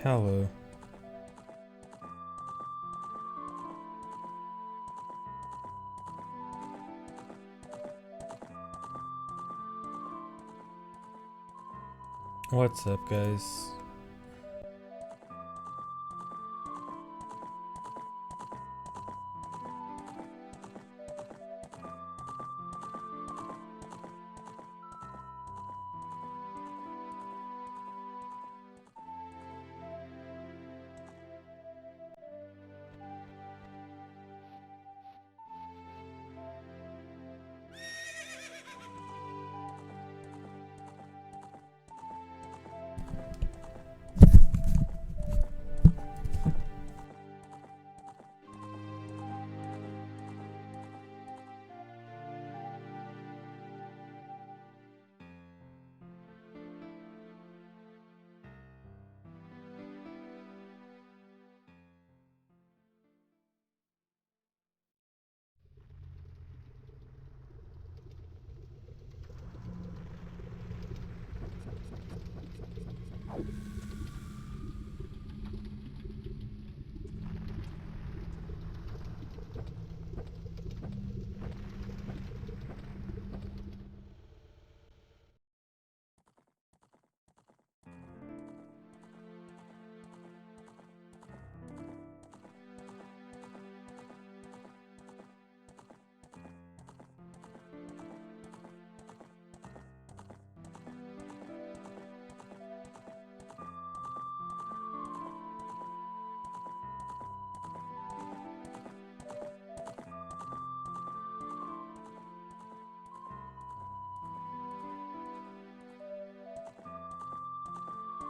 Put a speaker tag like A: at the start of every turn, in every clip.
A: Hello. What's up, guys?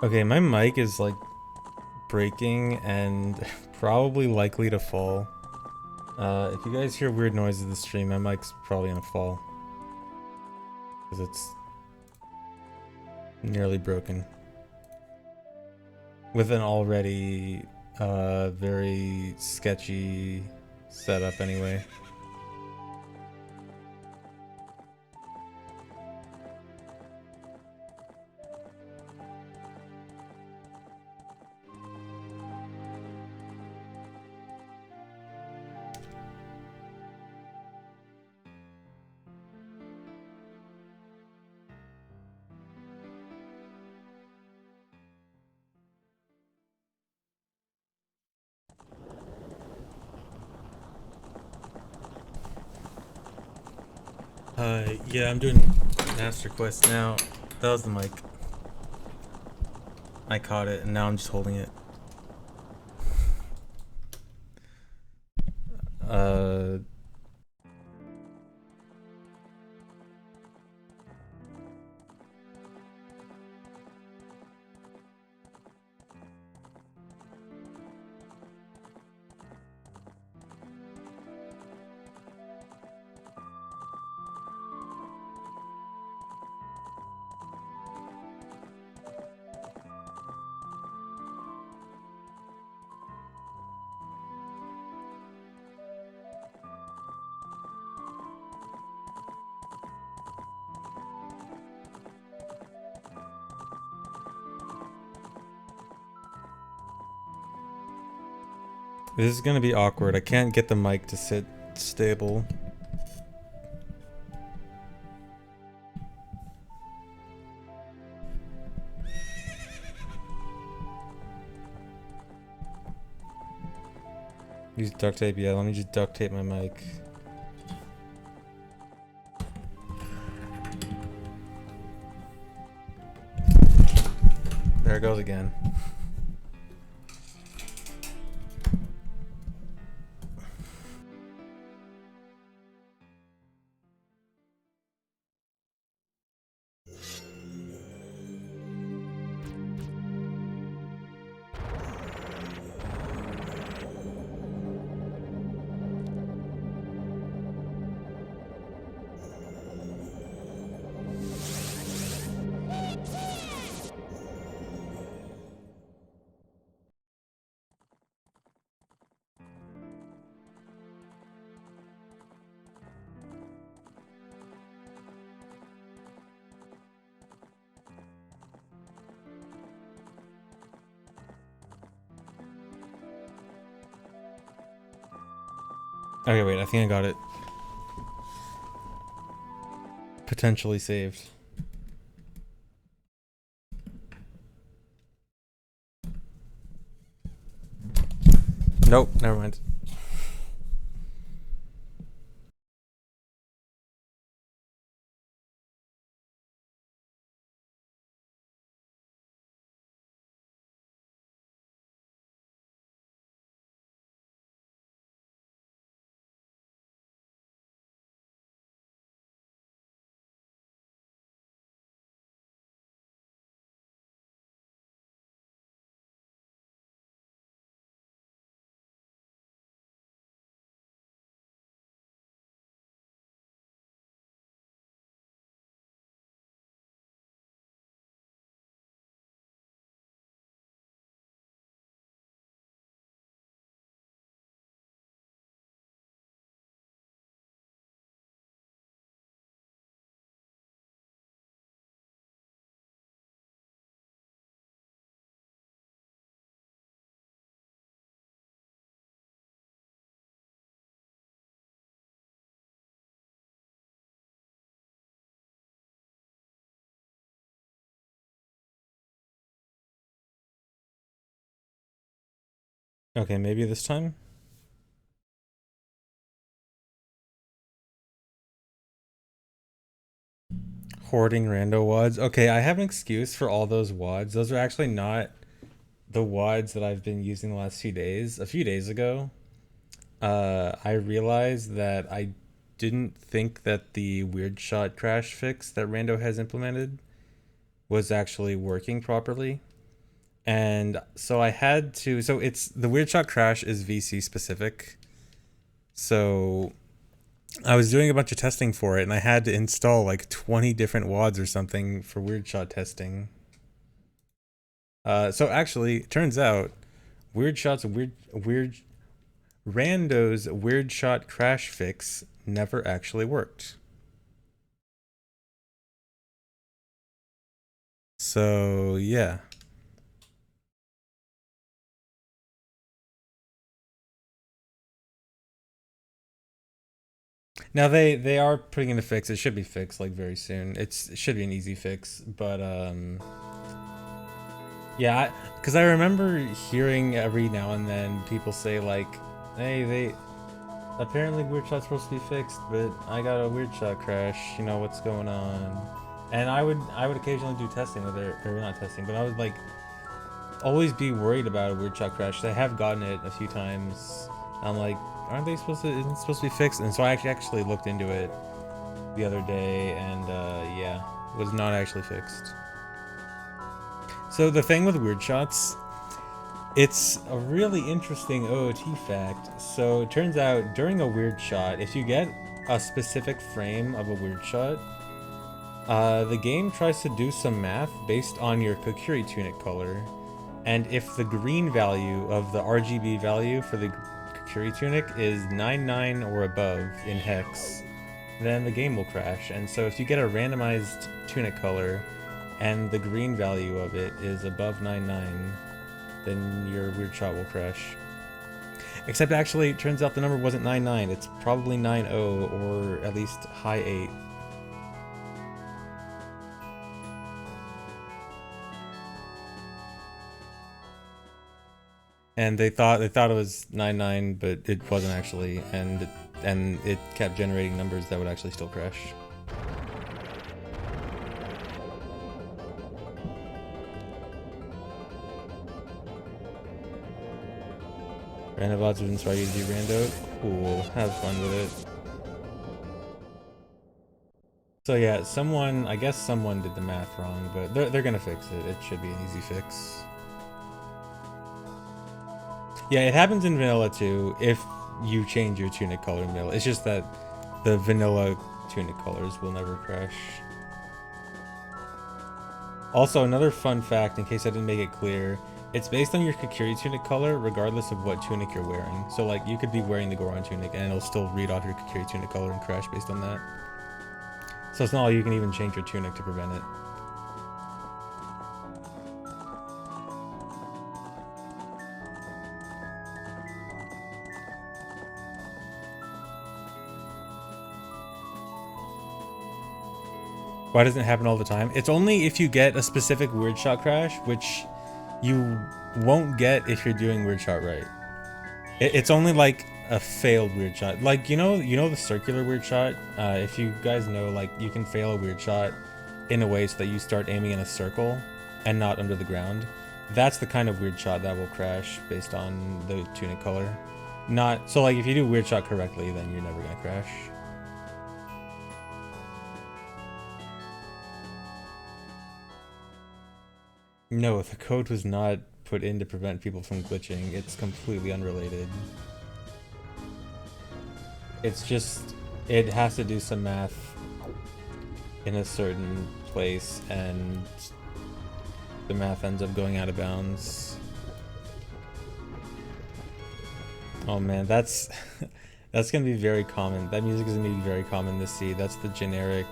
A: Okay, my mic is like breaking and probably likely to fall. If you guys hear weird noises in the stream, my mic's probably gonna fall. Because it's nearly broken. With an already very sketchy setup anyway. Yeah, I'm doing Master Quest now. That was the mic. I caught it, and now I'm just holding it. Uh... This is gonna be awkward. I can't get the mic to sit stable. Use duct tape? Yeah, let me just duct tape my mic. There it goes again. Okay, wait, I think I got it. Potentially saved. Nope, never mind. Okay, maybe this time? Hoarding rando wads. Okay, I have an excuse for all those wads. Those are actually not the wads that I've been using the last few days. A few days ago, I realized that I didn't think that the weird shot crash fix that Rando has implemented was actually working properly. And so I had to, so it's the weird shot crash is VC specific. So I was doing a bunch of testing for it and I had to install like 20 different wads or something for weird shot testing. So actually, it turns out weird Rando's weird shot crash fix never actually worked. So yeah. Now they are putting in a fix. It should be fixed like very soon. It should be an easy fix, but yeah, because I remember hearing every now and then people say like, "Hey, they apparently weird shot's supposed to be fixed, but I got a weird shot crash. You know what's going on?" And I would occasionally do testing with it, or not testing, but I would like always be worried about a weird shot crash. I have gotten it a few times. I'm like, aren't they supposed to? Isn't it supposed to be fixed? And so I actually looked into it the other day, and yeah, it was not actually fixed. So the thing with weird shots, it's a really interesting OOT fact. So it turns out during a weird shot, if you get a specific frame of a weird shot, the game tries to do some math based on your Kokiri tunic color. And if the green value of the RGB value for the Kokiri tunic is 99 or above in hex, then the game will crash. And so if you get a randomized tunic color and the green value of it is above 99, then your weird shot will crash. Except actually, it turns out the number wasn't 99, it's probably 90 or at least high 8. And they thought it was 99, but it wasn't actually, and it kept generating numbers that would actually still crash. Random odds would inspire you to do rando. Cool, have fun with it. So yeah, I guess someone did the math wrong, but they're gonna fix it. It should be an easy fix. Yeah, it happens in vanilla too if you change your tunic color in vanilla. It's just that the vanilla tunic colors will never crash. Also, another fun fact, in case I didn't make it clear, it's based on your Kokiri tunic color regardless of what tunic you're wearing. So like, you could be wearing the Goron tunic and it'll still read off your Kokiri tunic color and crash based on that. So it's not like you can even change your tunic to prevent it. Why doesn't it happen all the time? It's only if you get a specific weird shot crash, which you won't get if you're doing weird shot right. It's only like a failed weird shot. Like, you know the circular weird shot? If you guys know, like, you can fail a weird shot in a way so that you start aiming in a circle and not under the ground. That's the kind of weird shot that will crash based on the tunic color. Not so, like, if you do weird shot correctly, then you're never gonna crash. No, the code was not put in to prevent people from glitching. It's completely unrelated. It's just, it has to do some math in a certain place, and the math ends up going out of bounds. Oh man, that's that's gonna be very common. That music is gonna be very common to see. That's the generic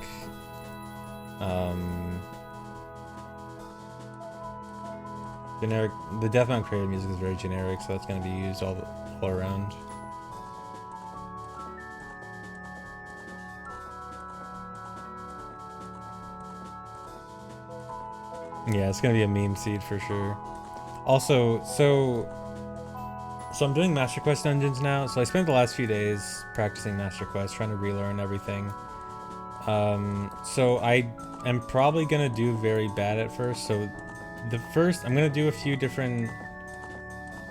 A: the Deathmount creator music is very generic, so that's gonna be used all around. Yeah, it's gonna be a meme seed for sure. Also, so I'm doing Master Quest dungeons now. So I spent the last few days practicing Master Quest, trying to relearn everything. So I am probably gonna do very bad at first. So I'm gonna do a few different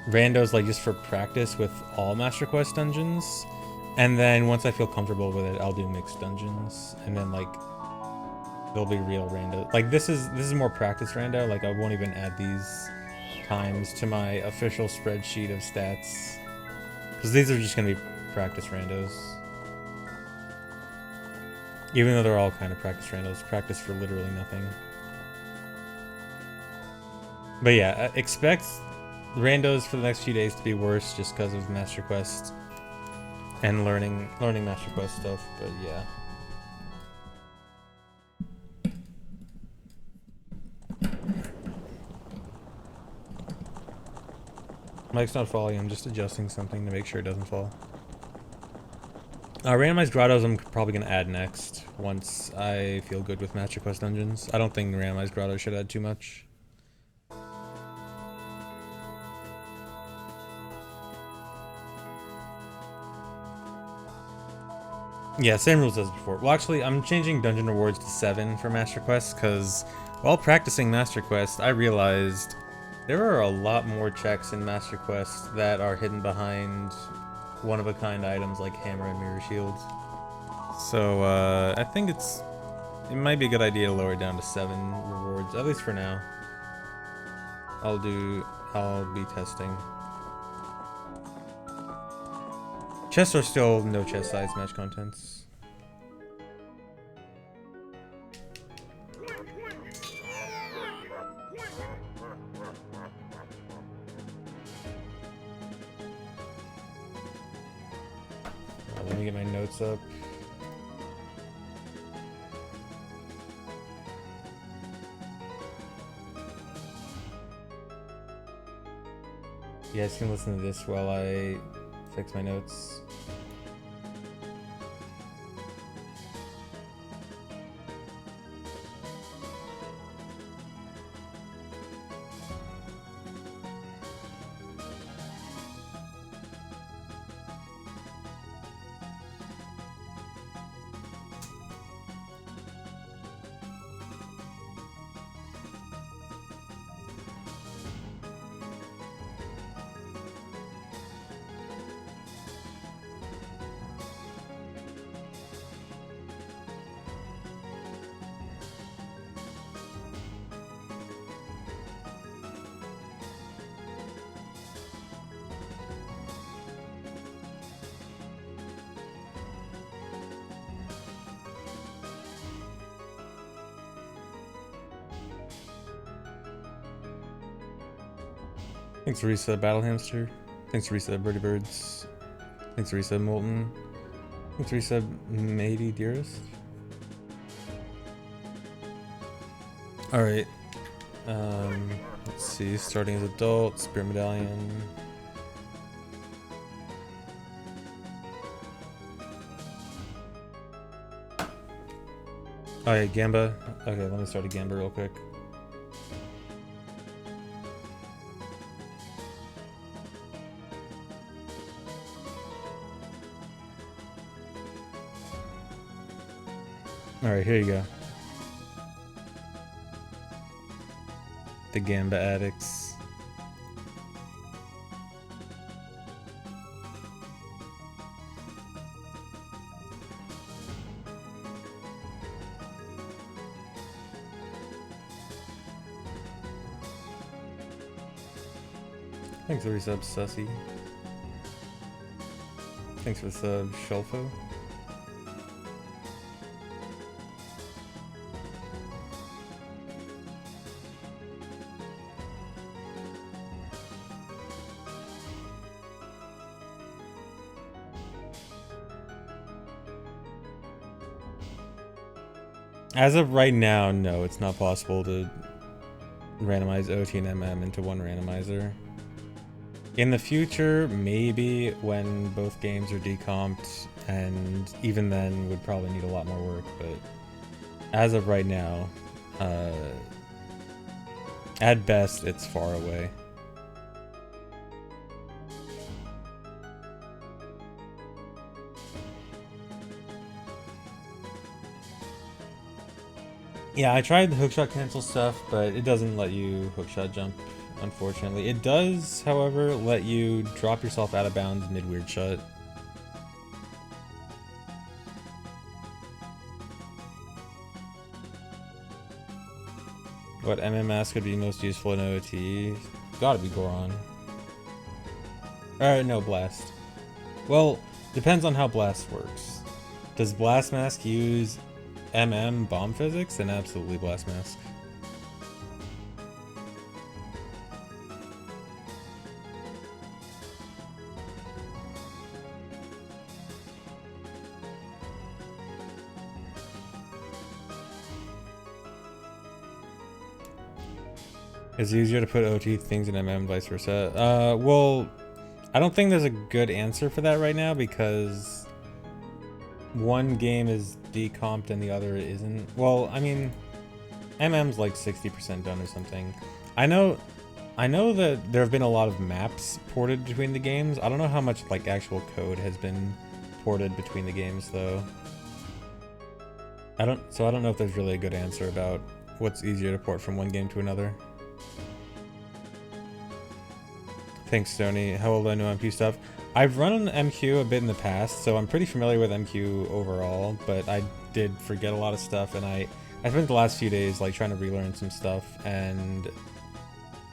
A: randos, like just for practice with all Master Quest dungeons, and then once I feel comfortable with it, I'll do mixed dungeons, and then like there'll be real rando. Like this is more practice rando. Like I won't even add these times to my official spreadsheet of stats, because these are just gonna be practice randos. Even though they're all kind of practice randos, practice for literally nothing. But yeah, expect randos for the next few days to be worse just because of Master Quest and learning Master Quest stuff, but yeah. Mike's not falling, I'm just adjusting something to make sure it doesn't fall. Randomized grottos I'm probably going to add next, once I feel good with Master Quest dungeons. I don't think randomized grottos should add too much. Yeah, same rules as before. Well, actually, I'm changing dungeon rewards to 7 for Master Quest, because while practicing Master Quest, I realized there are a lot more checks in Master Quest that are hidden behind one-of-a-kind items like hammer and mirror shields. So, I think it might be a good idea to lower it down to 7 rewards, at least for now. I'll be testing. Chests are still no chest size match contents. Let me get my notes up. You guys can listen to this while I fix my notes. Thanks Risa, Battle Hamster. Thanks Risa, Birdie Birds. Thanks Risa, Molten. Thanks Risa, Matey Dearest. Alright. Let's see, starting as adult, Spirit Medallion. Oh yeah, Gamba. Okay, let me start a Gamba real quick. Alright, here you go. The Gamba Addicts. Thanks for the resub, Sussy. Thanks for the sub, Shelfo. As of right now, no, it's not possible to randomize OT and MM into one randomizer. In the future, maybe when both games are decomped, and even then would probably need a lot more work, but as of right now, at best, it's far away. Yeah, I tried the hookshot cancel stuff, but it doesn't let you hookshot jump, unfortunately. It does, however, let you drop yourself out of bounds mid-weird shot. What MMS could be most useful in OT? Gotta be Goron. No, Blast. Well, depends on how Blast works. Does Blast Mask use MM bomb physics? Then absolutely Blast Mask. It's easier to put OT things in MM, vice versa. Well, I don't think there's a good answer for that right now because one game is decomped and the other isn't. Well, I mean, MM's like 60% done or something. I know that there have been a lot of maps ported between the games. I don't know how much like actual code has been ported between the games though. I don't know if there's really a good answer about what's easier to port from one game to another. Thanks, Stoney. How old do I know MQ stuff? I've run MQ a bit in the past, so I'm pretty familiar with MQ overall, but I did forget a lot of stuff, and I spent the last few days like trying to relearn some stuff and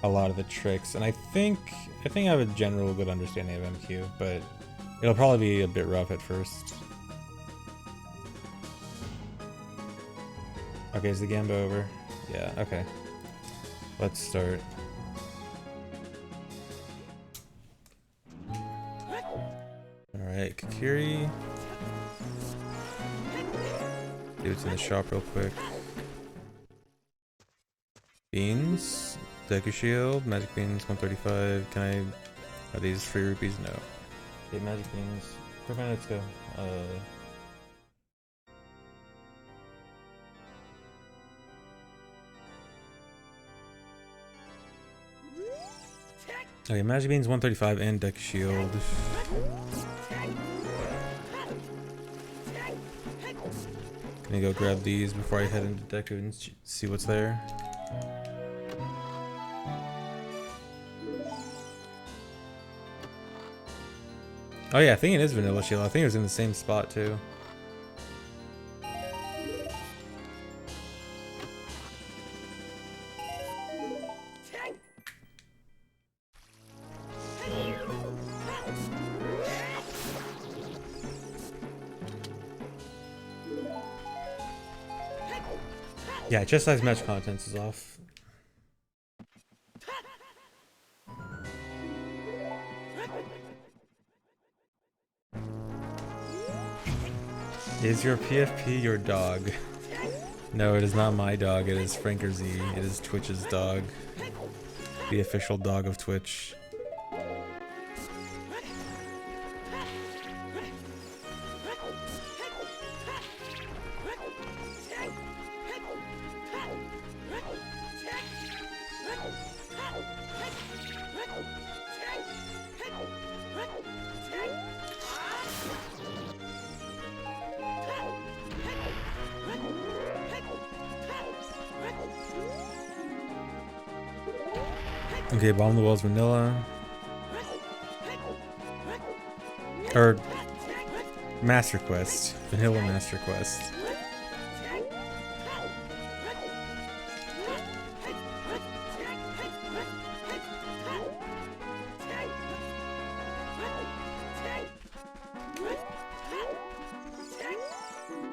A: a lot of the tricks, and I think I have a general good understanding of MQ, but it'll probably be a bit rough at first. Okay, is the Gamba over? Yeah, okay. Let's start. Alright, Kakiri. Do it in the shop real quick. Beans. Deku Shield. Magic Beans 135. Can I... Are these free rupees? No. Okay, Magic Beans. Quick minute, let's go. Okay, Magic Beans 135 and Deku Shield. Gonna go grab these before I head into Deku and see what's there. Oh yeah, I think it is Vanilla Shield. I think it was in the same spot too. Yeah, chest size match contents is off. Is your PFP your dog? No, it is not my dog. It is Franker Z. It is Twitch's dog. The official dog of Twitch. Okay, Bomb the Walls vanilla. Or Master Quest. Vanilla Master Quest.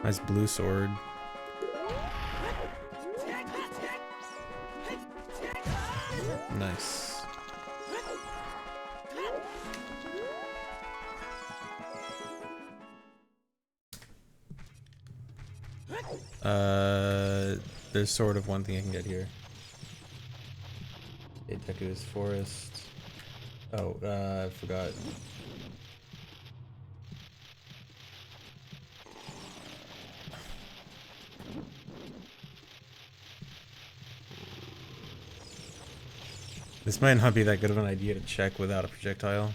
A: Nice blue sword. Nice. There's sort of one thing I can get here. Deco's Forest. Oh, I forgot. This might not be that good of an idea to check without a projectile.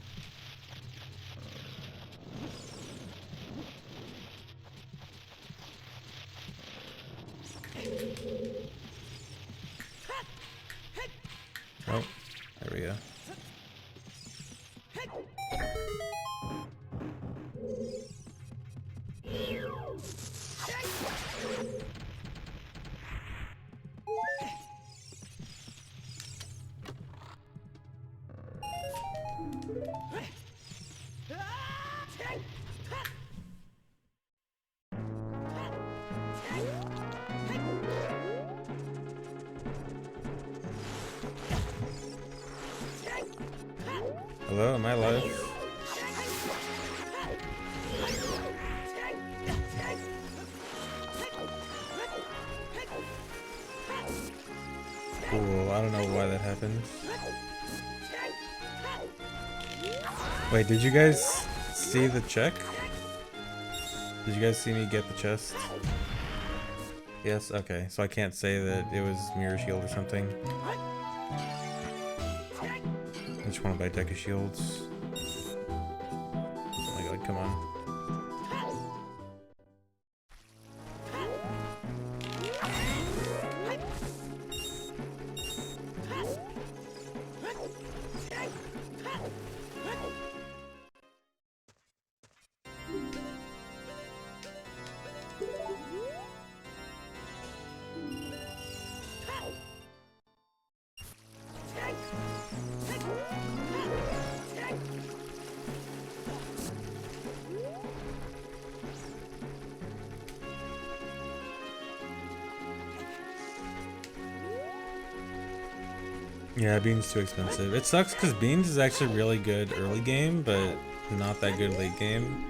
A: Oh, there we go. Hello, am I alive? Cool, I don't know why that happened. Wait, did you guys see the check? Did you guys see me get the chest? Yes? Okay, so I can't say that it was Mirror Shield or something. I just want to buy Deca Shields. Oh my god, come on. Yeah, Bean's too expensive. It sucks because Beans is actually really good early game, but not that good late game.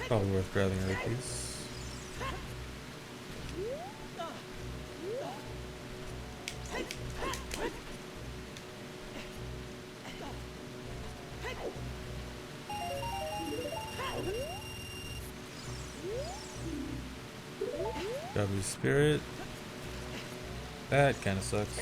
A: Probably worth grabbing a piece. W Spirit. That kind of sucks.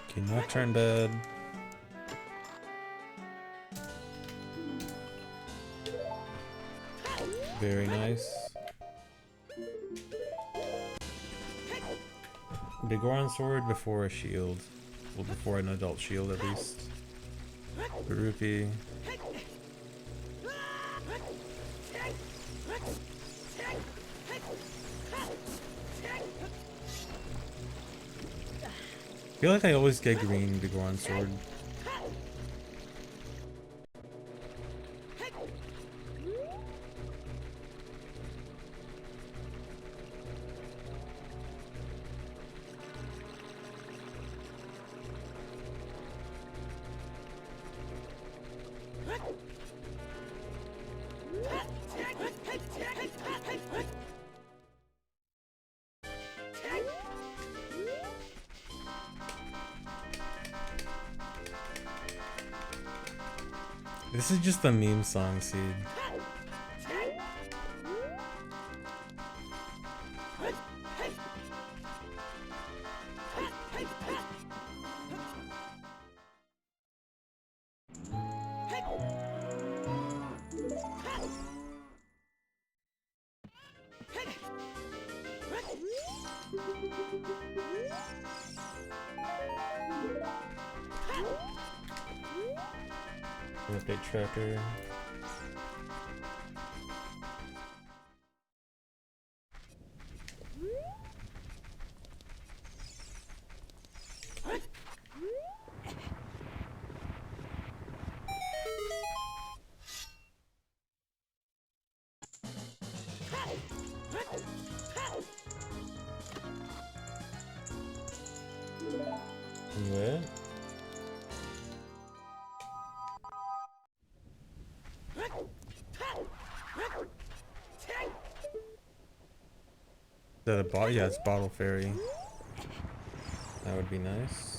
A: Okay, Nocturne bed. Very nice. Big Goron sword before a shield. Well, before an adult shield at least. The rupee. I feel like I always get green to go on sword. This is just the meme song, Seed. Update tracker. What? Is that a bottle? Yeah, it's Bottle Fairy. That would be nice.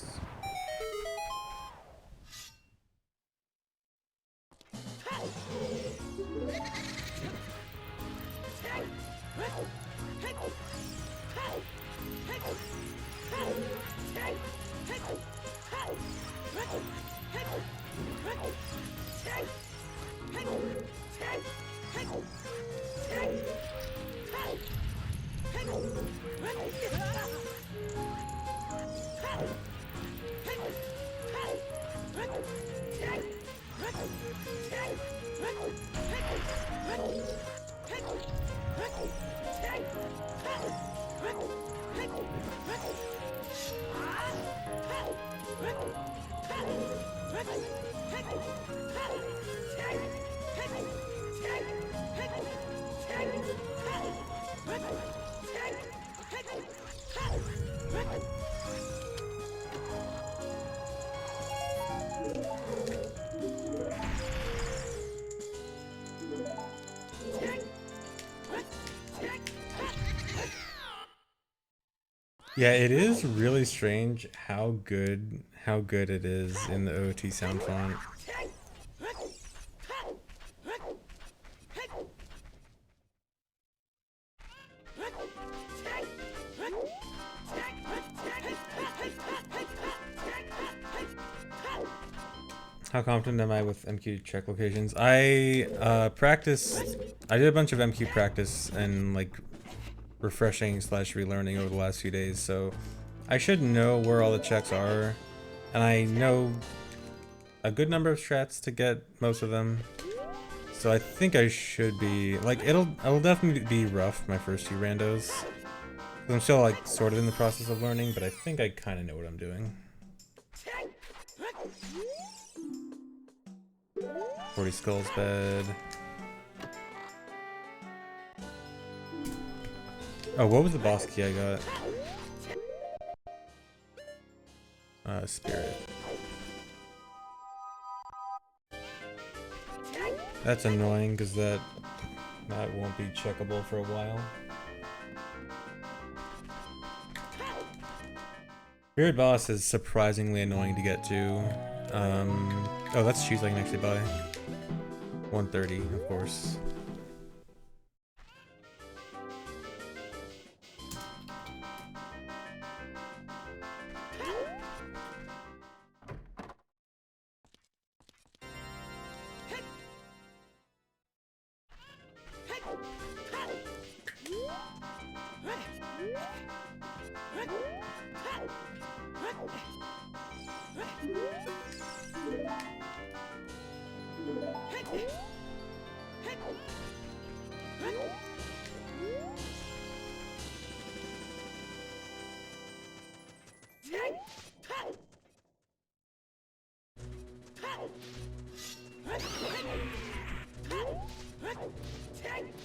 A: Yeah, it is really strange how good it is in the OT sound font. How confident am I with MQ check locations? I practiced. I did a bunch of MQ practice and like refreshing / relearning over the last few days, so I should know where all the checks are, and I know a good number of strats to get most of them. So I think I should be like it'll definitely be rough my first few randos. I'm still like sort of in the process of learning, but I think I kind of know what I'm doing. 40 skulls bed. Oh, what was the boss key I got? Spirit. That's annoying because that won't be checkable for a while. Spirit boss is surprisingly annoying to get to. Oh, that's shoes I can actually buy. 130, of course.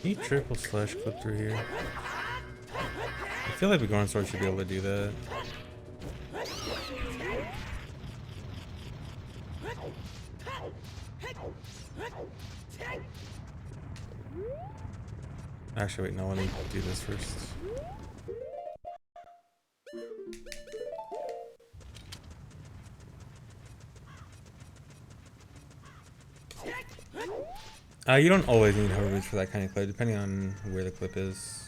A: Can you triple slash clip through here? I feel like the Ganon sword should be able to do that. Actually, wait, no, let me do this first. You don't always need hover boots for that kind of clip, depending on where the clip is.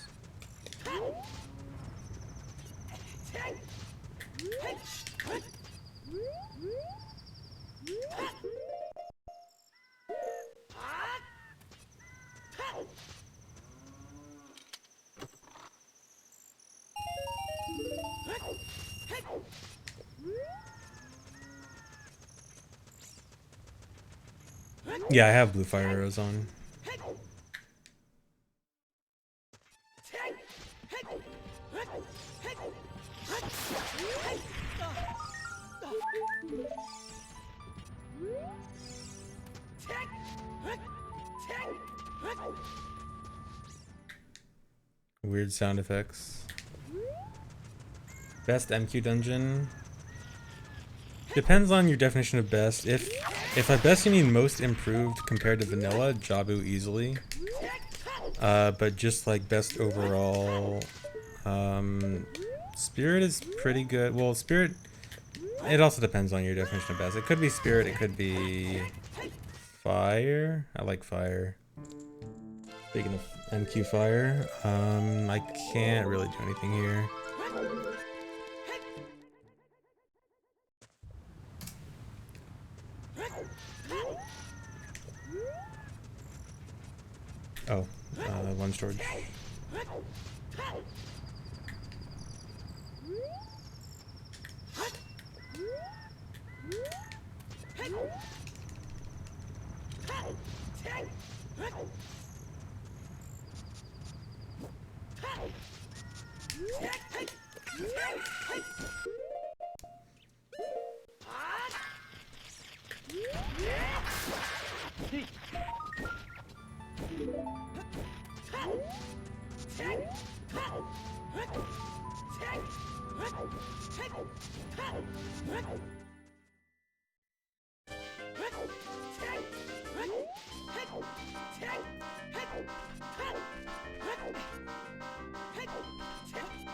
A: Yeah, I have blue fire arrows on. Weird sound effects. Best MQ dungeon. Depends on your definition of best. If by best you mean most improved compared to vanilla, Jabu easily. But just like best overall, Spirit is pretty good. Well, Spirit, it also depends on your definition of best. It could be Spirit, it could be Fire. I like Fire. Speaking of MQ Fire, I can't really do anything here. Oh, one storage.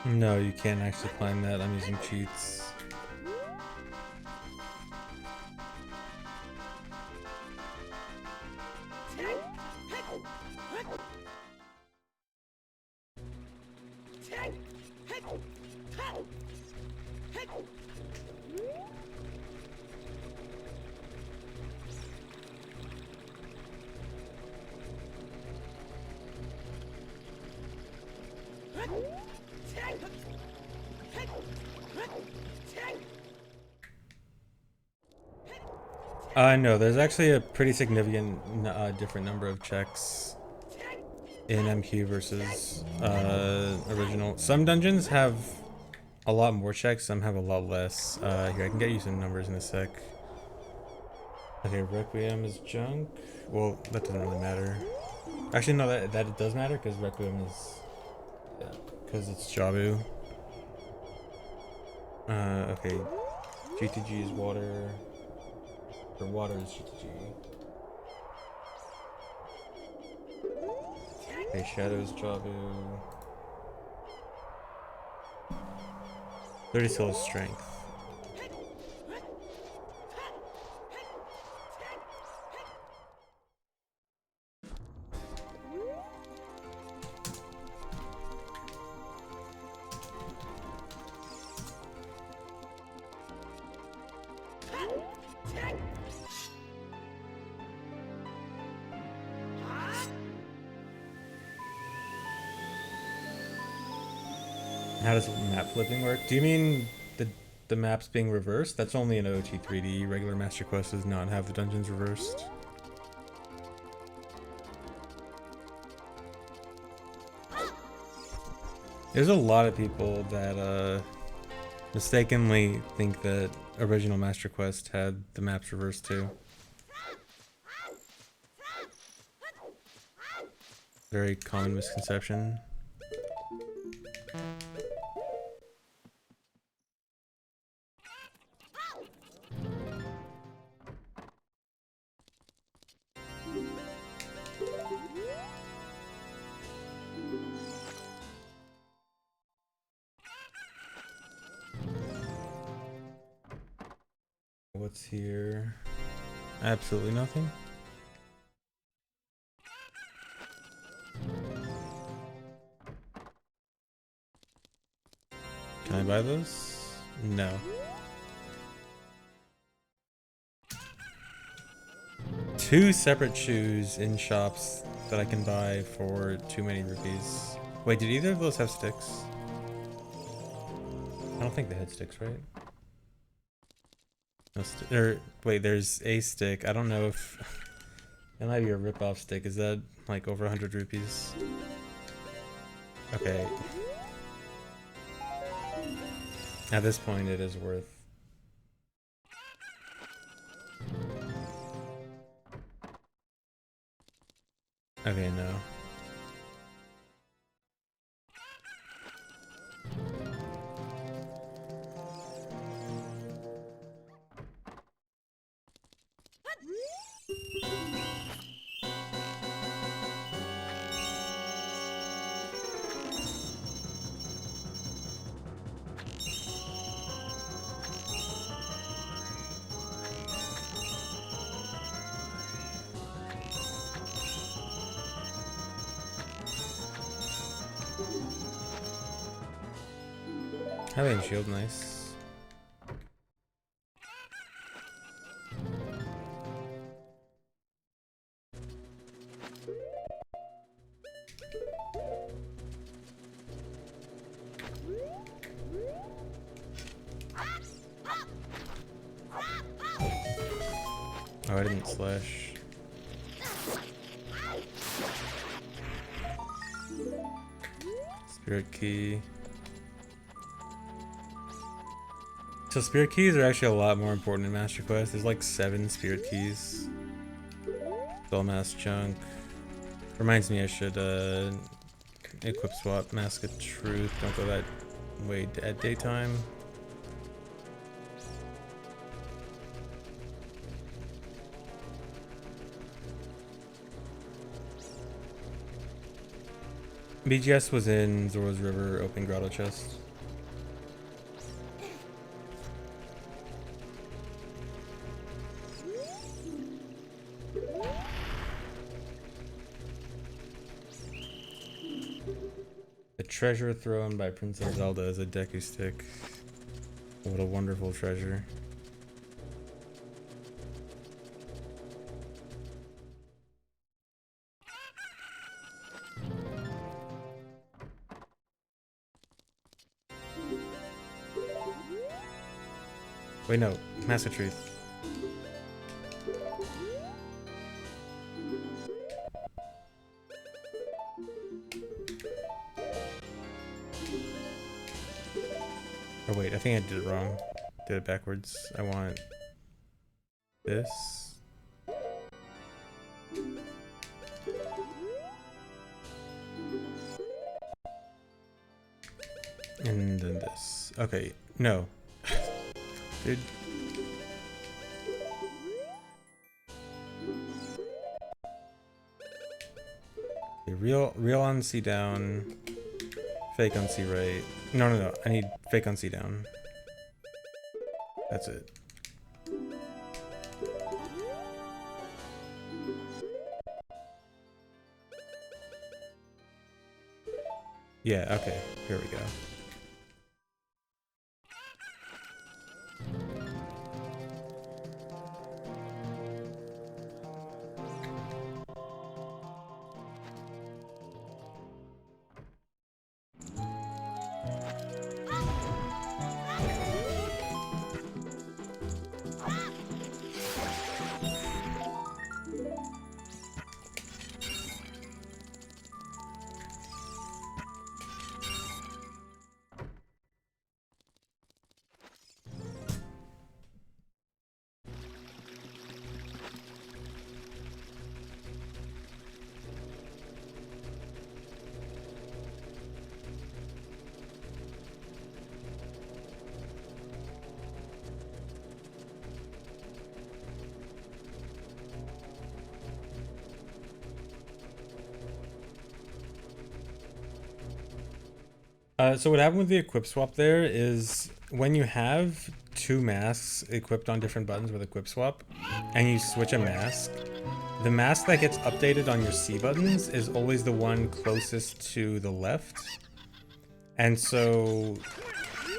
A: No, you can't actually climb that. I'm using cheats. No, there's actually a pretty significant different number of checks in MQ versus original. Some dungeons have a lot more checks, some have a lot less. Here, I can get you some numbers in a sec. Okay, Requiem is junk. Well, that doesn't really matter. Actually, no, that it does matter because Requiem is, yeah, because it's Jabu. Okay, GTG is water. For water is GTG. Okay, Shadow is Jabu. 30 still is strength. How does map flipping work? Do you mean the maps being reversed? That's only in OT3D. Regular Master Quest does not have the dungeons reversed. There's a lot of people that mistakenly think that original Master Quest had the maps reversed too. Very common misconception. What's here? Absolutely nothing. Can I buy those? No. Two separate shoes in shops that I can buy for too many rupees. Wait, did either of those have sticks? I don't think they had sticks, right? No wait, there's a stick. I don't know if it might be a rip-off stick. Is that like over 100 rupees? Okay. At this point, it is worth. Okay, no. Having shield, nice. Oh, I didn't slash. Spirit key. So spirit keys are actually a lot more important in Master Quest. There's like 7 spirit keys. Spell mask chunk. Reminds me I should equip swap Mask of Truth. Don't go that way at daytime. BGS was in Zora's River open grotto chest. The treasure thrown by Princess Zelda is a Deku stick. What a wonderful treasure. Wait, no. Mask of Truth. Oh wait, I think I did it wrong. Did it backwards. I want this. And then this. Okay, no. Dude. Okay, real on C down. Fake on C right. No. I need fake on C down. That's it. Yeah, okay. Here we go. So what happened with the equip swap there is when you have two masks equipped on different buttons with equip swap, and you switch a mask, the mask that gets updated on your C buttons is always the one closest to the left. And so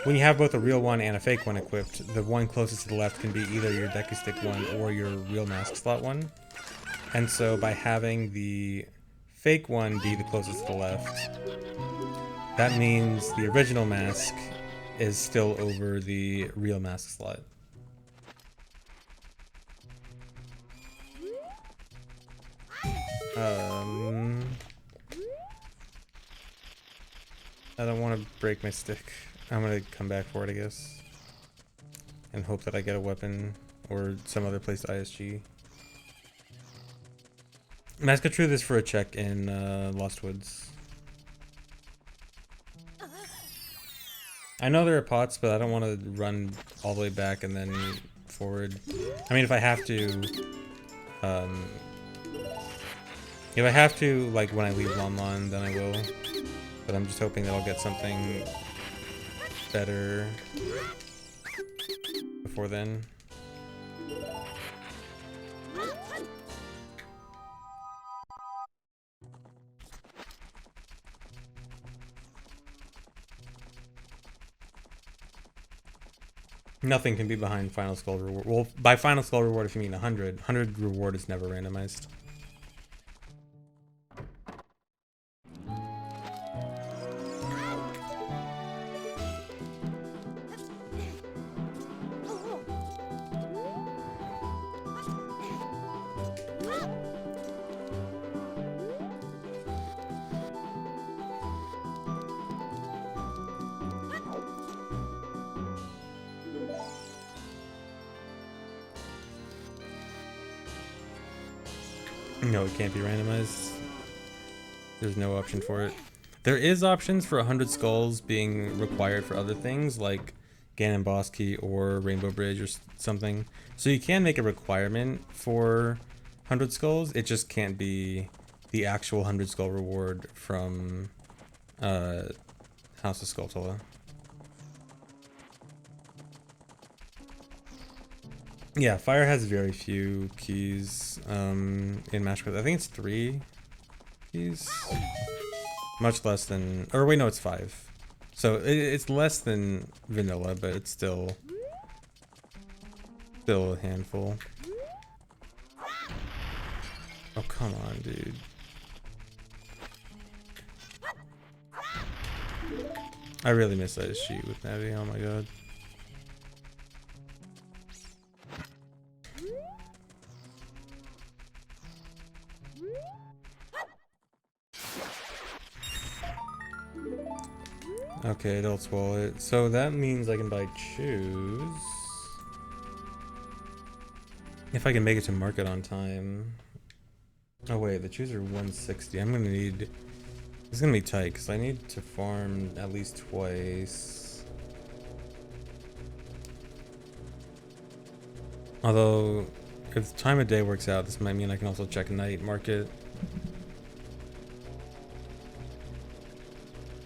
A: when you have both a real one and a fake one equipped, the one closest to the left can be either your Deku Stick one or your real mask slot one. And so by having the fake one be the closest to the left, that means the original mask is still over the real mask slot. I don't want to break my stick. I'm gonna come back for it, I guess. And hope that I get a weapon or some other place to ISG. Let's go through this for a check in Lost Woods. I know there are pots, but I don't want to run all the way back and then forward. I mean, if I have to, like when I leave Lon Lon, then I will. But I'm just hoping that I'll get something better before then. Nothing can be behind Final Skull reward. Well, by Final Skull reward, if you mean 100, 100 reward is never randomized. No, it can't be randomized. There's no option for it. There is options for 100 skulls being required for other things like Ganon Boss Key or Rainbow Bridge or something. So you can make a requirement for 100 skulls. It just can't be the actual 100 skull reward from House of Skulltula. Yeah, Fire has very few keys in Mash Quiz. I think it's 3 keys. Much less than, or wait, no, it's 5. So it's less than vanilla, but it's still a handful. Oh, come on, dude. I really miss Ice Sheet with Navi, oh my god. Okay, adults wallet. So that means I can buy shoes. If I can make it to market on time. Oh wait, the shoes are 160. I'm gonna need... It's gonna be tight, because I need to farm at least twice. Although, if the time of day works out, this might mean I can also check night market.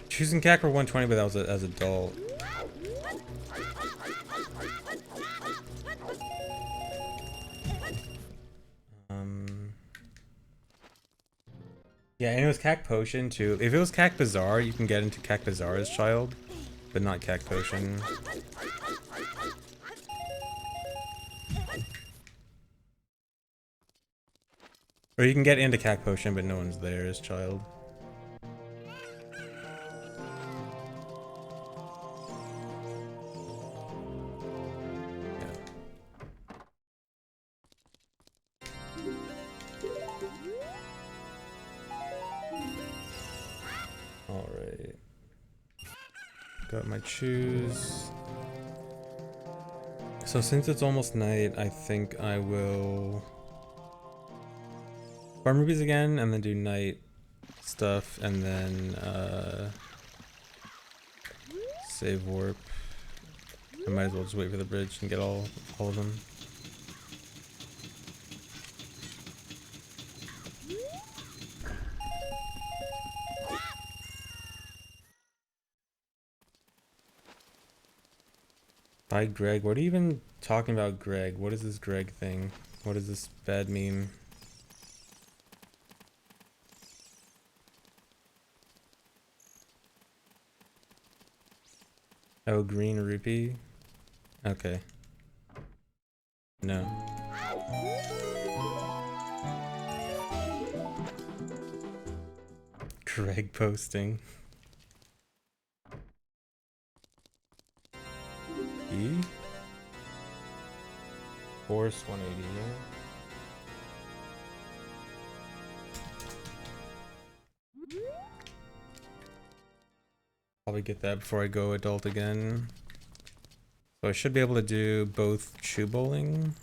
A: Choosing CAC for 120, but that was as adult. Yeah, and it was CAC Potion too. If it was CAC Bazaar, you can get into CAC Bazaar as child, but not CAC Potion. Or you can get into CAC Potion, but no one's there as child. Alright. Got my shoes. So since it's almost night, I think I will farm rubies again and then do night stuff and then save warp. I might as well just wait for the bridge and get all of them. Hi, Greg. What are you even talking about, Greg? What is this Greg thing? What is this bad meme? Oh, green rupee? Okay. No. Greg posting. E? Force 180, yeah. Probably get that before I go adult again. So I should be able to do both shoe bowling.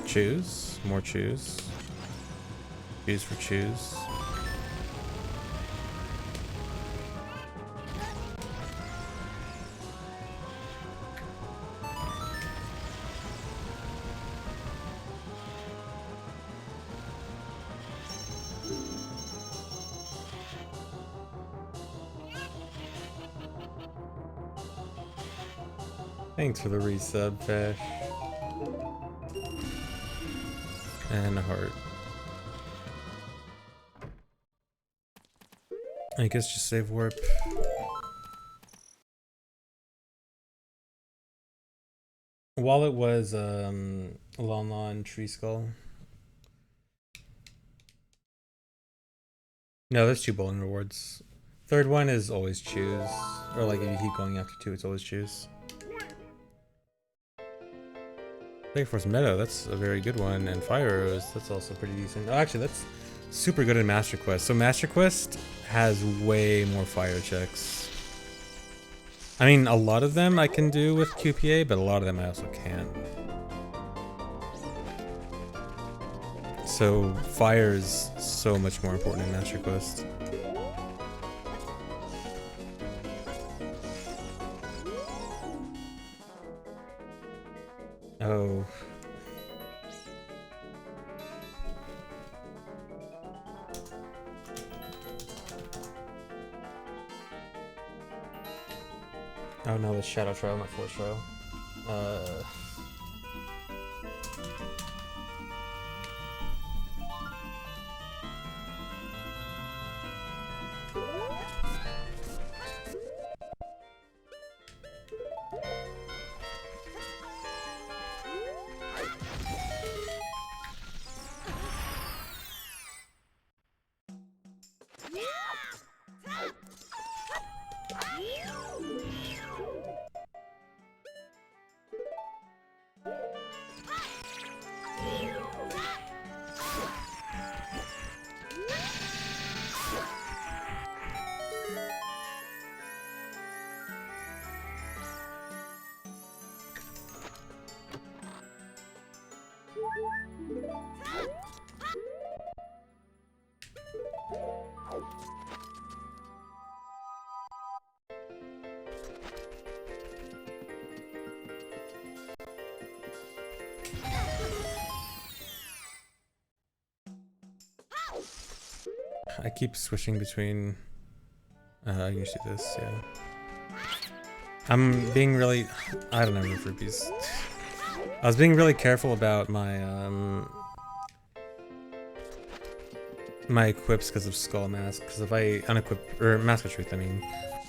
A: Choose. More choose. Choose for choose. Thanks for the resub, Fash. And a heart. I guess just save warp. Wallet was Lon Tree Skull. No, there's 2 bowling rewards. Third one is always choose. Or like if you keep going after 2, it's always choose. Thank Force Meadow, that's a very good one. And Fire Arrows, that's also pretty decent. Oh, actually, that's super good in Master Quest. So Master Quest has way more fire checks. I mean, a lot of them I can do with QPA, but a lot of them I also can't. So fire is so much more important in Master Quest. Oh. Oh no, the Shadow Trial, not Force Trial. I keep switching between. I can just do this, yeah. I'm being really. I don't know, move rupees. I was being really careful about my my equips because of Skull Mask. Because if I unequip or Mask of Truth, I mean.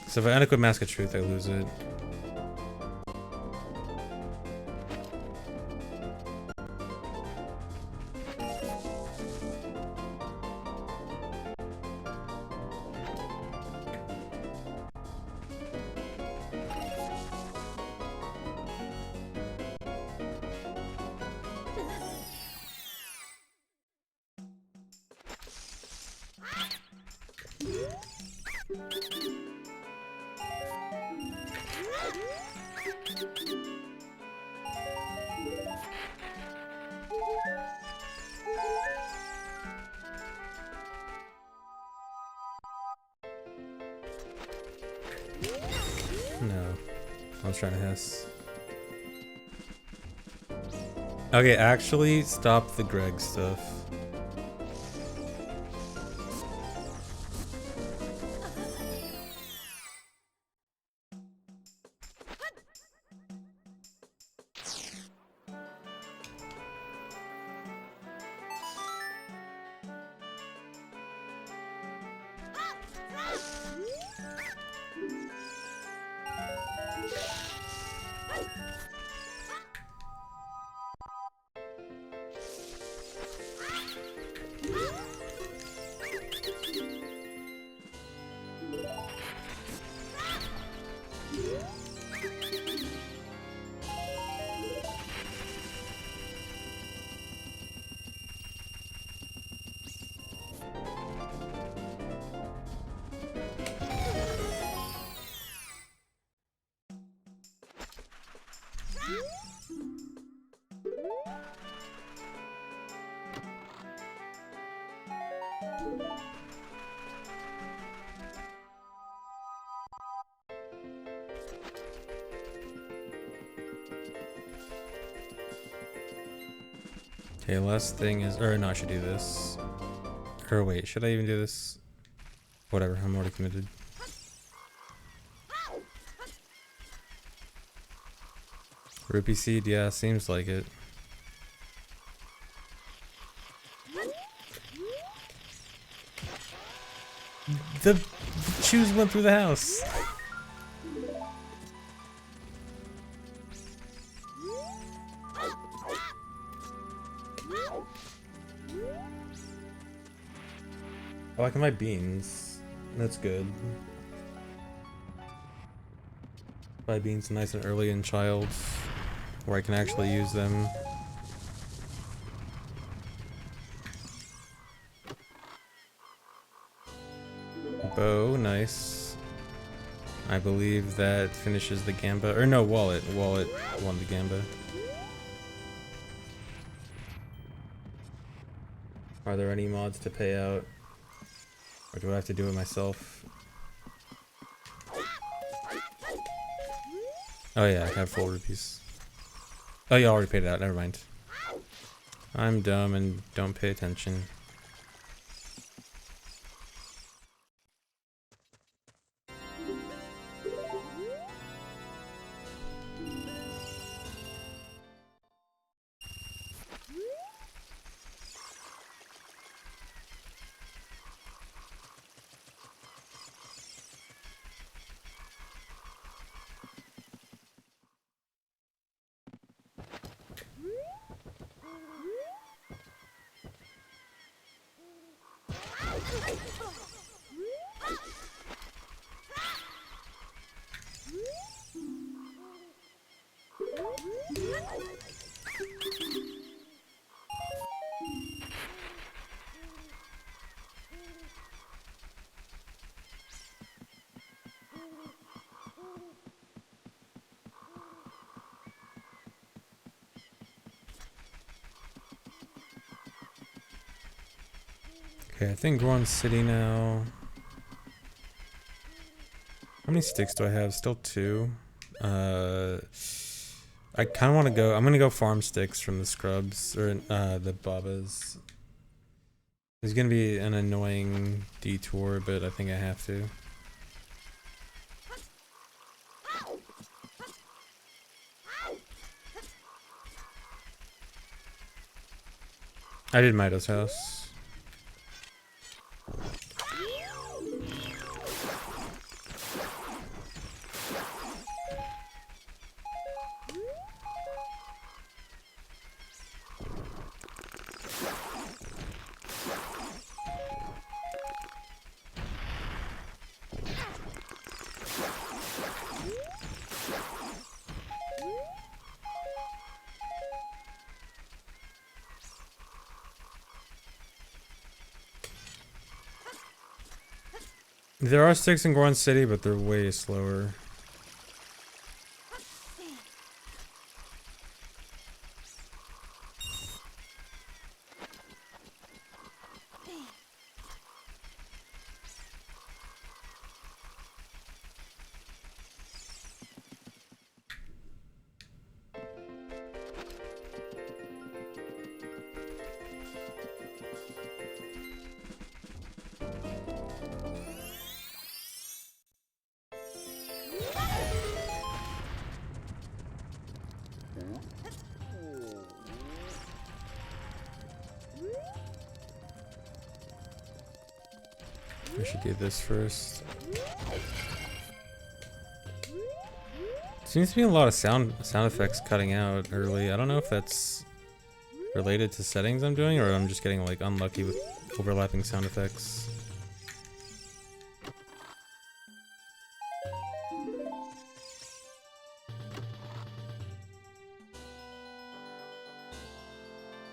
A: So if I unequip Mask of Truth, I lose it. No. I was trying to hiss. Okay, actually, stop the Greg stuff. Okay, last thing is, or no, I should do this. Or wait, should I even do this? Whatever, I'm already committed. Rupee seed, yeah, seems like it. The shoes went through the house. Oh, I can buy beans. That's good. Buy beans nice and early in Childs, where I can actually use them. Bow, nice. I believe that finishes the Gamba. Or no, Wallet. Wallet won the Gamba. Are there any mods to pay out? Or do I have to do it myself? Oh yeah, I have full rupees. Oh, you already paid it out, never mind. I'm dumb and don't pay attention. Okay, I think we're on city now. How many sticks do I have? Still 2. I kind of want to go. I'm gonna go farm sticks from the scrubs or the babas. There's gonna be an annoying detour, but I think I have to. I did Mido's house. There are sticks in Goron City, but they're way slower. I should do this first. Seems to be a lot of sound effects cutting out early. I don't know if that's related to settings I'm doing or I'm just getting like unlucky with overlapping sound effects.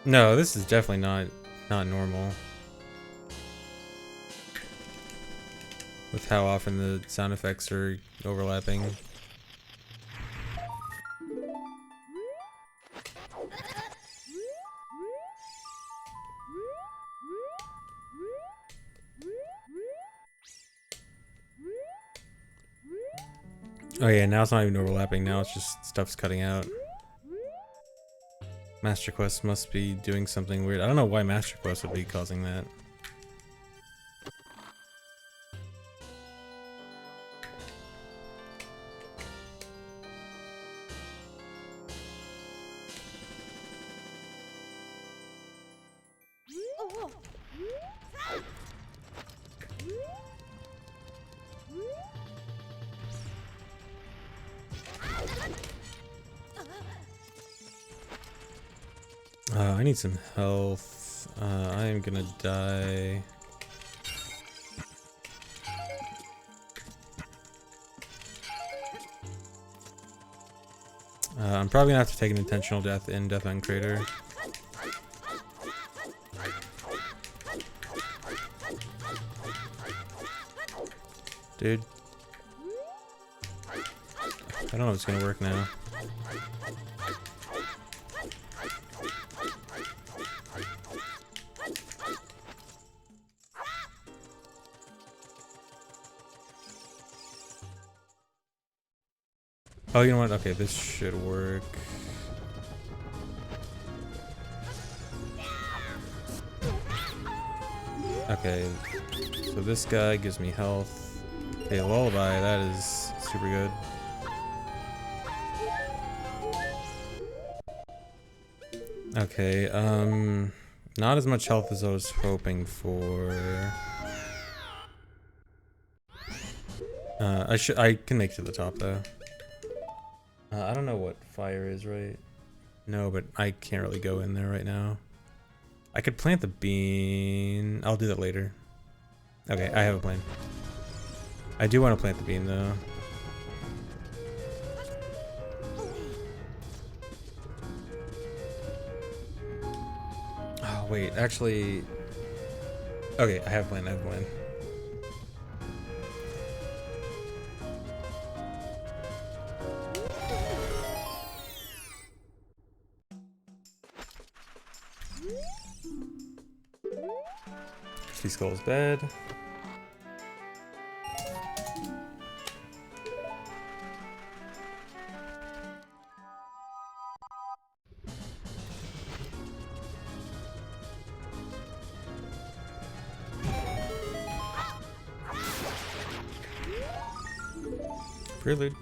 A: No, this is definitely not normal. with how often the sound effects are overlapping. Oh yeah, now it's not even overlapping, now it's just stuff's cutting out. Master Quest must be doing something weird. I don't know why Master Quest would be causing that. I need some health. I am gonna die. I'm probably gonna have to take an intentional death in Death on Crater. Dude. I don't know if it's gonna work now. Oh, you know what? Okay, this should work. Okay, so this guy gives me health. Okay, Lullaby, that is super good. Okay, not as much health as I was hoping for. I can make it to the top though. I don't know what fire is, right? No, but I can't really go in there right now. I could plant the bean. I'll do that later. Okay, I have a plan. I do want to plant the bean though. Oh wait, actually. Okay, I have a plan. I have a plan. Skull's bad. Prelude.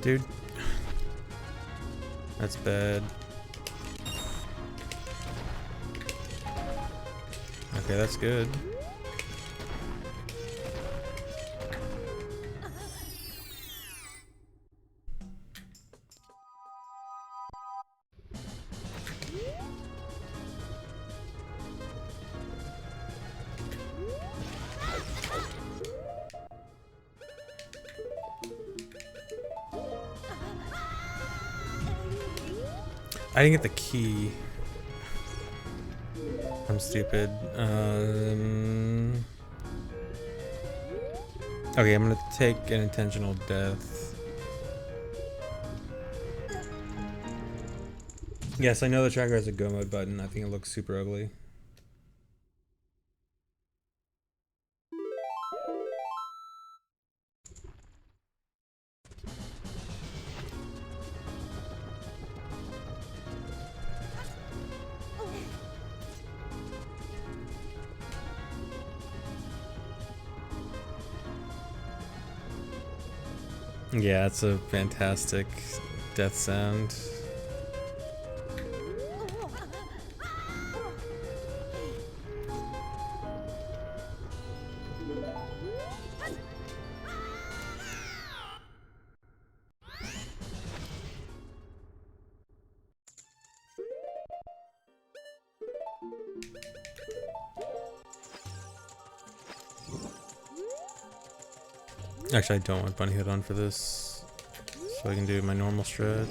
A: Dude. That's bad. Okay, that's good. I didn't get the key. I'm stupid. Okay, I'm gonna take an intentional death. Yes, I know the tracker has a go mode button. I think it looks super ugly. Yeah, it's a fantastic death sound. Actually, I don't want bunny hood on for this, so I can do my normal strat.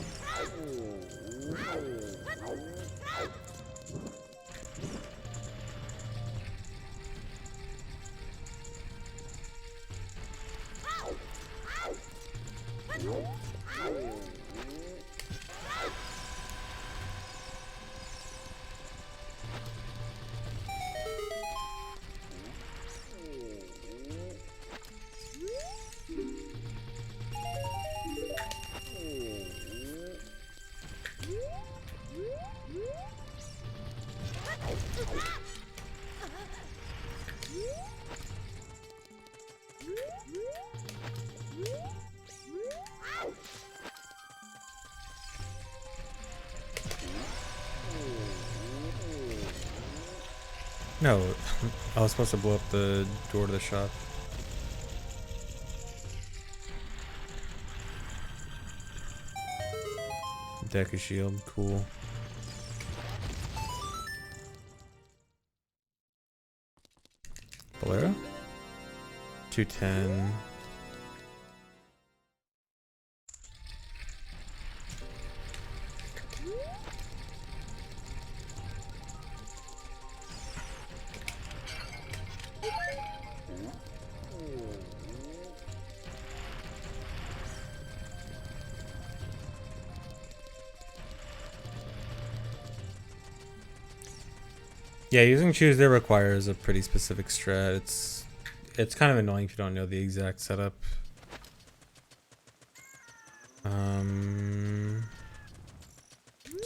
A: No, I was supposed to blow up the door to the shop. Deku shield, cool. Bolero? 210. Yeah, using choose there requires a pretty specific strat. It's kind of annoying if you don't know the exact setup. So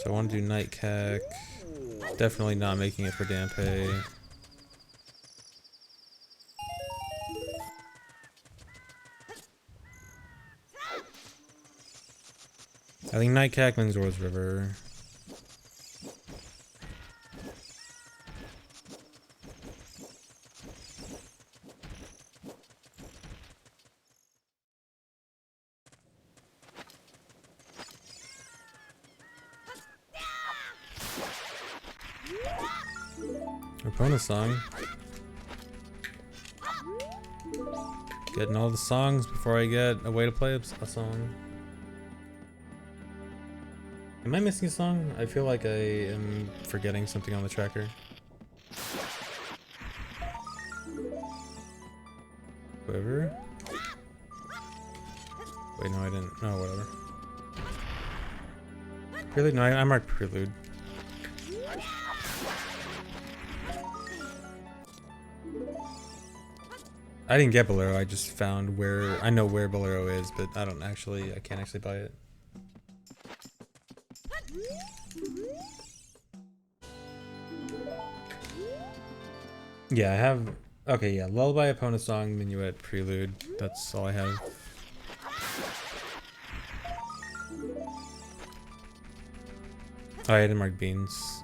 A: I want to do night cack. Definitely not making it for Dampe. I think night cack means Zor's River. Opponent song. Getting all the songs before I get a way to play a song. Am I missing a song? I feel like I am forgetting something on the tracker. Whoever? Wait, no, I didn't. Oh, whatever. Prelude? No, I marked Prelude. I didn't get Bolero, I just found where, I know where Bolero is, but I can't actually buy it. Yeah, I have, okay, yeah, Lullaby, Opponent Song, Minuet, Prelude, that's all I have. Oh, I didn't mark Beans.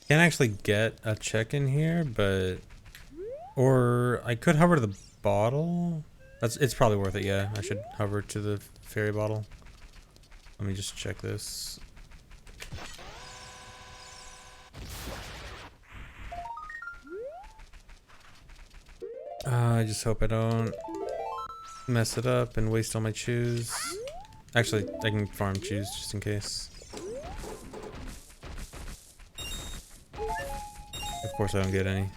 A: Can't actually get a check in here, but or I could hover to the bottle. It's probably worth it. Yeah, I should hover to the fairy bottle. Let me just check this. I just hope I don't mess it up and waste all my chews. Actually, I can farm chews just in case. Of course I don't get any.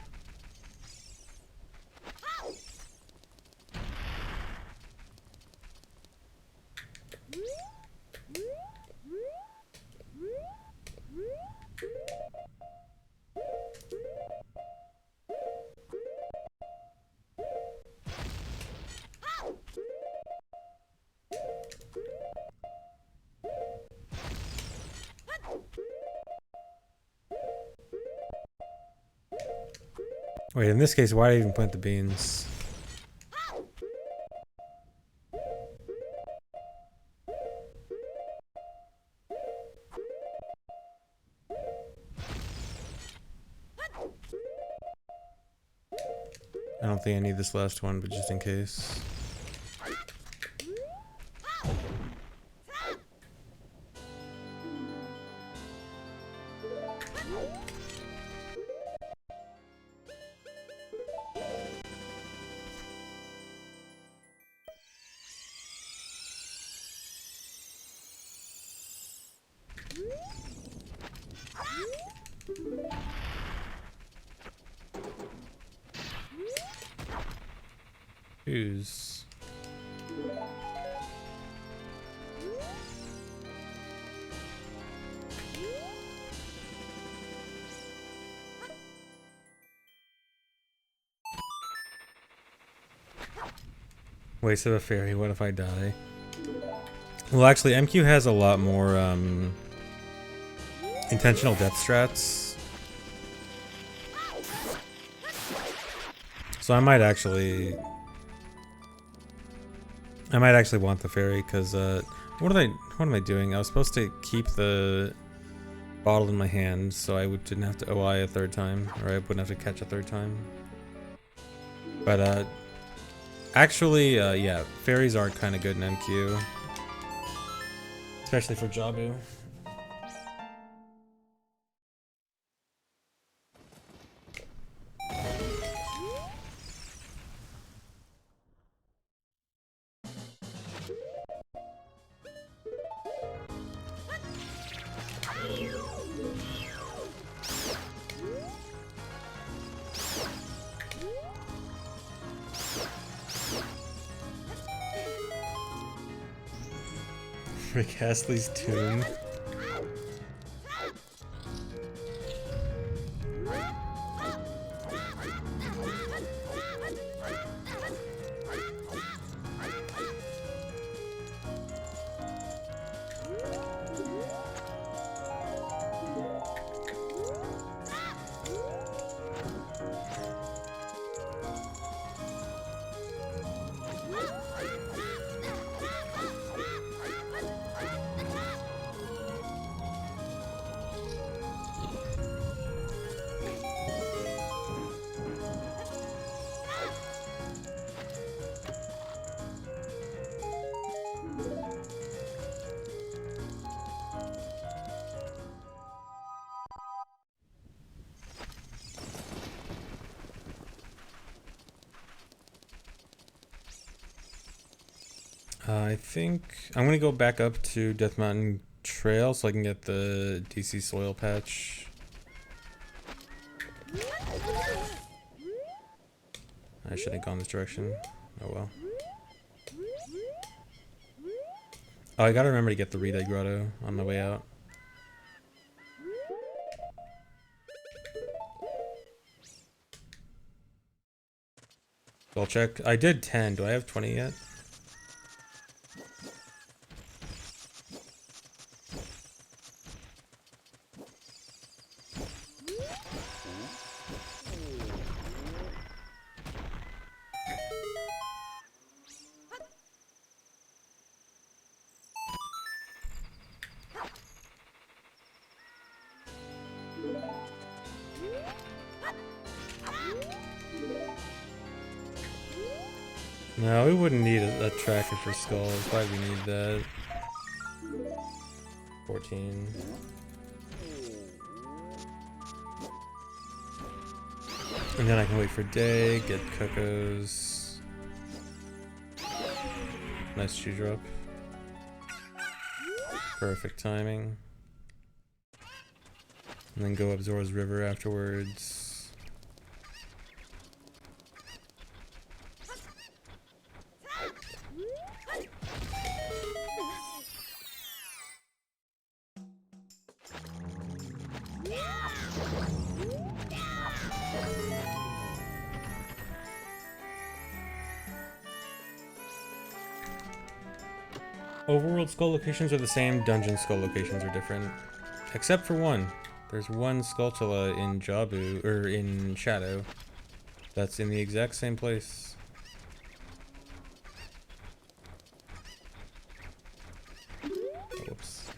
A: Wait, in this case, why did I even plant the beans? I don't think I need this last one, but just in case. Choose. Waste of a fairy, what if I die? Well, actually, MQ has a lot more intentional death strats. So I might actually want the fairy, because what am I doing? I was supposed to keep the bottle in my hand so I didn't have to OI a third time, or I wouldn't have to catch a third time. But actually, yeah, fairies are kind of good in MQ, especially for Jabu. Rick Astley's tomb. I think I'm gonna go back up to Death Mountain Trail so I can get the DC soil patch. I should have gone this direction. Oh well. Oh, I gotta remember to get the Reed Egg Grotto on my way out. So I'll check. I did 10. Do I have 20 yet? No, we wouldn't need a tracker for skulls. Why do we need that? 14. And then I can wait for day, get Coco's. Nice shoe drop. Perfect timing. And then go up Zora's River afterwards. Overworld skull locations are the same, dungeon skull locations are different. Except for one. There's one Skulltula in Jabu, or in Shadow, that's in the exact same place. Oops.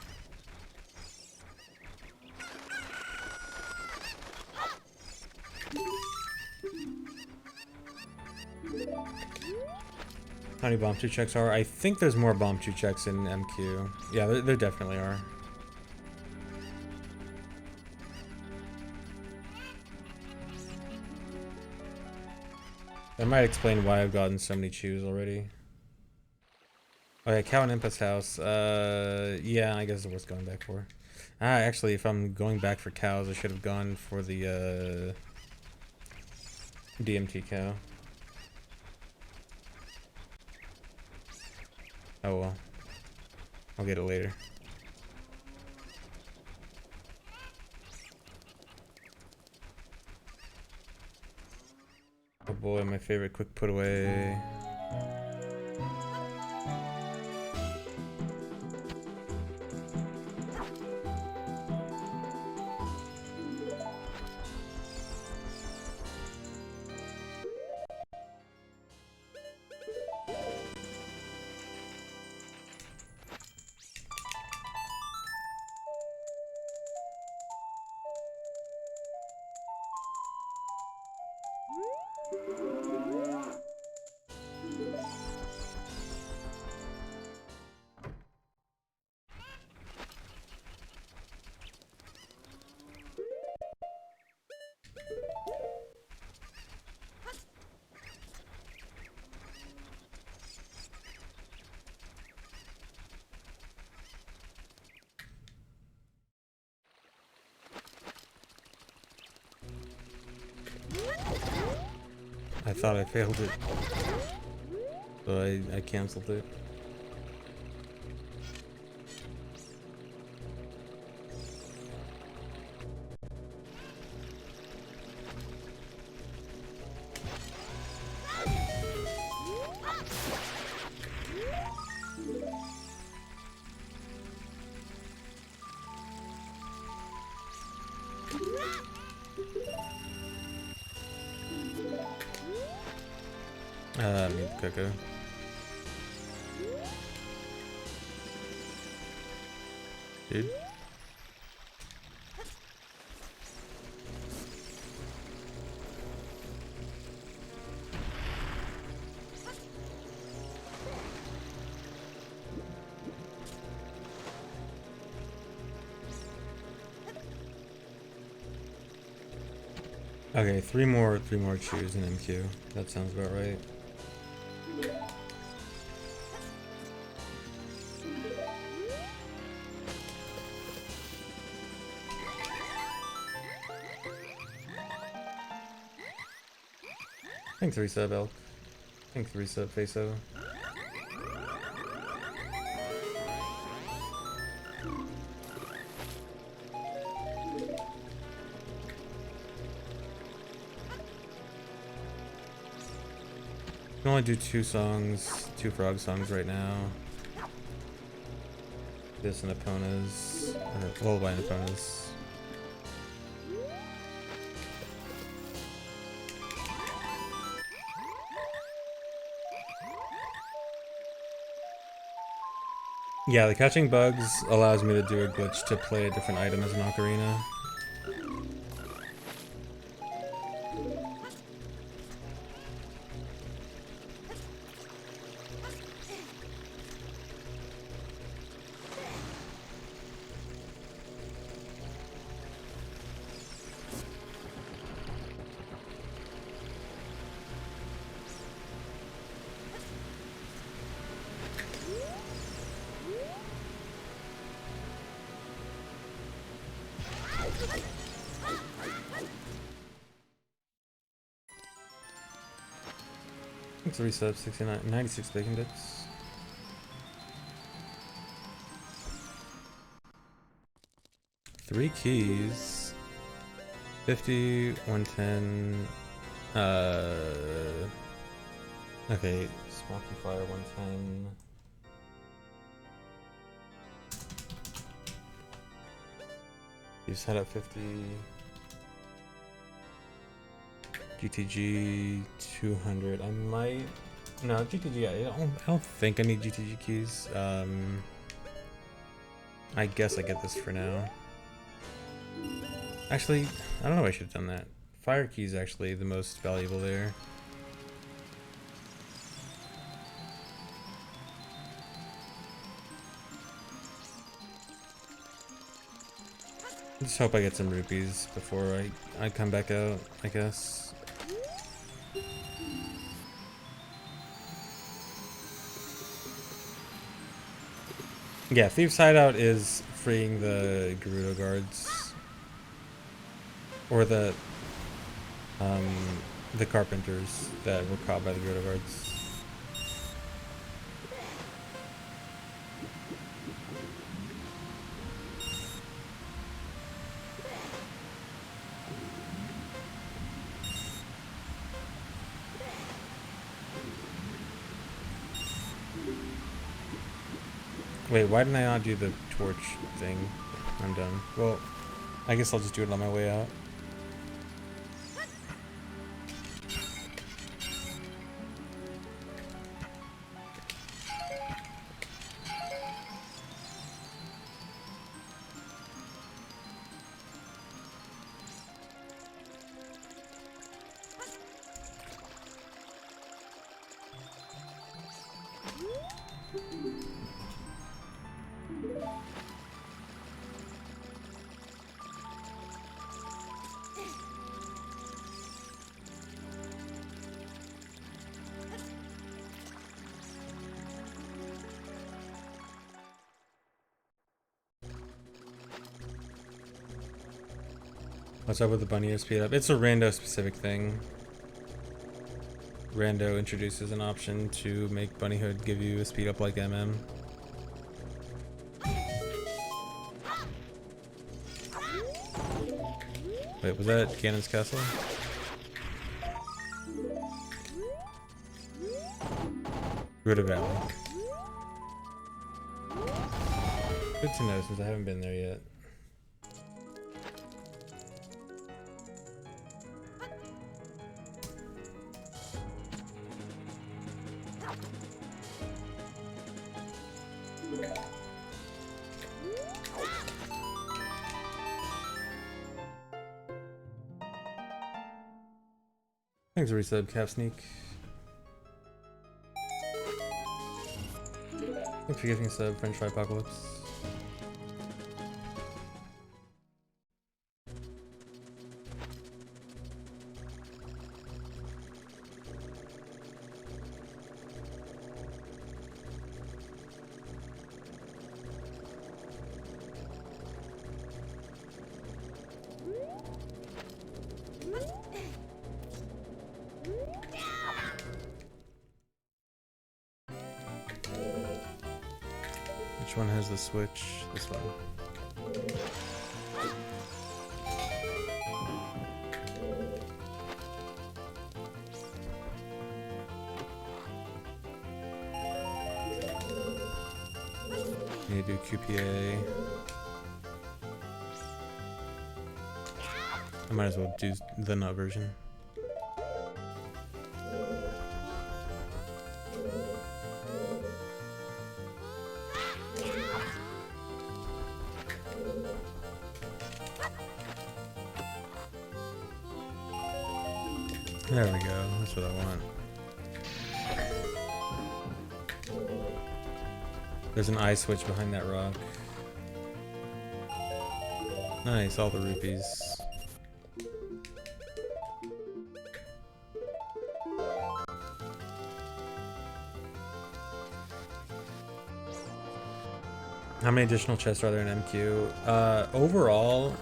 A: How many bomb 2 checks are? I think there's more bomb 2 checks in MQ. Yeah, there definitely are. That might explain why I've gotten so many chews already. Oh yeah, Cow and Impa's house. Yeah, I guess it's worth going back for. Actually, if I'm going back for cows, I should have gone for the DMT cow. Oh well. I'll get it later. Oh boy, my favorite quick put away. I thought I failed it, so I canceled it. I need Coco. Dude. Okay, three more chews in MQ. That sounds about right. Thanks, resub Elk. Thanks, resub Faso. I can only do two frog songs right now. This and Epona's, or Lullaby and Epona's. Yeah, the catching bugs allows me to do a glitch to play a different item as an ocarina. Thanks for resub, 69, 96 bacon bits. Three keys. 50, 110. Okay, Smoky Fire 110. You set up 50. GTG 200. I might. No, GTG. I don't think I need GTG keys. I guess I get this for now. Actually, I don't know. I should have done that. Fire key is actually the most valuable there. Just hope I get some rupees before I come back out, I guess. Yeah, Thieves Hideout is freeing the Gerudo guards. Or the carpenters that were caught by the Gerudo guards. Wait, why didn't I not do the torch thing? I'm done. Well, I guess I'll just do it on my way out. What's up with the bunny speed up? It's a rando specific thing. Rando introduces an option to make Bunnyhood give you a speed up like MM. Wait, was that Ganon's castle? Gerudo Valley. Good to know since I haven't been there yet. Thanks for resub, Cap Sneak. Thanks for giving a sub, French Fry Apocalypse. Which one has the switch? This one. Need to do QPA. I might as well do the nut version. There we go, that's what I want. There's an eye switch behind that rock. Nice, all the rupees. How many additional chests are there in MQ? Overall,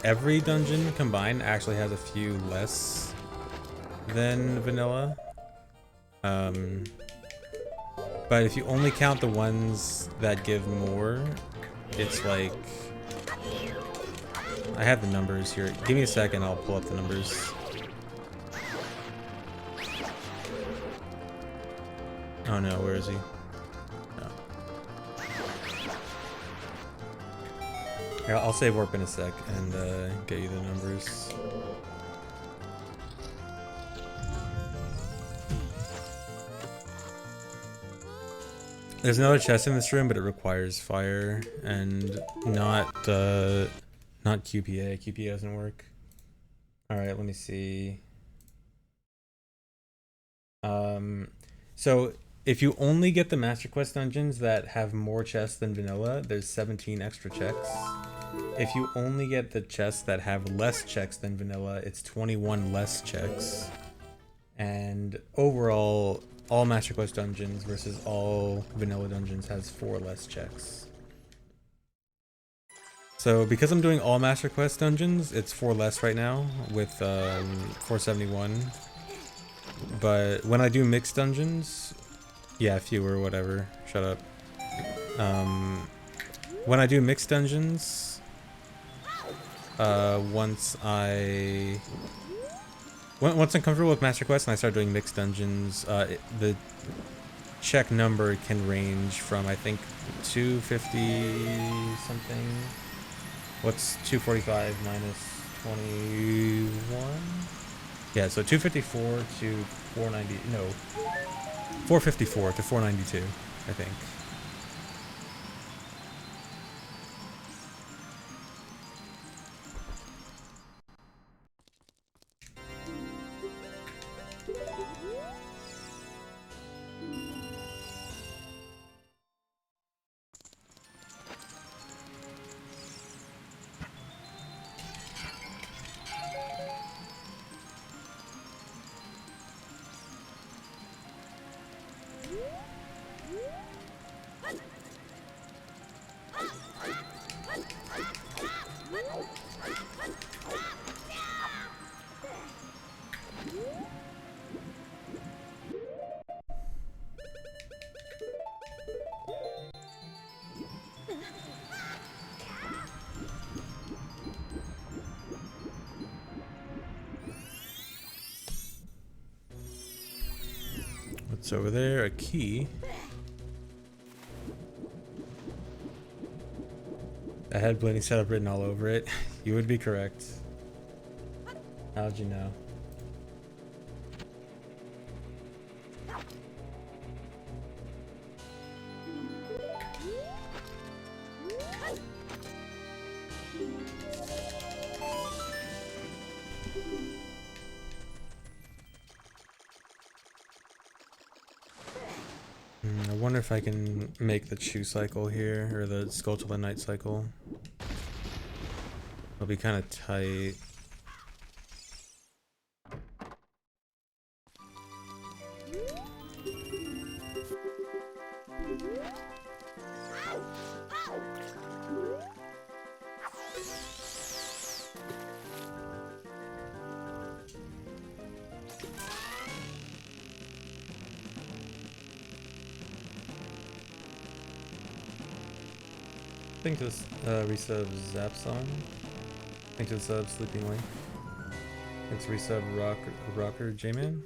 A: every dungeon combined actually has a few less than vanilla. But if you only count the ones that give more, it's like... I have the numbers here. Give me a second, I'll pull up the numbers. Oh no, where is he? Here, I'll save warp in a sec and get you the numbers. There's another chest in this room, but it requires fire and not QPA. QPA doesn't work. All right, let me see. So if you only get the Master Quest dungeons that have more chests than vanilla, there's 17 extra checks. If you only get the chests that have less checks than vanilla, it's 21 less checks. And overall, all Master Quest dungeons versus all vanilla dungeons has 4 less checks. So because I'm doing all Master Quest dungeons, it's 4 less right now with 471. But when I do mixed dungeons, yeah, fewer, whatever. Shut up. When I do mixed dungeons, once I'm comfortable with Master Quest and I start doing mixed dungeons, the check number can range from, I think, 250 something. What's 245 minus 21? Yeah, so 254 to 490. No, 454 to 492, I think. What's over there? A key. I had Blinny setup written all over it. You would be correct. How'd you know? I wonder if I can make the chew cycle here, or the skull to the night cycle. It'll be kind of tight. I think this resub Zap song. Thanks to the sub Sleeping Link. Thanks resub Rocker J-Man.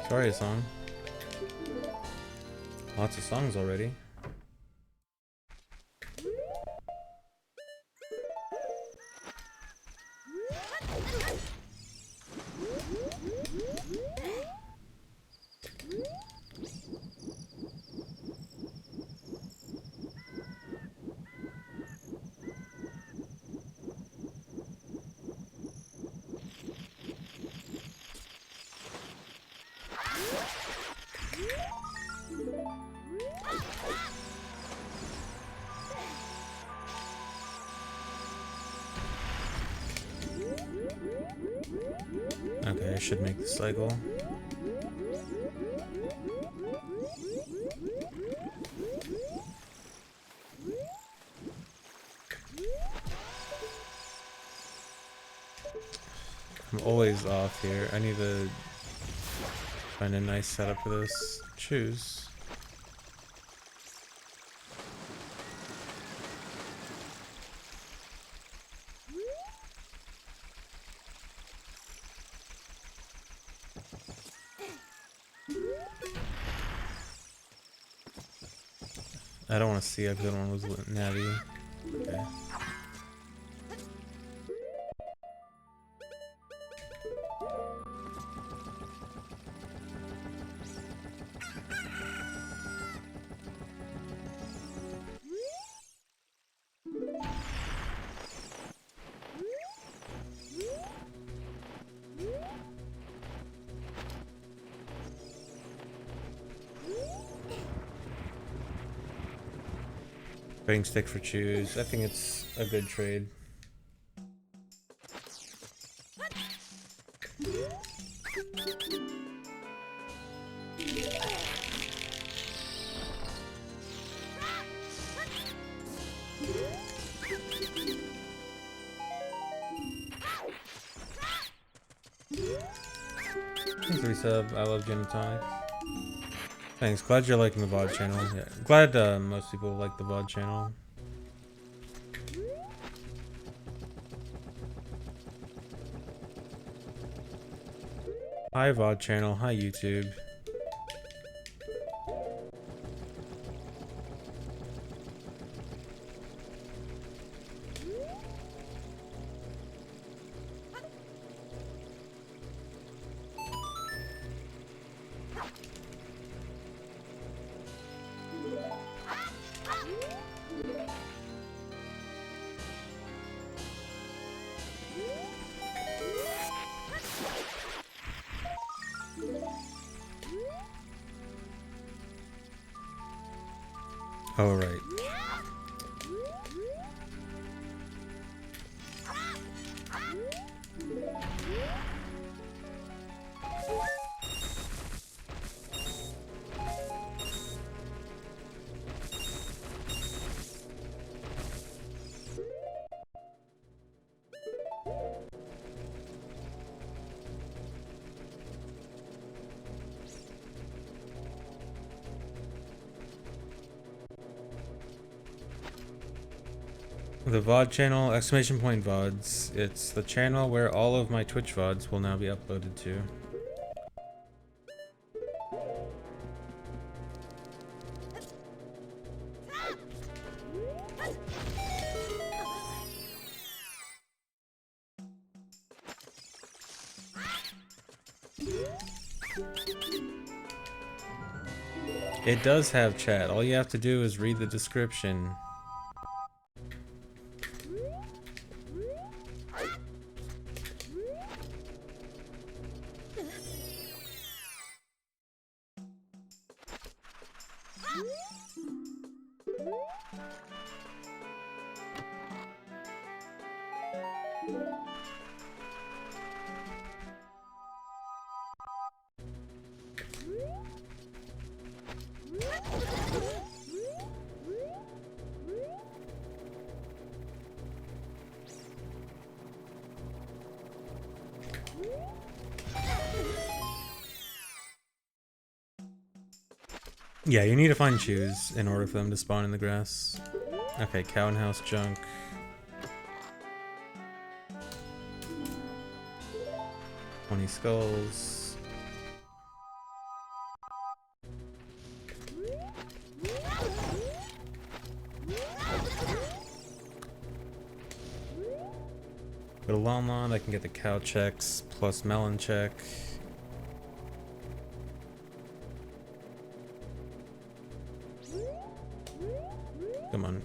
A: Sorry, a song. Lots of songs already. Okay, I should make the cycle. I'm always off here. I need to find a nice setup for this. Choose. I don't want to see it because I don't want to lose Navi. Okay. Trading stick for choose. I think it's a good trade. Thanks, resub. I love gin and tonic. Thanks. Glad you're liking the VOD channel. Yeah, glad most people like the VOD channel. Hi VOD channel. Hi YouTube. All right. The VOD channel, exclamation point VODs. It's the channel where all of my Twitch VODs will now be uploaded to. It does have chat. All you have to do is read the description. Yeah, you need to find shoes in order for them to spawn in the grass. Okay, cow and house junk. "20 skulls. Go to Lon, I can get the cow checks plus melon check. Come on.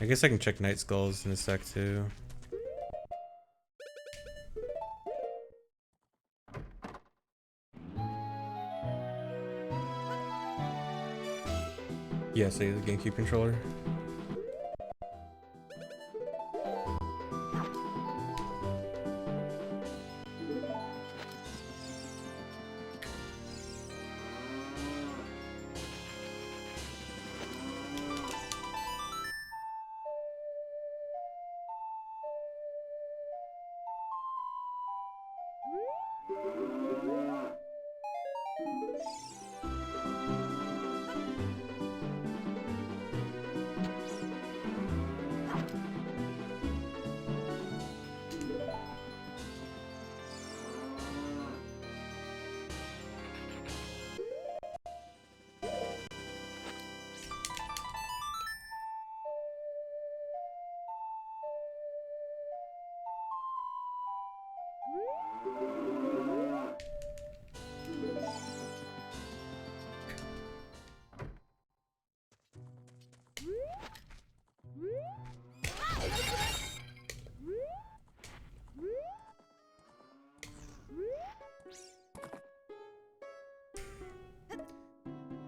A: I guess I can check night skulls in a sec too. Yes, I use the GameCube controller.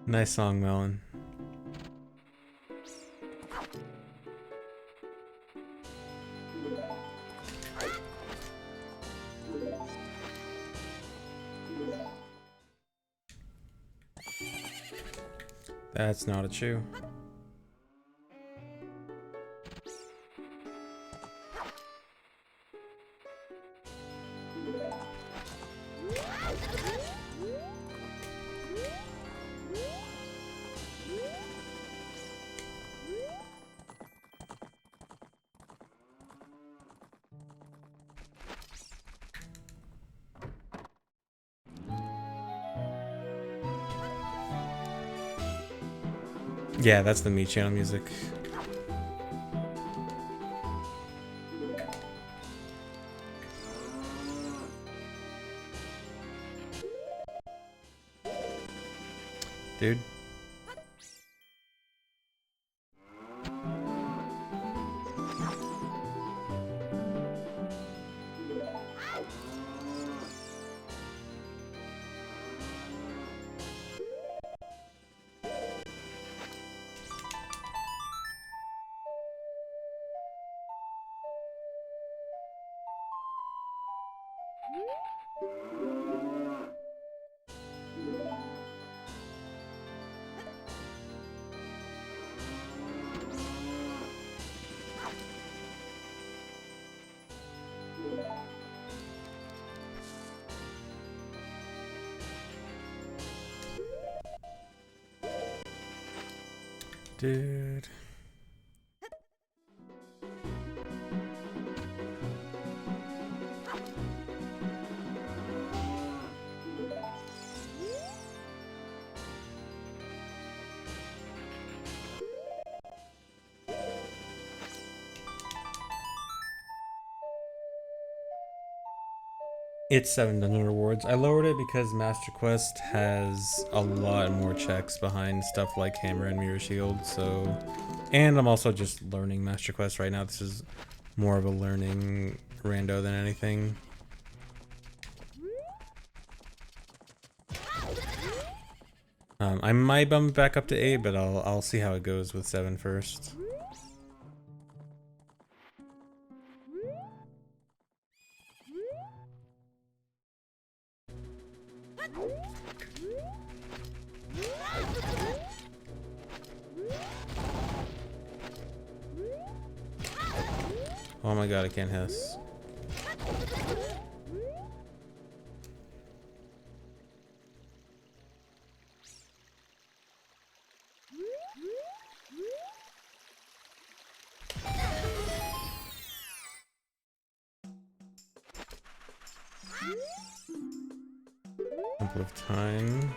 A: Nice song, Melon. That's not a chew. Yeah, that's the Mii channel music. Dude. Dude. It's 7 dungeon rewards. I lowered it because Master Quest has a lot more checks behind stuff like Hammer and Mirror Shield, so... And I'm also just learning Master Quest right now. This is more of a learning rando than anything. I might bump it back up to 8, but I'll see how it goes with 7 first. Oh my god, I can't hiss. Couple of time.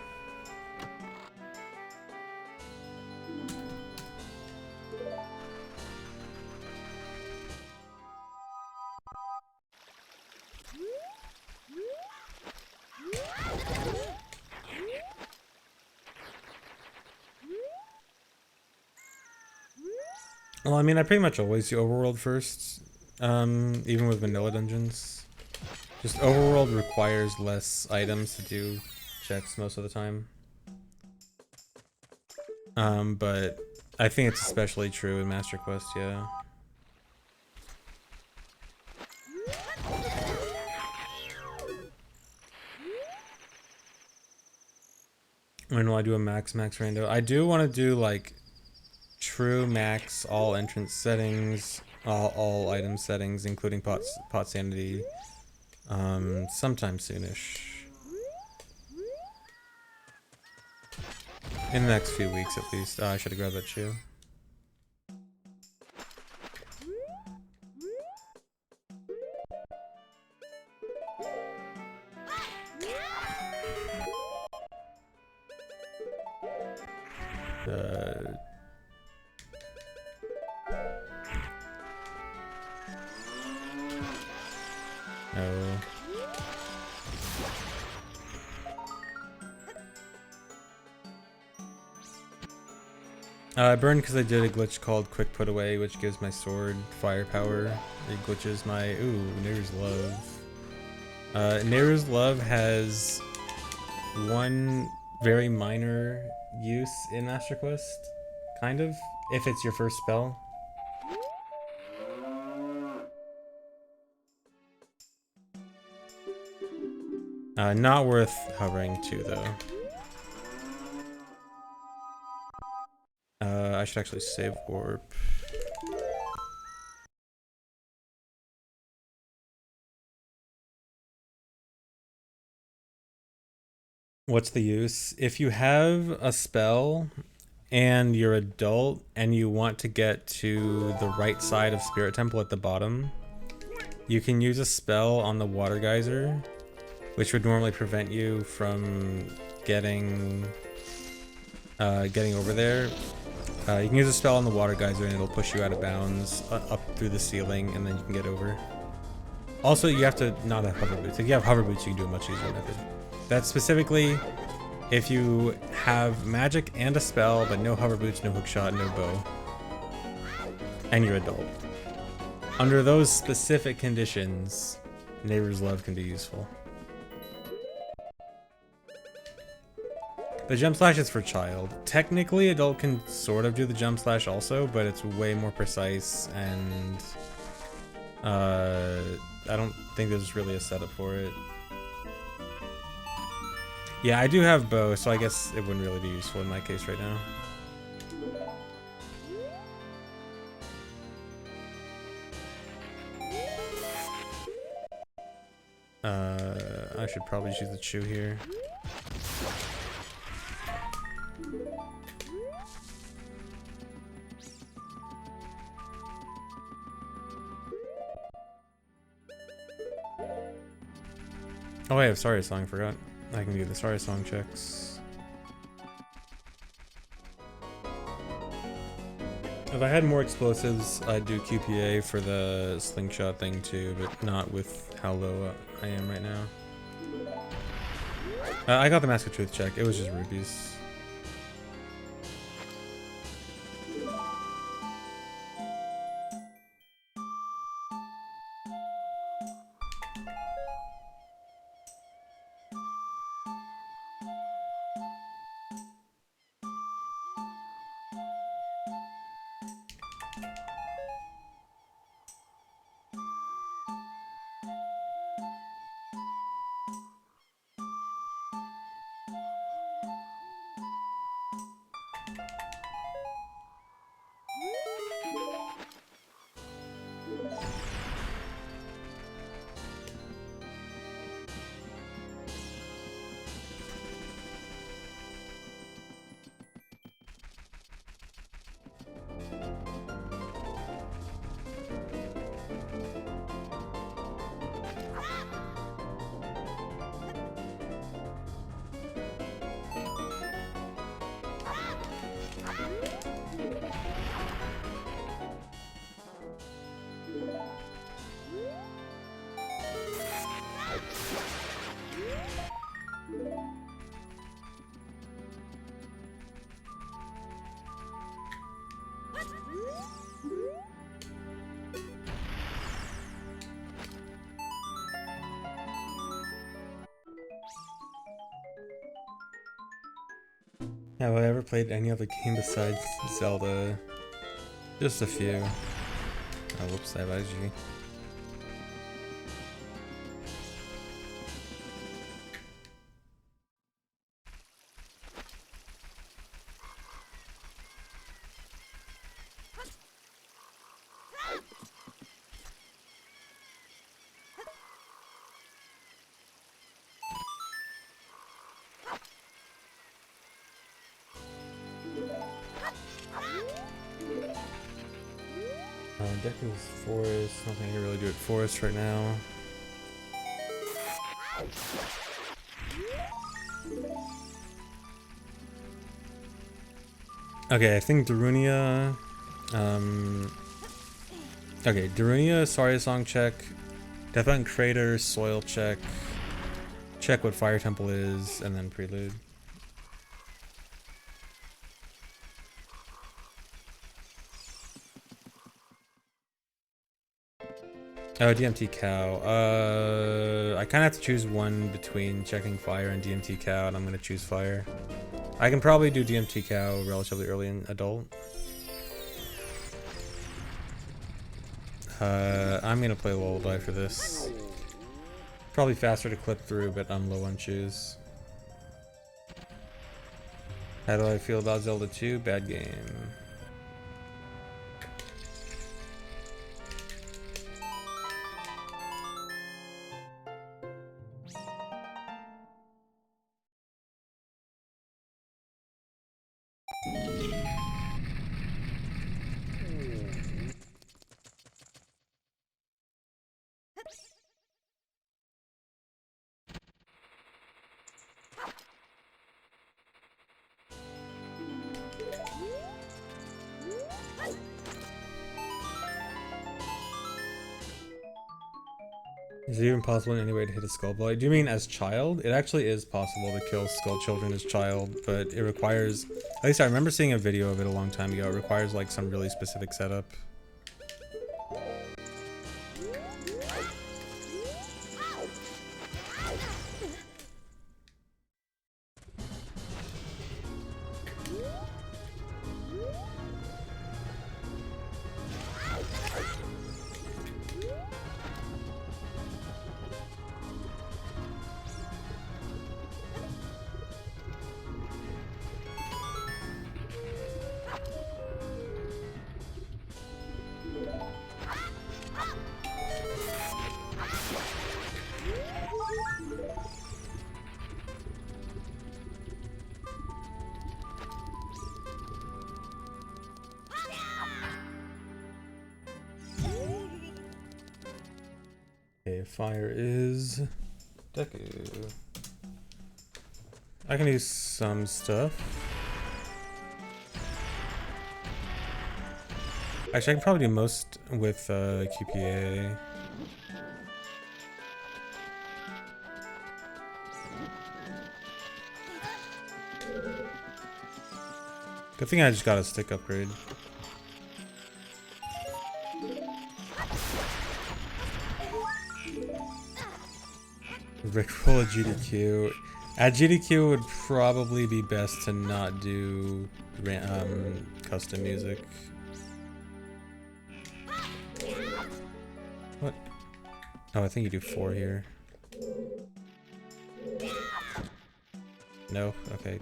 A: Well, I mean, I pretty much always do overworld first, even with vanilla dungeons. Just overworld requires less items to do checks most of the time. But I think it's especially true in Master Quest, yeah. When will I do a max rando? I do want to do like true max all entrance settings, all item settings, including pot sanity, sometime soonish. In the next few weeks at least. I should have grabbed that shoe. No. I burned because I did a glitch called Quick Put Away, which gives my sword firepower. It glitches my... Ooh, Nehru's Love. Nehru's Love has one very minor use in Master Quest, kind of, if it's your first spell. Not worth hovering to, though. I should actually save warp. What's the use? If you have a spell and you're adult and you want to get to the right side of Spirit Temple at the bottom, you can use a spell on the water geyser, which would normally prevent you from getting over there. You can use a spell on the water geyser and it'll push you out of bounds up through the ceiling, and then you can get over. Also, you have to not have hover boots. If you have hover boots, you can do a much easier method. That's specifically if you have magic and a spell, but no hover boots, no hookshot, no bow, and you're adult. Under those specific conditions, Neighbor's Love can be useful. The jump slash is for child. Technically, adult can sort of do the jump slash also, but it's way more precise, and I don't think there's really a setup for it. Yeah, I do have bow, so I guess it wouldn't really be useful in my case right now. I should probably use the chew here. Oh, I have Sorry Song, I forgot. I can do the Sorry Song checks. If I had more explosives, I'd do QPA for the slingshot thing too, but not with how low I am right now. I got the Mask of Truth check, it was just rupees. Have I ever played any other game besides Zelda? Just a few. Oh, whoops, I have IG. Decker's Forest, nothing I can really do at Forest right now. Okay, I think Darunia, okay, Darunia, Sorry Song check, Death on Crater, Soil check what Fire Temple is, and then Prelude. Oh, DMT cow. I kind of have to choose one between checking fire and DMT cow, and I'm gonna choose fire. I can probably do DMT cow relatively early in adult. I'm gonna play lullaby for this. Probably faster to clip through, but I'm low on choose. How do I feel about Zelda 2? Bad game. Is it even possible in any way to hit a skull boy? Do you mean as child? It actually is possible to kill skull children as child, but it requires... At least I remember seeing a video of it a long time ago. It requires like some really specific setup. Okay, fire is Deku. I can do some stuff. Actually, I can probably do most with QPA. Good thing I just got a stick upgrade. Rickroll a GDQ. At GDQ would probably be best to not do custom music. What? Oh, I think you do 4 here. No? Okay.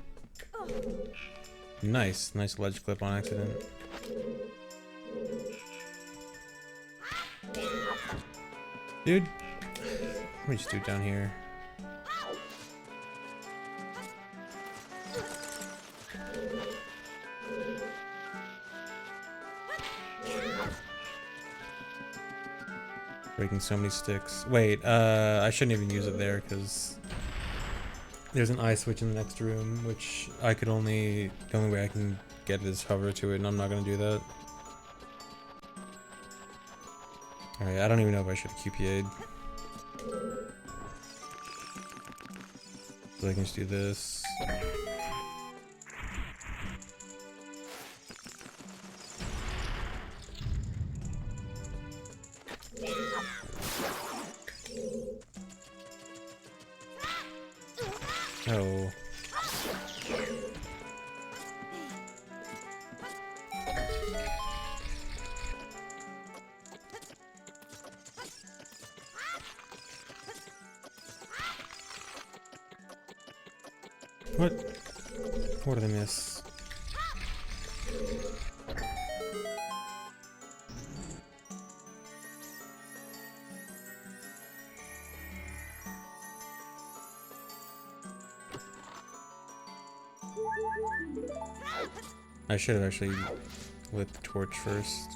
A: Nice. Nice ledge clip on accident. Dude. Let me just do it down here. Breaking so many sticks. Wait, I shouldn't even use it there because there's an eye switch in the next room, which I could only... The only way I can get is hover to it, and I'm not gonna do that. Alright, I don't even know if I should QPA'd. So I can just do this. Oh. What? What did I miss? I should have actually lit the torch first.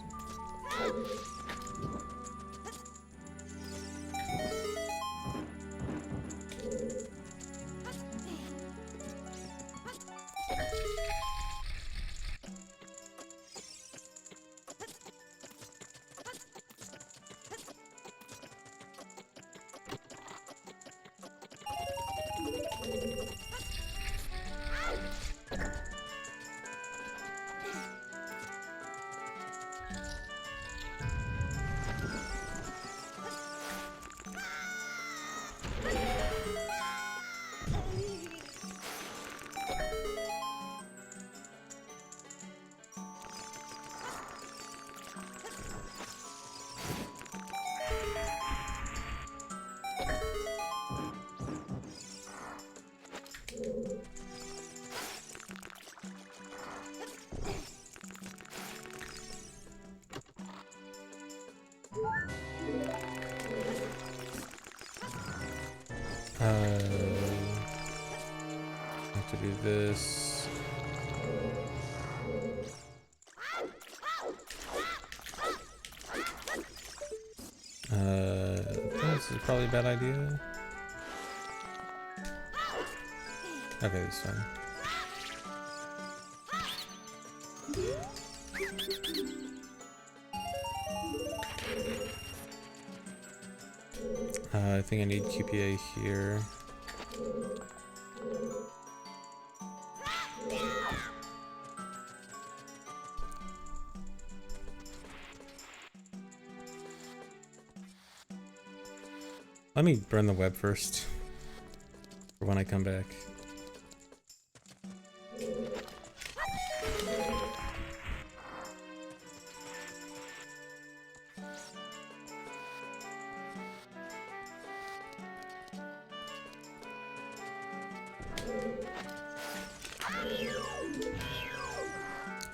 A: Have to do this. This is probably a bad idea. Okay, this is fine. I think I need QPA here. Let me burn the web first for when I come back.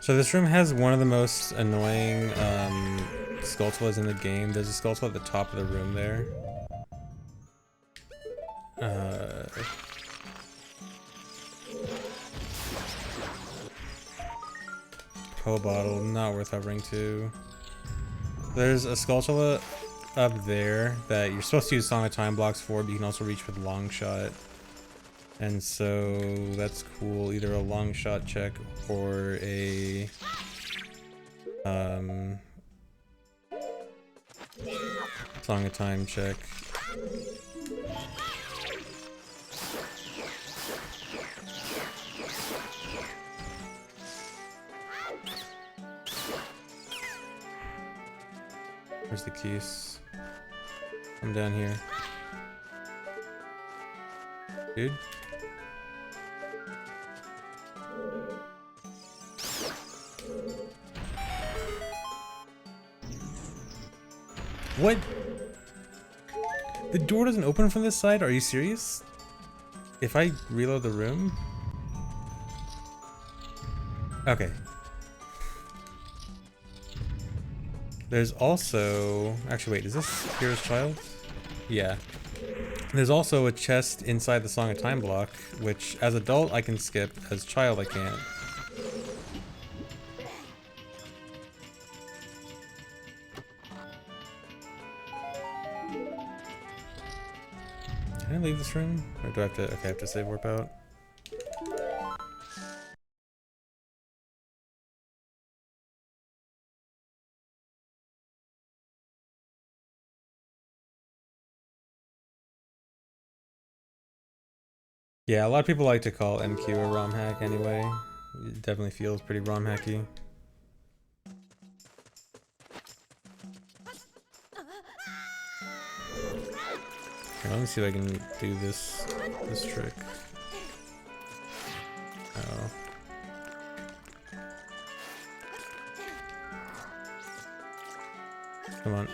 A: So this room has one of the most annoying Skulltulas in the game. There's a Skulltula at the top of the room there. Pill bottle, not worth hovering to. There's a Skulltula up there that you're supposed to use Song of Time blocks for, but you can also reach with long shot. And so that's cool, either a long shot check or a Song of Time check. Where's the keys? I'm down here. Dude? What? The door doesn't open from this side? Are you serious? If I reload the room? Okay. There's also... Actually, wait, is this Hero's Child? Yeah. There's also a chest inside the Song of Time block, which as adult I can skip, as child I can't. Can I leave this room? Or do I have to... Okay, I have to save warp out. Yeah, a lot of people like to call MQ a ROM hack anyway. It definitely feels pretty ROM hacky. Here, let me see if I can do this trick. Oh. Come on.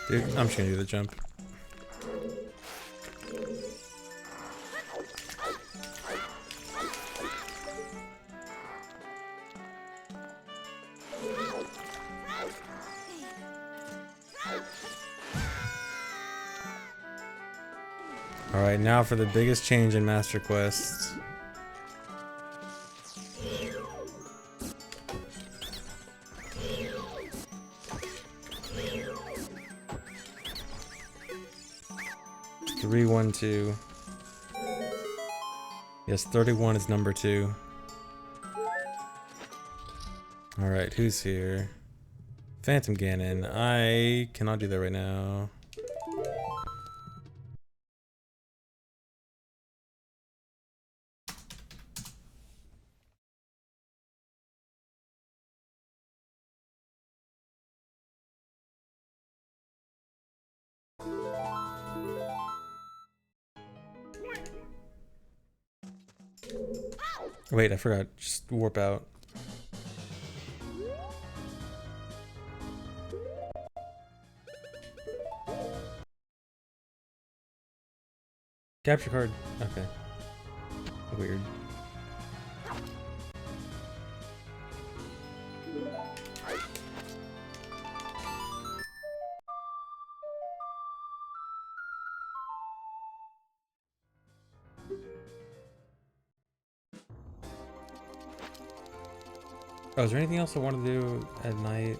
A: Dude, I'm just gonna do the jump. Alright, now for the biggest change in Master Quest. Three, 1, 2. Yes, 31 is number 2. Alright, who's here? Phantom Ganon. I cannot do that right now. Wait, I forgot. Just warp out. Capture card. Okay. Weird. Oh, is there anything else I want to do at night?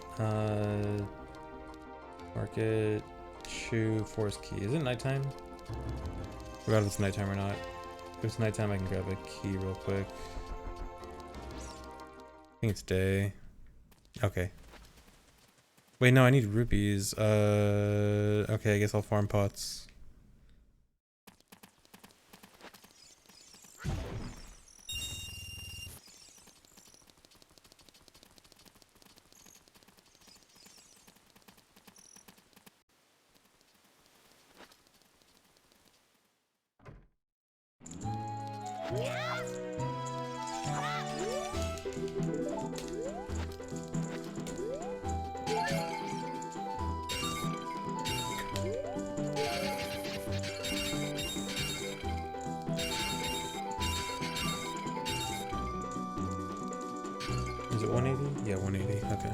A: Market, shoe, forest key. Is it nighttime? Forgot if it's nighttime or not. If it's nighttime, I can grab a key real quick. I think it's day. Okay. Wait, no, I need rupees. Okay, I guess I'll farm pots. Is it 180? Yeah, 180. Okay.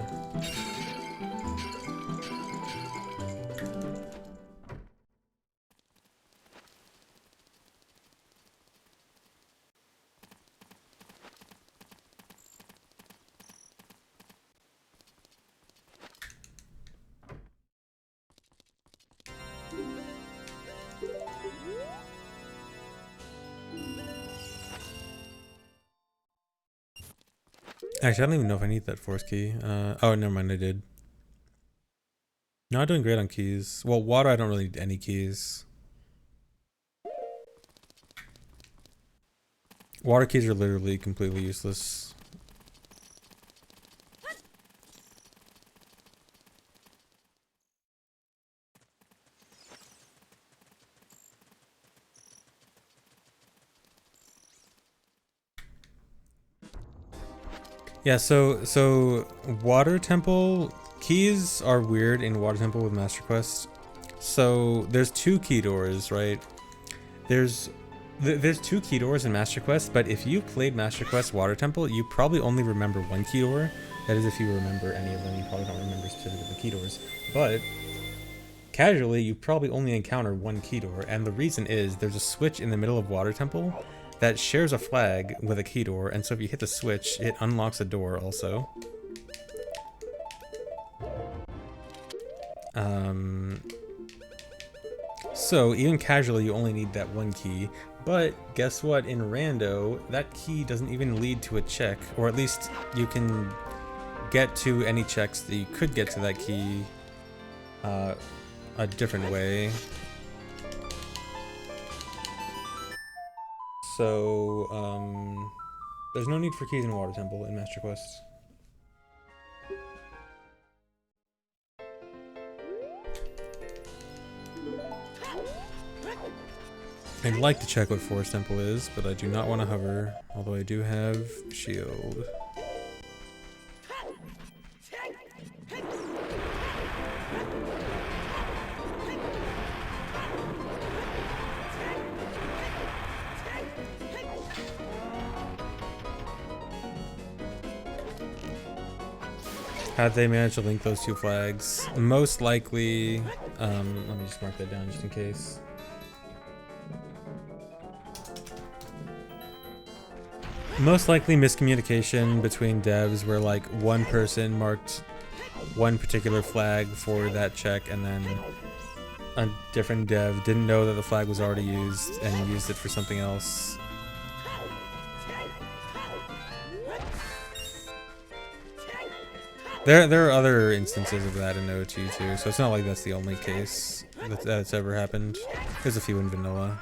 A: Actually, I don't even know if I need that force key. Oh, never mind, I did. Not doing great on keys. Well, water, I don't really need any keys. Water keys are literally completely useless. Yeah, so Water Temple keys are weird in Water Temple with Master Quest. So there's two key doors, right? There's two key doors in Master Quest, but if you played Master Quest Water Temple, you probably only remember one key door. That is, if you remember any of them, you probably don't remember specifically the key doors. But casually, you probably only encounter one key door, and the reason is there's a switch in the middle of Water Temple that shares a flag with a key door, and so if you hit the switch, it unlocks a door also. So even casually, you only need that one key, but guess what? In Rando, that key doesn't even lead to a check, or at least you can get to any checks that you could get to that key a different way. So, there's no need for keys in Water Temple in Master Quest. I'd like to check what Forest Temple is, but I do not want to hover, although I do have shield. How'd they manage to link those two flags? Most likely, let me just mark that down just in case. Most likely miscommunication between devs where like one person marked one particular flag for that check and then a different dev didn't know that the flag was already used and used it for something else. There are other instances of that in OT too, so it's not like that's the only case that's ever happened. There's a few in vanilla.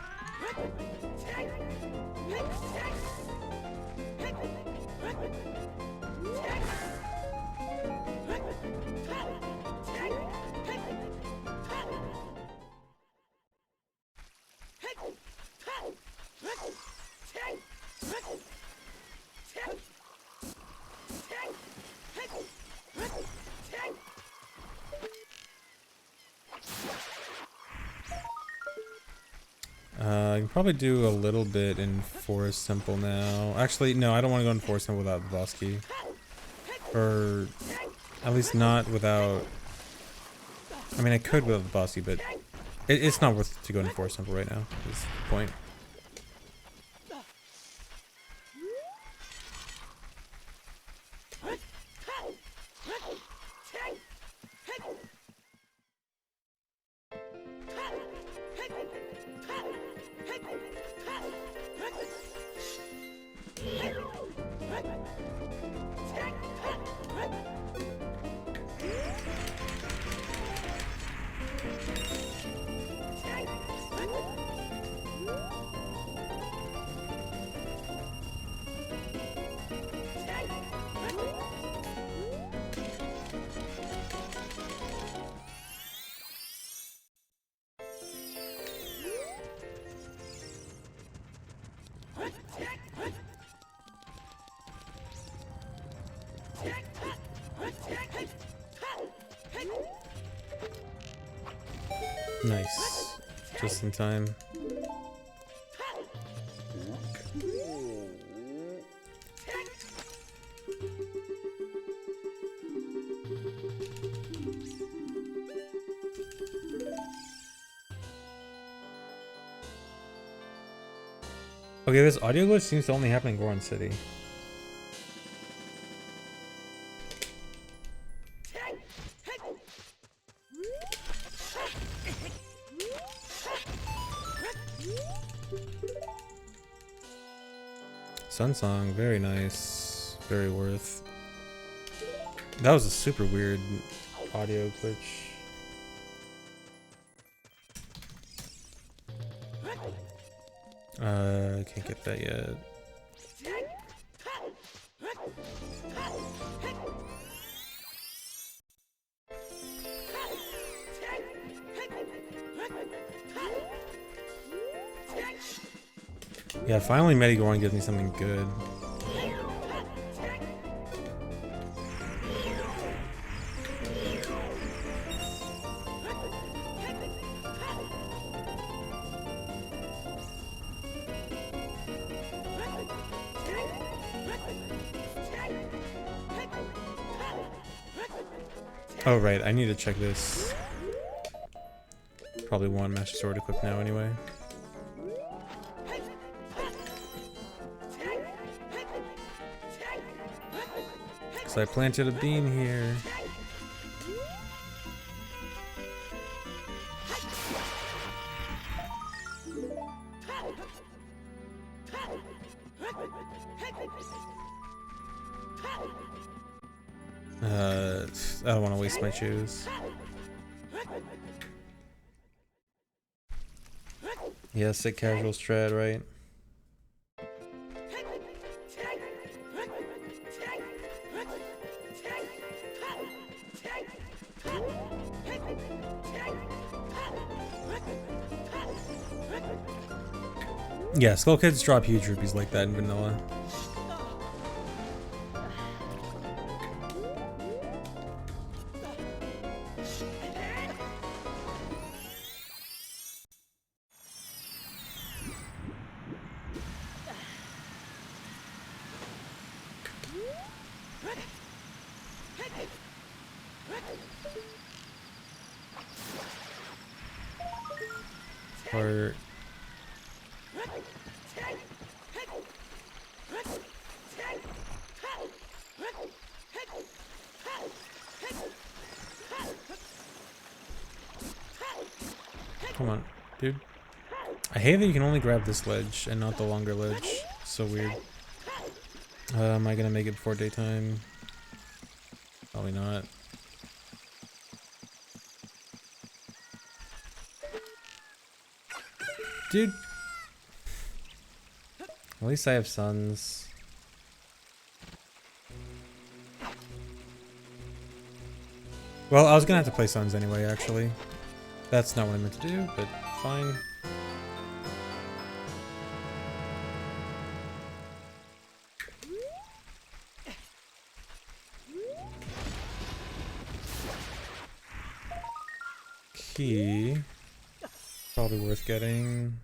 A: Probably do a little bit in Forest Temple now. Actually, no, I don't want to go in Forest Temple without the boss key. Or at least not without... I mean, I could without the boss key, but it's not worth it to go in Forest Temple right now, is the point. Nice. Just in time. Okay, this audio glitch seems to only happen in Goron City. Sun Song, very nice. Very worth. That was a super weird audio glitch. I can't get that yet. Yeah, finally Medigoron gives me something good. Oh right, I need to check this. Probably one Master Sword equipped now anyway. Cause I planted a bean here. I don't want to waste my shoes. Yeah, sick casual strat, right? Yeah, Skull Kids drop huge rupees like that in vanilla. Or come on, dude. I hate that you can only grab this ledge and not the longer ledge. So weird. Am I gonna make it before daytime? Probably not. Dude. At least I have sons. Well, I was gonna have to play sons anyway, actually. That's not what I meant to do, but fine. Key. Probably worth getting.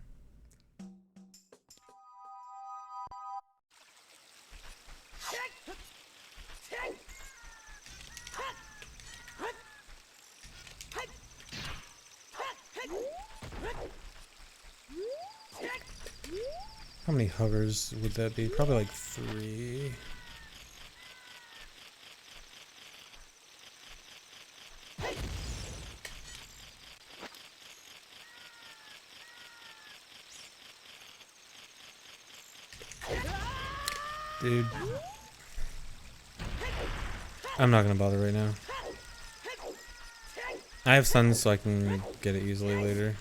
A: How many hovers would that be? Probably like 3. Dude. I'm not gonna bother right now. I have suns so I can get it easily later.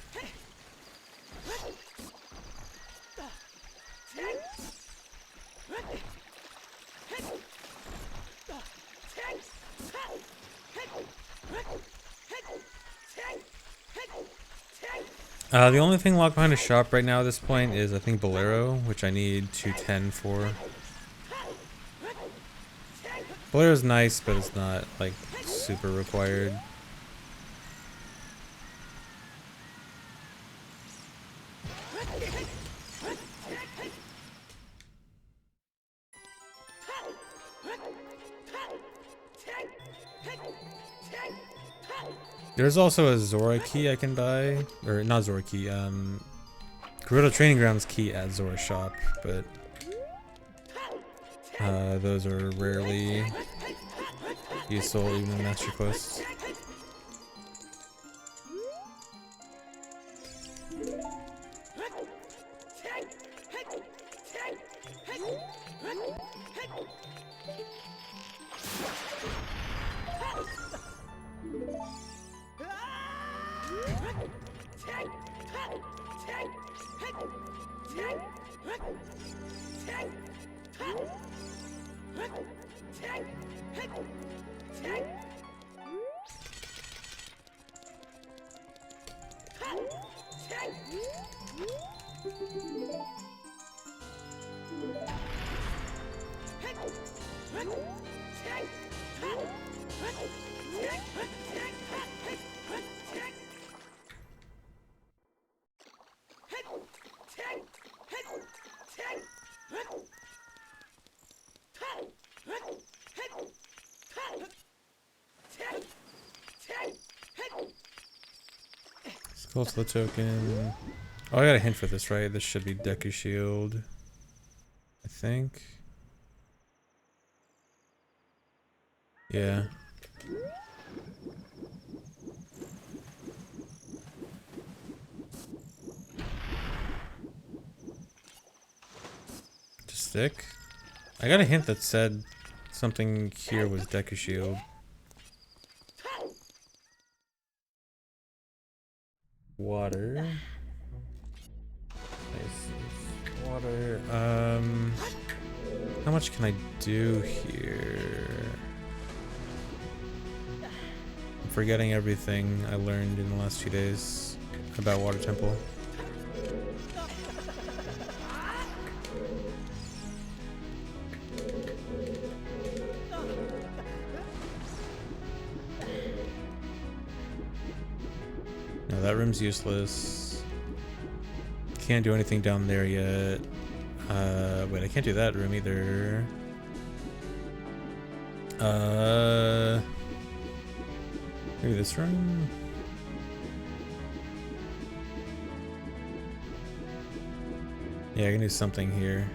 A: The only thing locked behind a shop right now at this point is I think Bolero, which I need 210 for. Bolero's nice, but it's not like super required. There's also a Zora key I can buy, or not Zora key, Gerudo Training Grounds key at Zora's shop, but those are rarely useful even in Master Quests. Go to the token. Oh, I got a hint for this, right? This should be Deku Shield, I think. Yeah. Just stick. I got a hint that said something here was Deku Shield. Water. Nice. Water. How much can I do here? I'm forgetting everything I learned in the last few days about Water Temple. No, that room's useless. Can't do anything down there yet. Wait, I can't do that room either. Maybe this room? Yeah, I can do something here.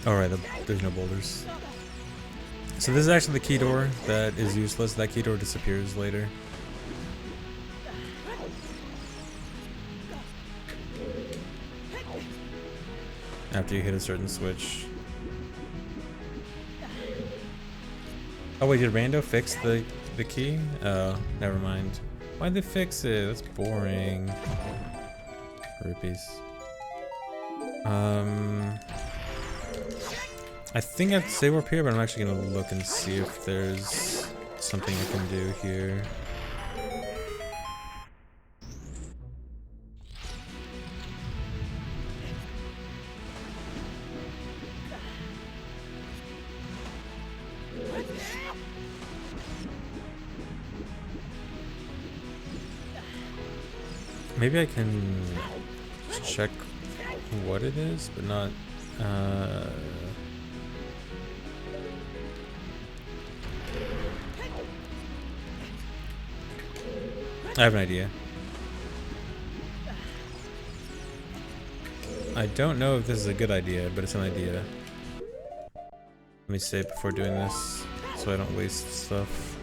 A: Alright, there's no boulders. So this is actually the key door that is useless. That key door disappears later. After you hit a certain switch. Oh wait, did Rando fix the key? Oh, never mind. Why'd they fix it? That's boring. Rupees. I think I have to save up here, but I'm actually gonna look and see if there's something I can do here. Maybe I can check what it is, but not I have an idea. I don't know if this is a good idea, but it's an idea. Let me save before doing this, so I don't waste stuff.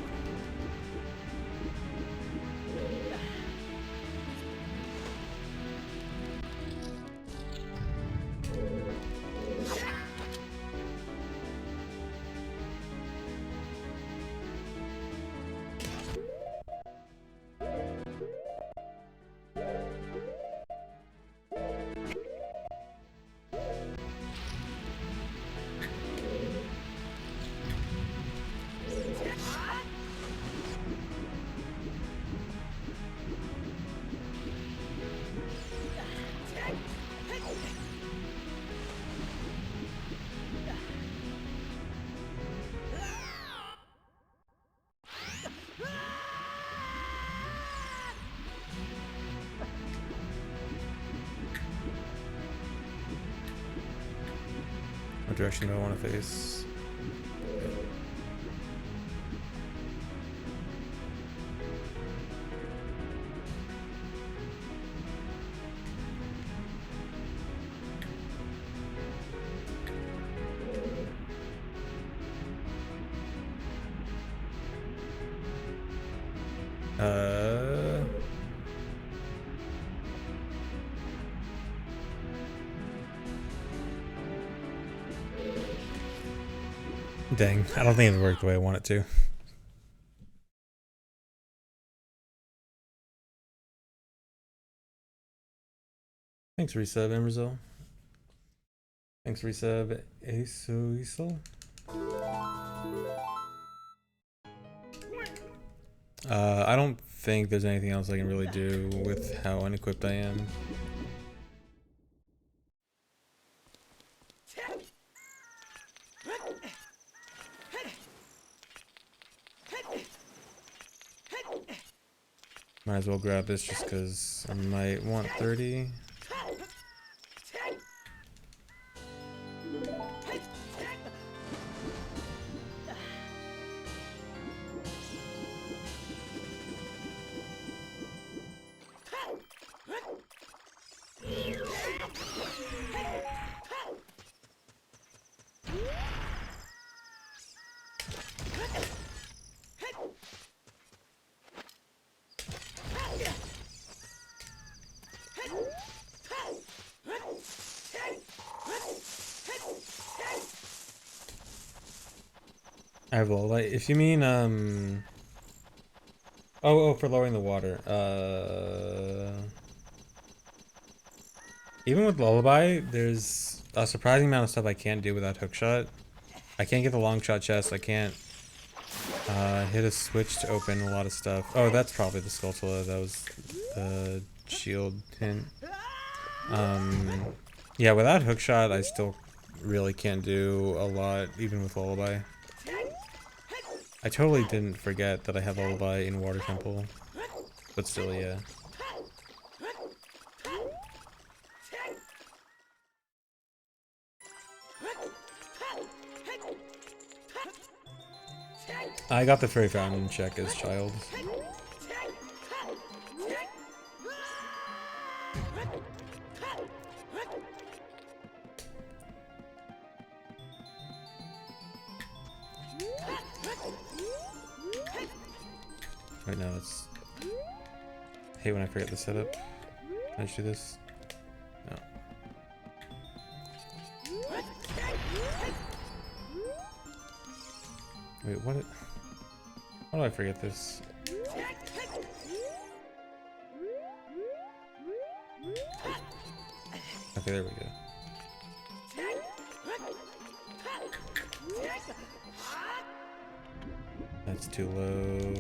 A: What direction do I want to face? Dang, I don't think it worked the way I want it to. Thanks, resub, Emerzil. Thanks, resub, Aso. I don't think there's anything else I can really do with how unequipped I am. Might as well grab this just because I might want 30. I have lullaby. If you mean oh, for lowering the water. Even with lullaby, there's a surprising amount of stuff I can't do without hookshot. I can't get the long shot chest. I can't hit a switch to open a lot of stuff. Oh, that's probably the Skulltula. That was the shield hint. Yeah, without hookshot, I still really can't do a lot, even with lullaby. I totally didn't forget that I have lullaby in Water Temple, but still, yeah. I got the Fairy Fountain check as child. Right now, it's. I hate when I forget the setup. Can I just do this? No. Wait, what? How do I forget this? Okay, there we go. That's too low.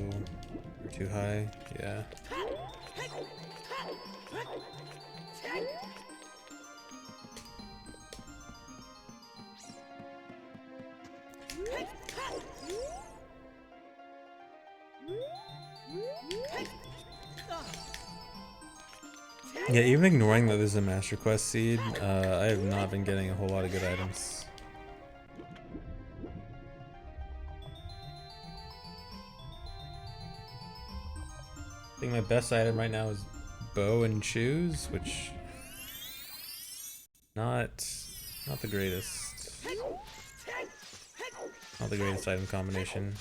A: Or too high. Yeah. Yeah, even ignoring that there's a Master Quest seed, I have not been getting a whole lot of good items. think my best item right now is bow and shoes, which not the greatest. Not the greatest item combination.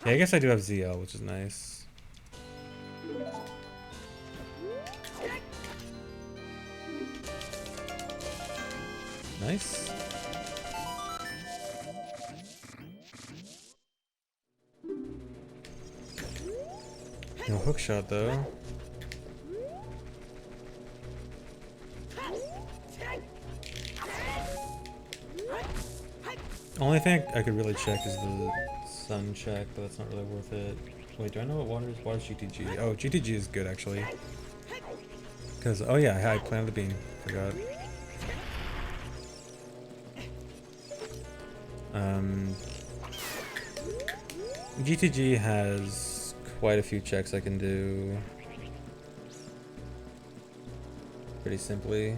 A: Yeah, I guess I do have ZL, which is nice. Nice. No hook shot though. Only thing I could really check is the sun check, but that's not really worth it. Wait, do I know what water is? Water's GTG. Oh, GTG is good actually. Because, oh yeah, I planted the bean. Forgot. GTG has quite a few checks I can do pretty simply.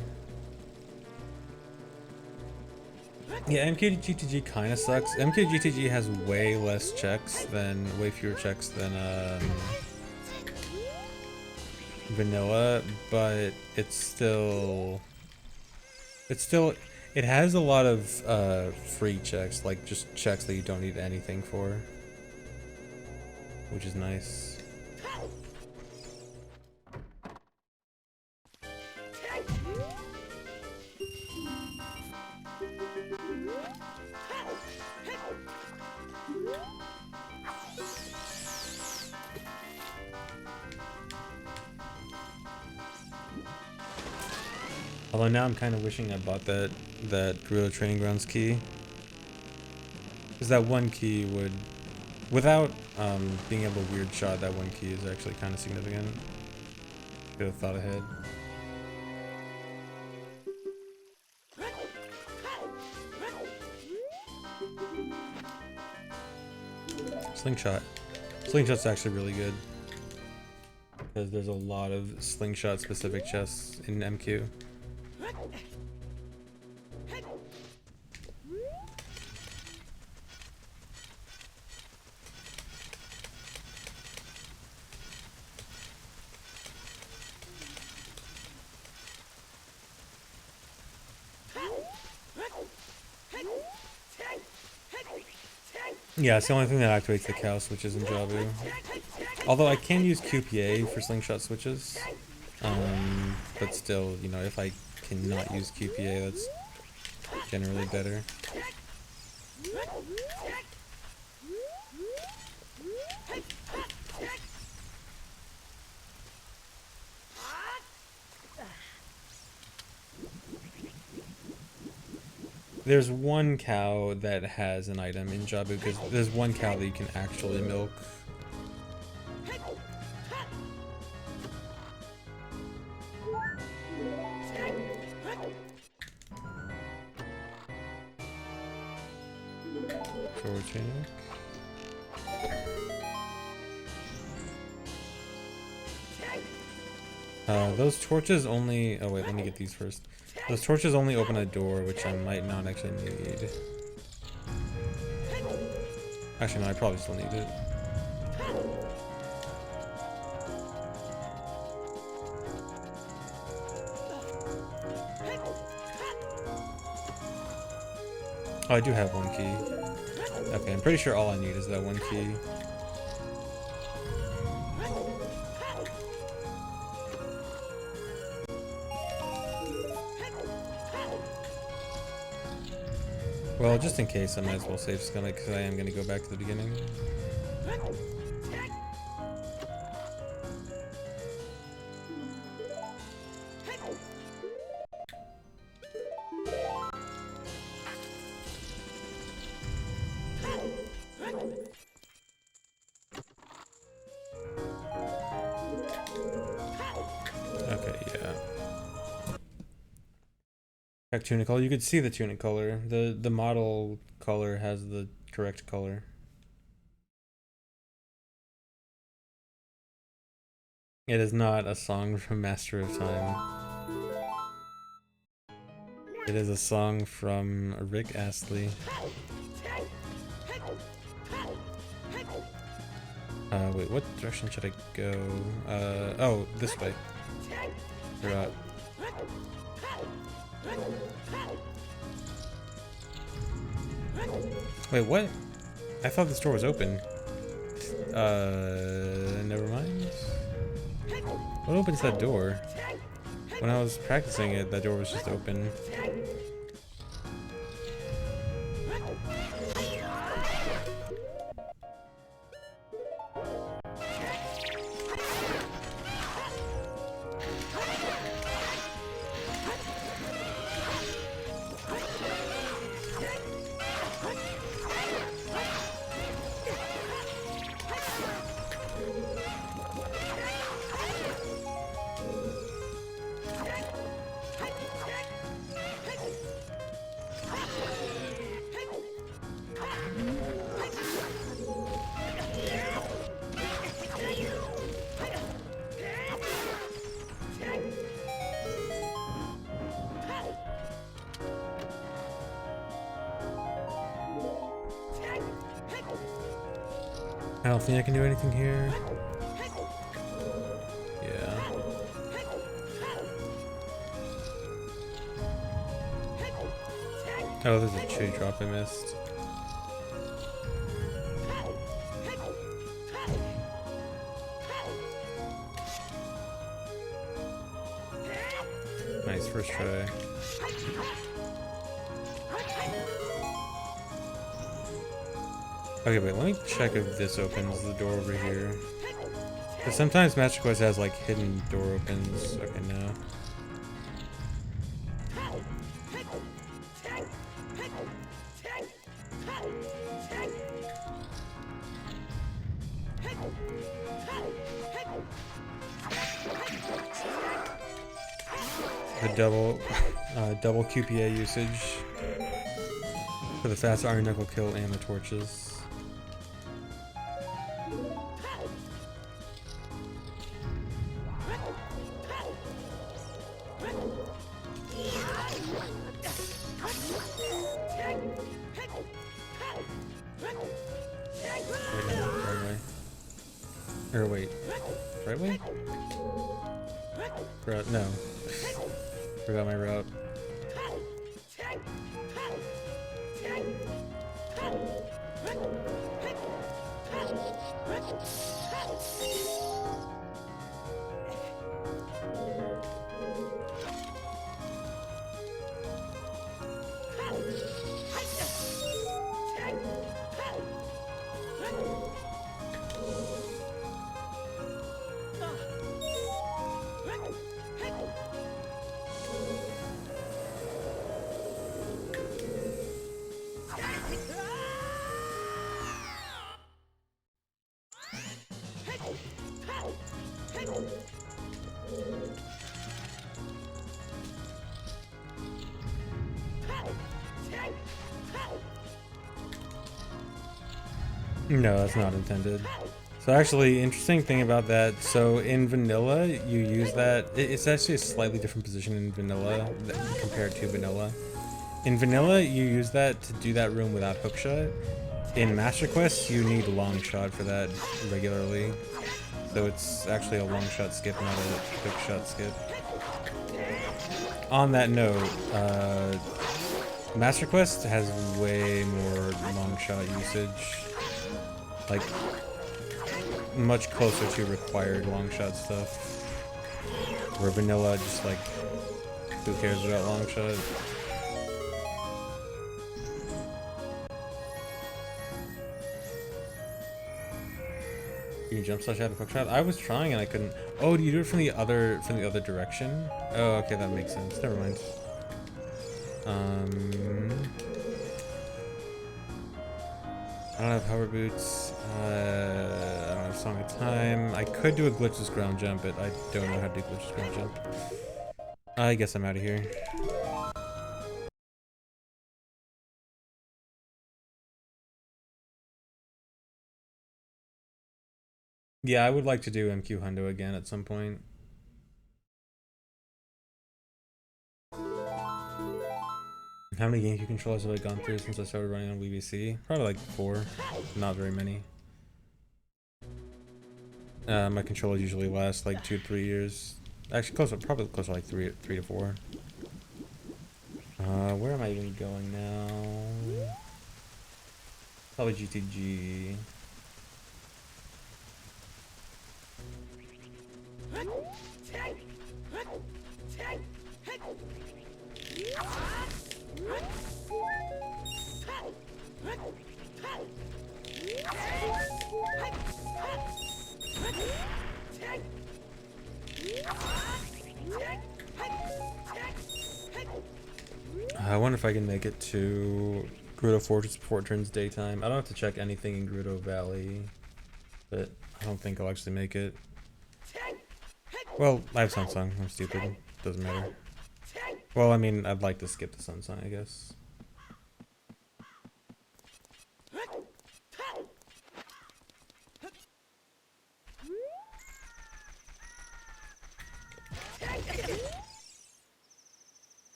A: Yeah, MKGTG kind of sucks. MKGTG has way fewer checks than vanilla, but it has a lot of free checks, like just checks that you don't need anything for, which is nice. Although now I'm kind of wishing I bought that Guerrilla Training Grounds key, because that one key would, without being able to weird shot, that one key is actually kind of significant. Could have thought ahead. Slingshot. Slingshot's actually really good, because there's a lot of slingshot specific chests in MQ. Yeah, it's the only thing that activates the cow switches in Jabu. Although I can use QPA for slingshot switches, but still, you know, if I cannot use QPA, that's generally better. There's one cow that has an item in Jabu, because there's one cow that you can actually milk. Those torches only... Oh wait, let me get these first. Those torches only open a door, which I might not actually need. Actually, no, I probably still need it. Oh, I do have one key. Okay, I'm pretty sure all I need is that one key. Well, just in case, I might as well save Stomach, because I am going to go back to the beginning. Tunic color. You could see the tunic color. The model color has the correct color. It is not a song from Master of Time. It is a song from Rick Astley. Wait, what direction should I go? Oh, this way. Forgot. Wait, what? I thought this door was open. Never mind. What opens that door? When I was practicing it, that door was just open. I don't think I can do anything here. Yeah. Oh, there's a tree drop I missed. Nice, first try. Okay, wait, let me check if this opens the door over here. Because sometimes Master Quest has like hidden door opens. Okay, no. The double QPA usage for the fast iron knuckle kill and the torches. Or wait, right way? No. Forgot my route. No, that's not intended. So actually, interesting thing about that, so in vanilla, you use that, it's actually a slightly different position in vanilla compared to vanilla. In vanilla, you use that to do that room without hookshot. In Master Quest, you need long shot for that regularly. So it's actually a long shot skip, not a hookshot skip. On that note, Master Quest has way more long shot usage. Like, much closer to required long shot stuff. Where vanilla just like, who cares about long shot? Can you jump slash out of hook shot? I was trying and I couldn't. Oh, do you do it from the other direction? Oh, okay, that makes sense. Never mind. I don't have hover boots. I don't have Song of Time. I could do a glitchless ground jump, but I don't know how to do glitchless ground jump. I guess I'm out of here. Yeah, I would like to do MQ Hundo again at some point. How many GameCube controllers have I gone through since I started running on WBC? Probably like 4. Not very many. My controllers usually last like 2 to 3 years. Actually, probably close to like 3 to 4. Where am I even going now? Probably GTG. I wonder if I can make it to Gerudo Fortress before it turns daytime. I don't have to check anything in Gerudo Valley, but I don't think I'll actually make it. Well, I have Sunsong. I'm stupid. Doesn't matter. Well, I mean, I'd like to skip the Sunsong, I guess.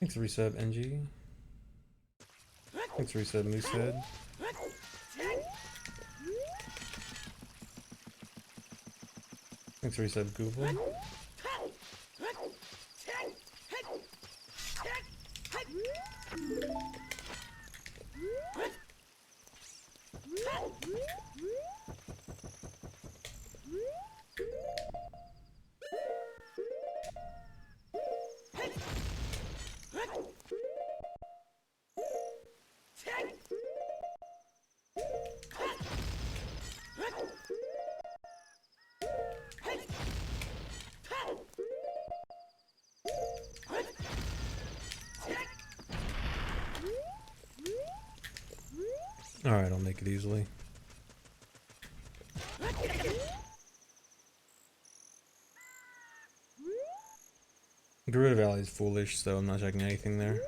A: Thanks for resub, NG. Thanks for resub, Moosehead. Thanks for resub, Google. Alright, I'll make it easily. Gerudo Valley is foolish, so I'm not checking anything there.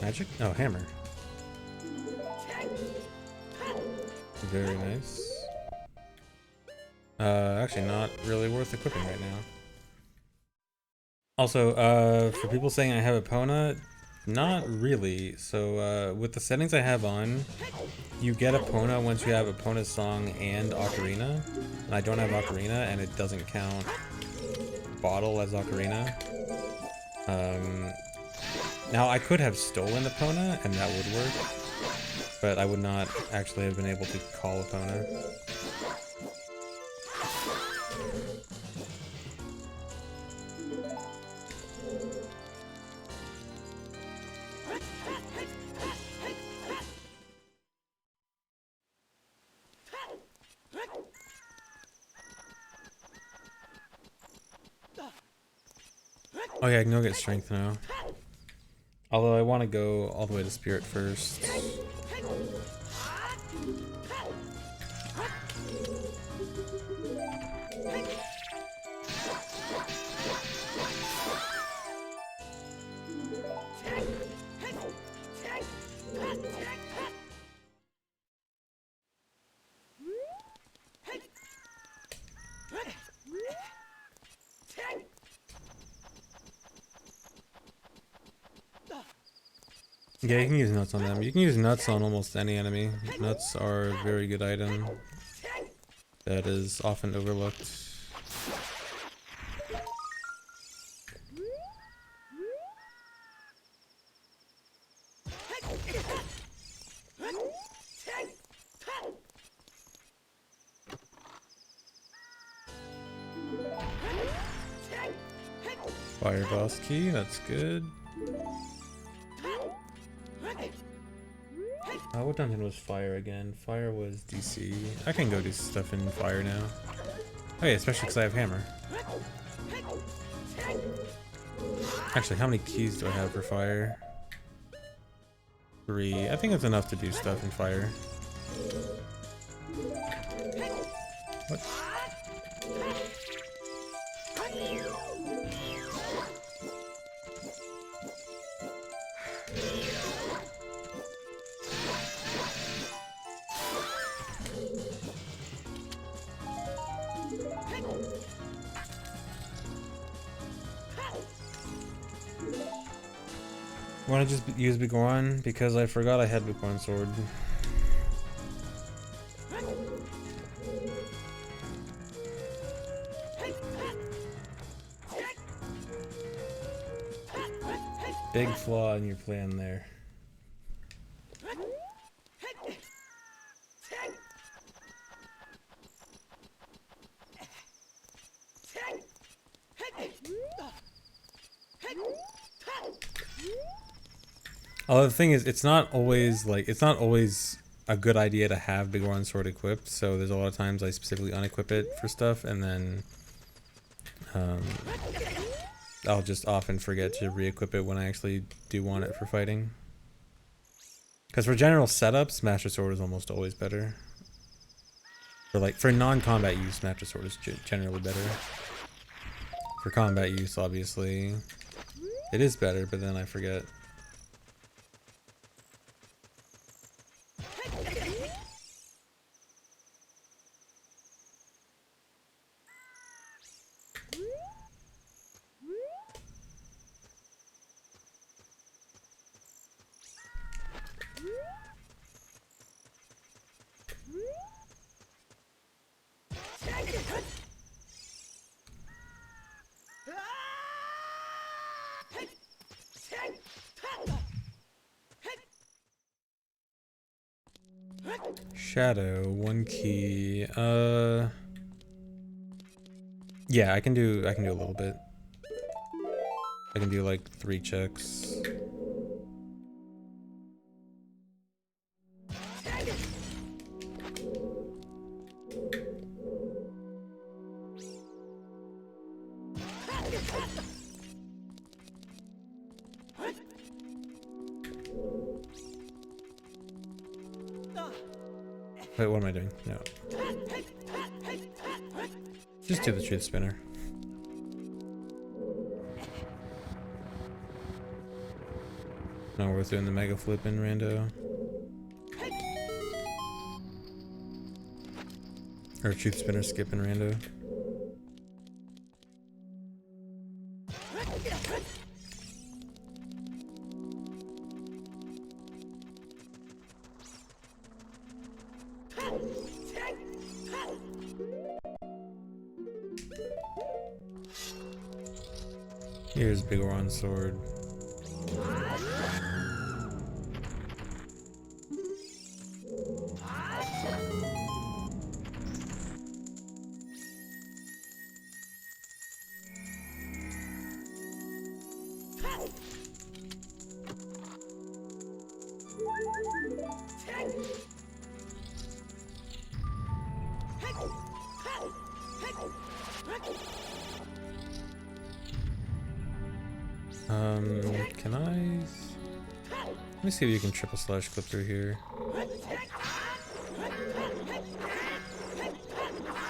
A: Magic? Oh, hammer. Very nice. Actually not really worth equipping right now. Also, for people saying I have Epona, not really. So, with the settings I have on, you get Epona once you have Epona's song and Ocarina. And I don't have Ocarina, and it doesn't count Bottle as Ocarina. Now, I could have stolen Epona, and that would work, but I would not actually have been able to call Epona. Oh yeah, I can go get strength now. Although I want to go all the way to Spirit first. Yeah, you can use nuts on them. You can use nuts on almost any enemy. Nuts are a very good item that is often overlooked. Fire boss key, that's good. What dungeon was fire again? Fire was DC. I can go do stuff in fire now. Oh yeah, especially because I have hammer. Actually, how many keys do I have for fire? 3. I think it's enough to do stuff in fire. What? Want to just use Bigorn because I forgot I had Bigorn sword. Big flaw in your plan there. Oh, the thing is, it's not always a good idea to have Bigorn sword equipped. So there's a lot of times I specifically unequip it for stuff, and then I'll just often forget to re-equip it when I actually do want it for fighting. Because for general setups, Master Sword is almost always better. For non-combat use, Master Sword is generally better. For combat use, obviously, it is better, but then I forget. Shadow, 1 key. Yeah, I can do a little bit. I can do like 3 checks. Wait, what am I doing? No. Just do the truth spinner. Not worth doing the mega flip in rando. Or truth spinner skip in rando. Here's Bigorn sword. Can I? Let me see if you can triple slash clip through here.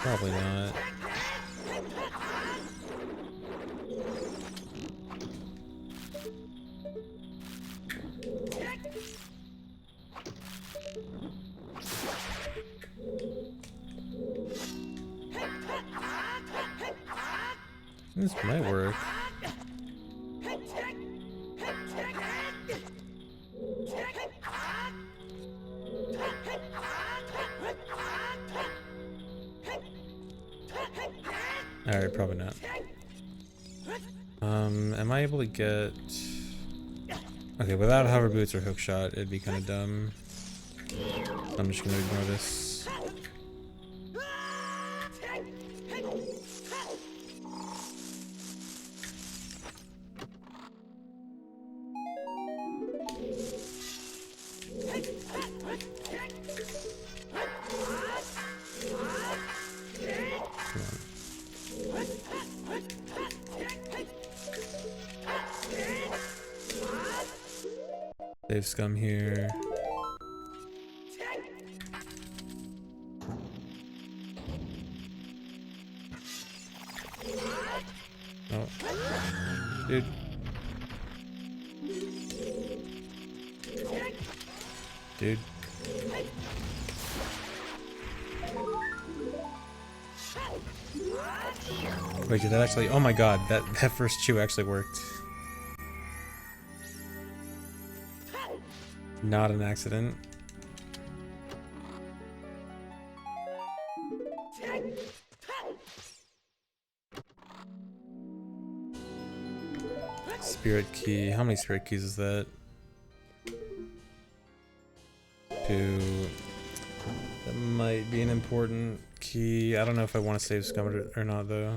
A: Probably not. This might work. Alright, probably not. Am I able to get... Okay, without hover boots or hook shot, it'd be kind of dumb. I'm just gonna ignore this. Come on. Save scum here. Oh. Dude. Dude. Wait, did that actually... Oh my god, that first chew actually worked. Not an accident. Spirit key. How many spirit keys is that? 2. That might be an important key. I don't know if I want to save scum or not, though.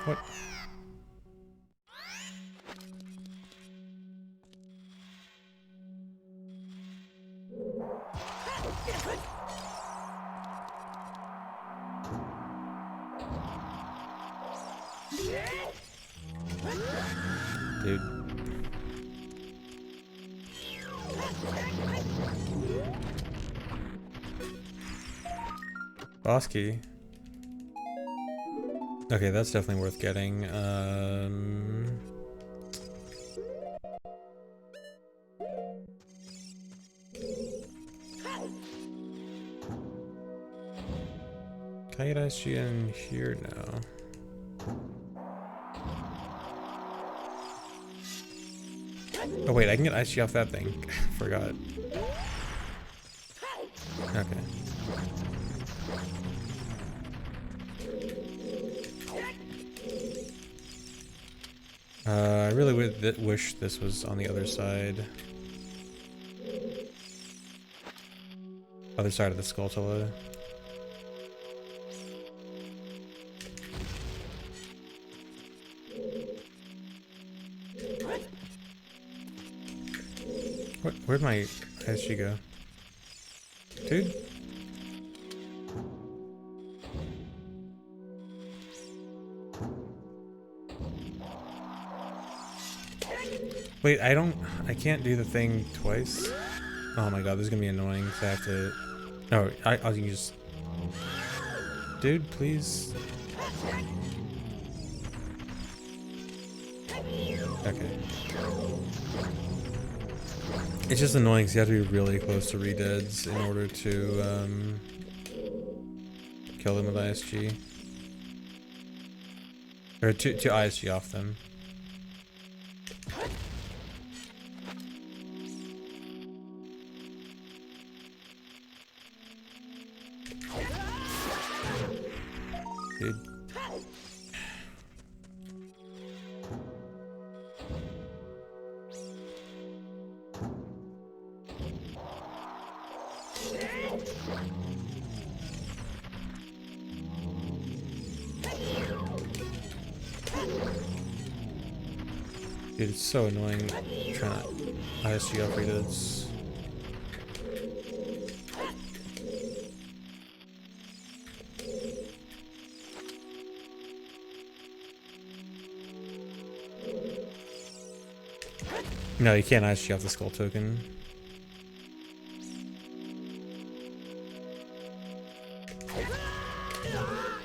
A: What? Dude. Boss key. Okay, that's definitely worth getting. Can I get ISG in here now? Oh wait, I can get ISG off that thing. Forgot. Okay. I really wish this was on the other side. Other side of the Skulltula. Where'd my ISG go? Dude? Wait, I can't do the thing twice. Oh my god, this is gonna be annoying. So I have to... No, I'll just... Dude, please. Okay. It's just annoying because you have to be really close to redeads in order to kill them with ISG. Or to ISG off them. Dude. Dude, it's so annoying trying to ISG off redeads. No, you can't ISG off the skull token.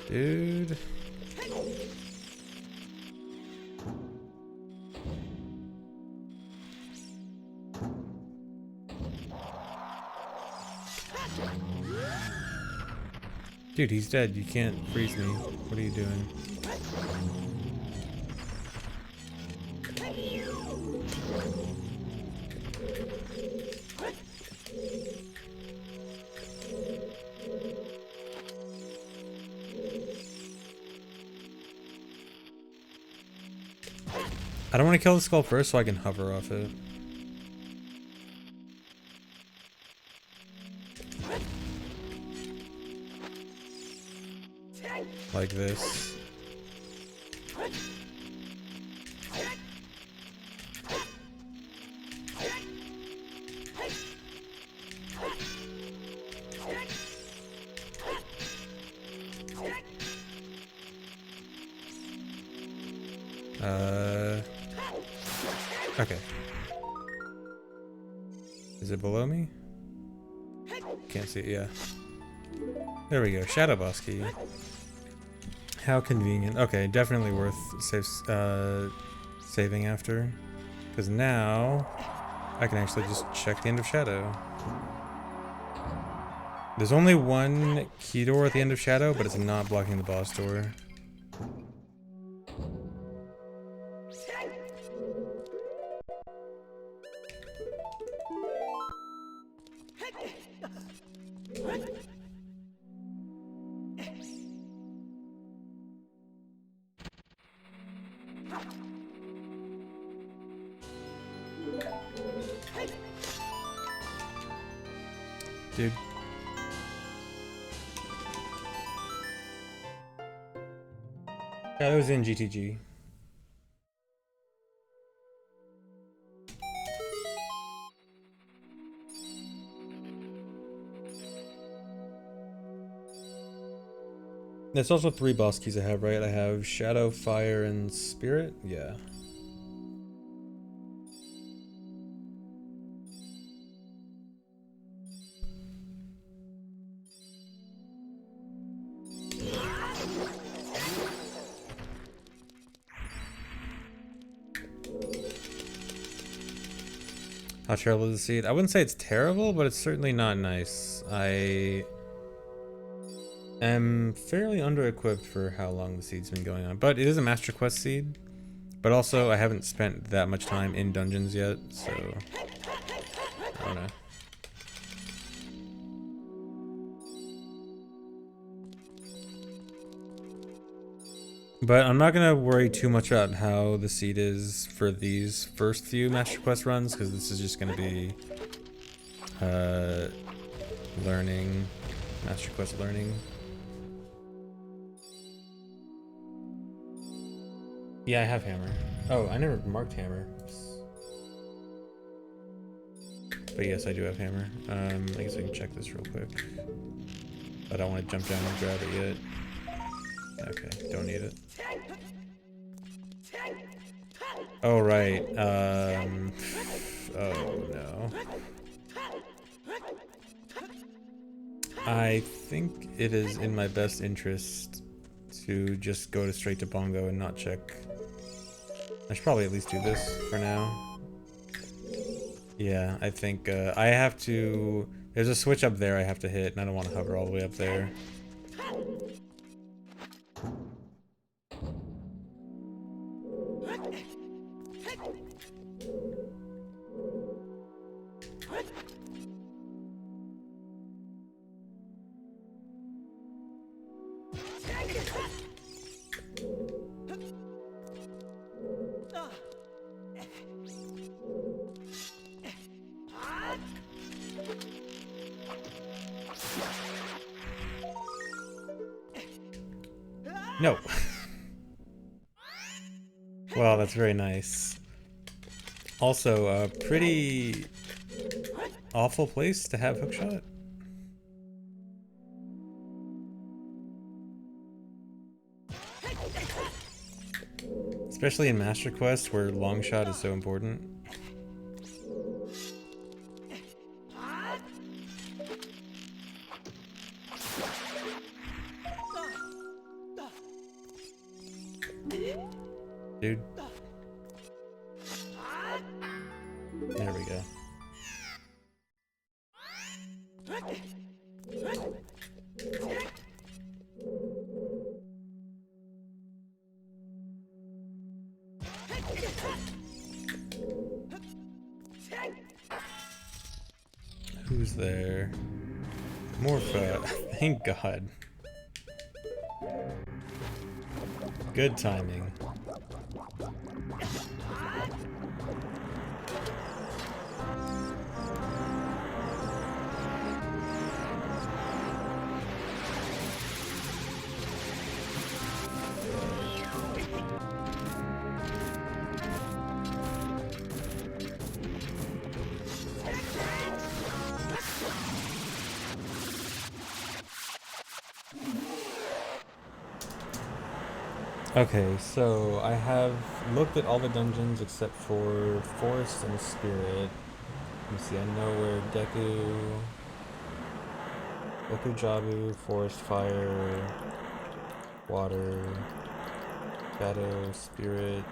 A: Dude. Dude, he's dead. You can't freeze me. What are you doing? I don't want to kill the skull first so I can hover off it. Like this. Okay. Is it below me? Can't see it, yeah. There we go, Shadow Boss Key. How convenient. Okay, definitely worth saving after. Because now, I can actually just check the end of Shadow. There's only one key door at the end of Shadow, but it's not blocking the boss door. Dude. Yeah, that was in GTG. There's also 3 boss keys I have, right? I have Shadow, Fire, and Spirit? Yeah. How terrible is the seed? I wouldn't say it's terrible, but it's certainly not nice. I am fairly under-equipped for how long the seed's been going on. But it is a Master Quest seed. But also, I haven't spent that much time in dungeons yet, so... I don't know. But I'm not gonna worry too much about how the seed is for these first few Master Quest runs, because this is just gonna be learning, Master Quest learning. Yeah, I have hammer. Oh, I never marked hammer. But yes, I do have hammer. I guess I can check this real quick. I don't want to jump down and grab it yet. Okay, don't need it. Oh, right. Oh, no. I think it is in my best interest to just go straight to Bongo and not check. I should probably at least do this for now. Yeah, I think I have to... There's a switch up there I have to hit, and I don't want to hover all the way up there. No. Well, that's very nice. Also, a pretty awful place to have hookshot. Especially in Master Quest, where long shot is so important. Dude. There we go. Who's there? Morpha. Thank God. Good timing. Okay, so I have looked at all the dungeons except for Forest and Spirit. Let me see, I know where Jabu, Forest, Fire, Water, Shadow, Spirit,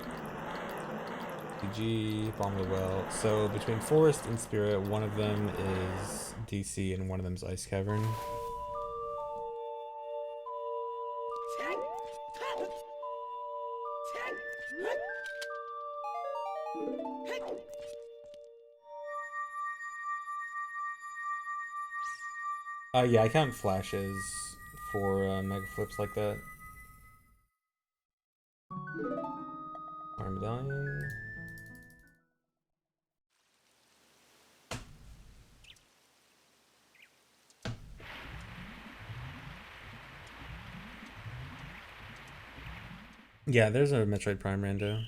A: DG, Bomb the Well. So between Forest and Spirit, one of them is DC and one of them is Ice Cavern. Yeah, I count flashes for mega flips like that. Iron Medallion. Yeah, there's a Metroid Prime rando.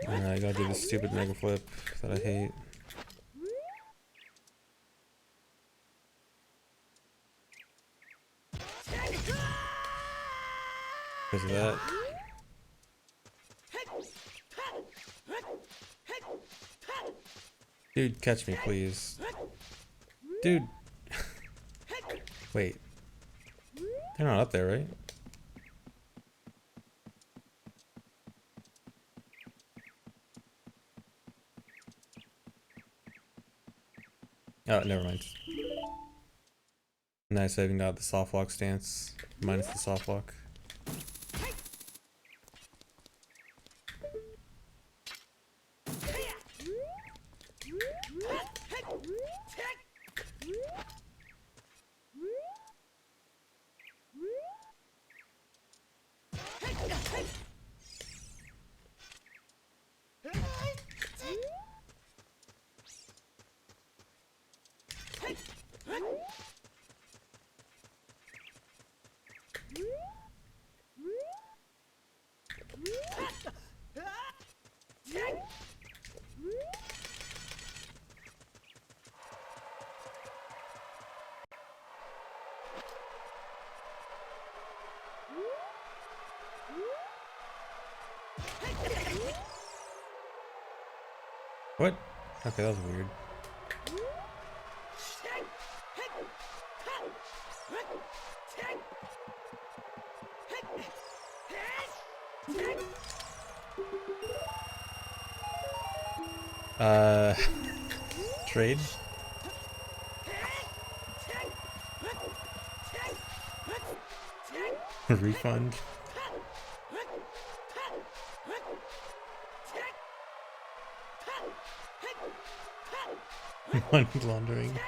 A: Alright, I gotta do this stupid mega flip that I hate. Because of that. Dude, catch me, please. Dude. Wait. They're not up there, right? Oh, never mind. Nice, I even got the soft lock stance. Minus the soft lock. What? Okay, that was weird. Trade? Refund? Money laundering.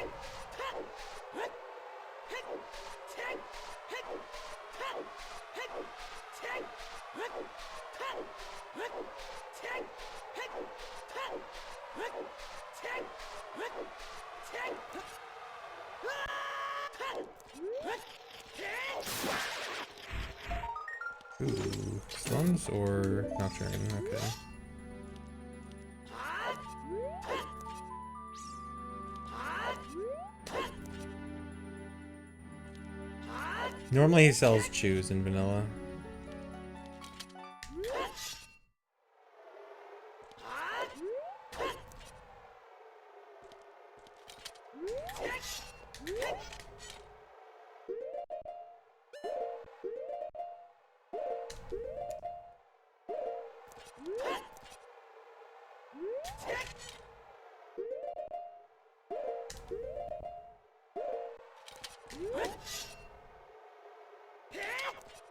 A: Ooh, stuns or nocturne? Okay. Normally he sells chews in vanilla.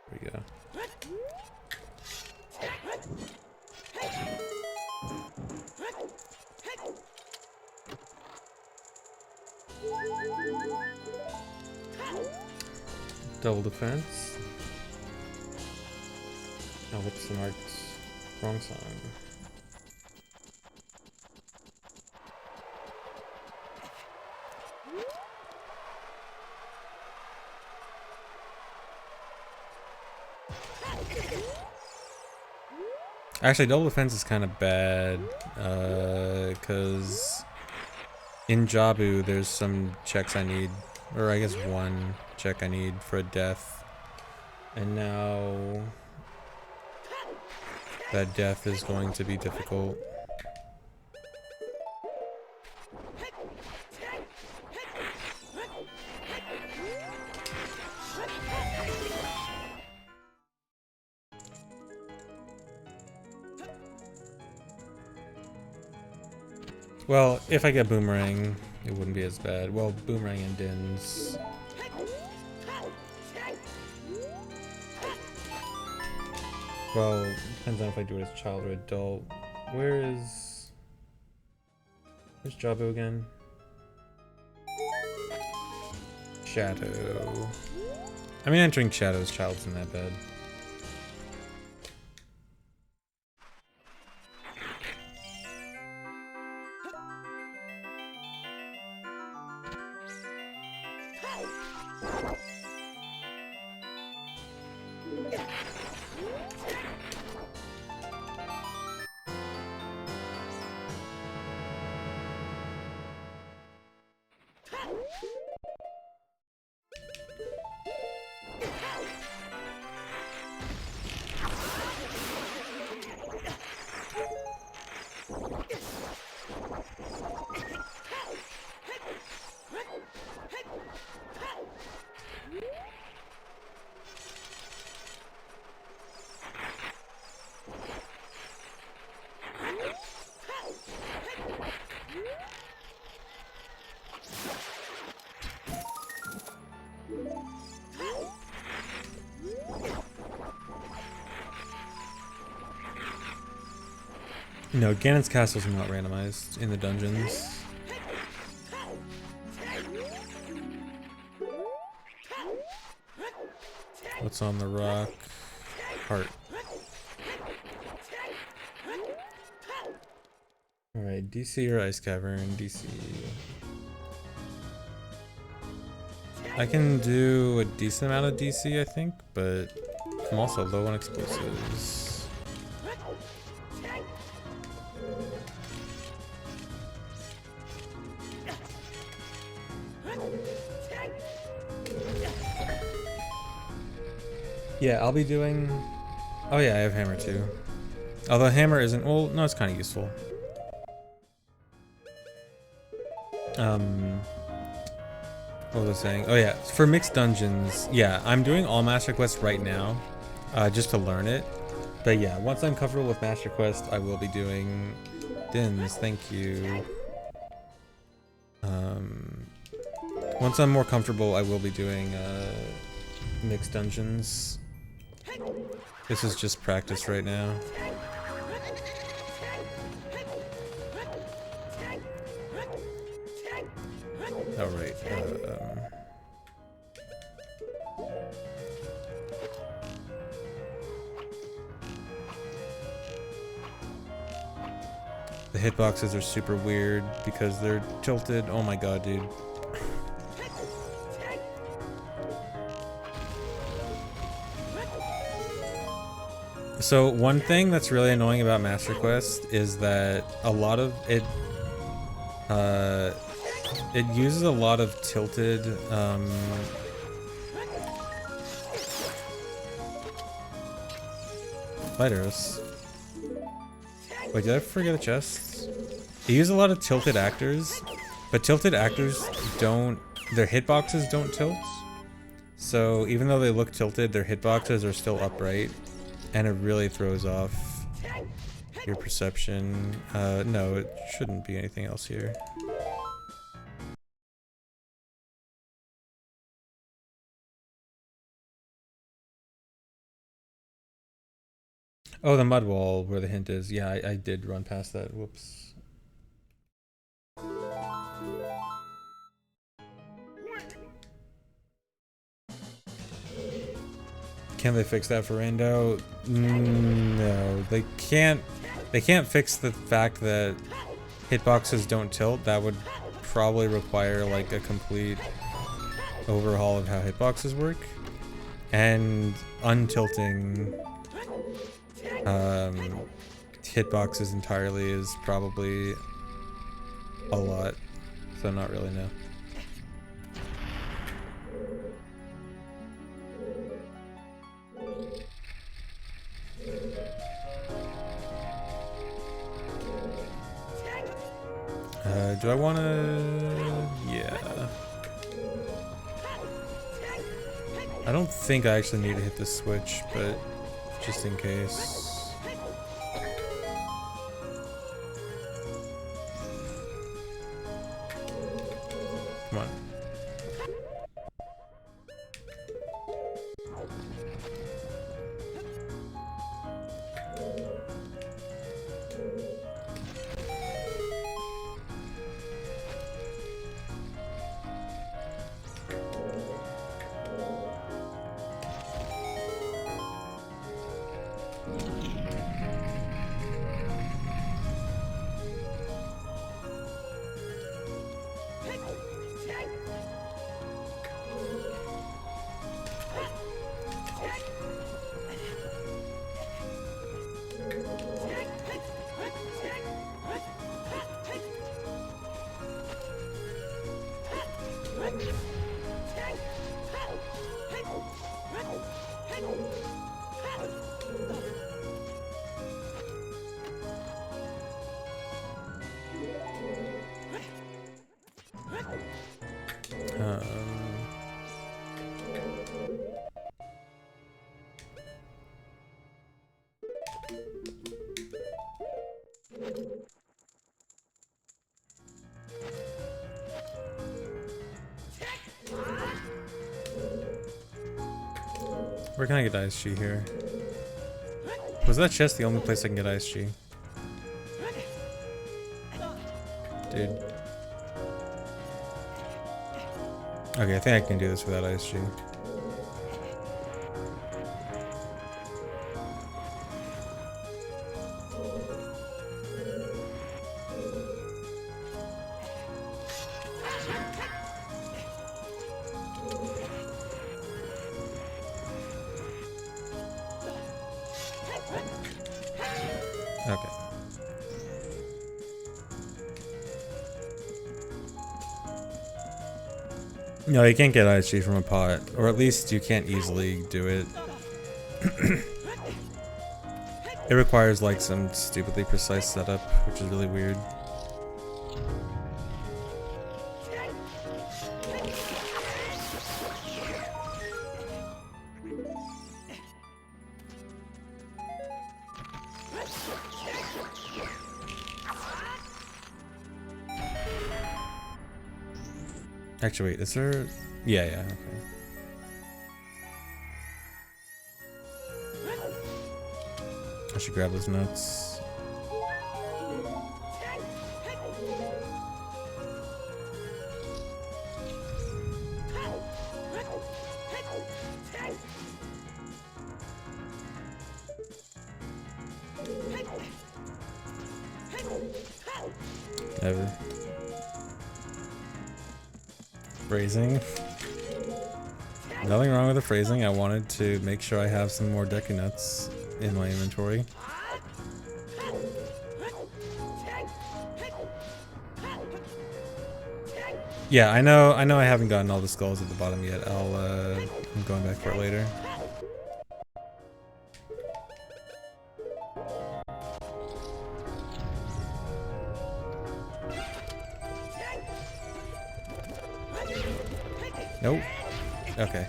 A: There we go. Double defense. Oh, what's the marks? Wrong song. Actually, double defense is kind of bad, because in Jabu there's some checks I need, or I guess one check I need for a death, and now that death is going to be difficult. Well, if I get Boomerang, it wouldn't be as bad. Well, Boomerang and Dins. Well, depends on if I do it as child or adult. Where's Jabu again? Shadow. I mean, entering Shadow's child isn't that bad. No, Ganon's castles are not randomized in the dungeons. What's on the rock? Heart. Alright, DC or Ice Cavern? DC. I can do a decent amount of DC, I think, but I'm also low on explosives. Yeah, I'll be doing... Oh yeah, I have hammer too. Although hammer isn't... Well, no, it's kind of useful. What was I saying? Oh yeah, for mixed dungeons, yeah, I'm doing all Master Quests right now, just to learn it. But yeah, once I'm comfortable with Master Quest, I will be doing Dins, thank you. Once I'm more comfortable, I will be doing mixed dungeons. This is just practice right now. Oh, right. The hitboxes are super weird because they're tilted. Oh my god, dude. So one thing that's really annoying about Master Quest is that a lot of it, it uses a lot of tilted, fighters. Wait, did I forget a chest? They use a lot of tilted actors, but tilted actors don't, their hitboxes don't tilt. So even though they look tilted, their hitboxes are still upright. And it really throws off your perception. No, it shouldn't be anything else here. Oh, the mud wall where the hint is. Yeah, I did run past that. Whoops. Can they fix that for Rando? No, they can't. They can't fix the fact that hitboxes don't tilt. That would probably require like a complete overhaul of how hitboxes work. And untilting hitboxes entirely is probably a lot, so not really, no. Do I want to... Yeah. I don't think I actually need to hit the switch, but just in case. Come on. Where can I get Ice G here? Was that chest the only place I can get Ice G? Dude. Okay, I think I can do this without Ice G. Okay. No, you can't get ISG from a pot, or at least you can't easily do it. It requires like some stupidly precise setup, which is really weird. Actually, wait, is there... Yeah, okay. I should grab those notes. Never. Phrasing. Nothing wrong with the phrasing. I wanted to make sure I have some more Deku Nuts in my inventory. Yeah, I know I haven't gotten all the skulls at the bottom yet. I'm going back for it later. Nope. Okay.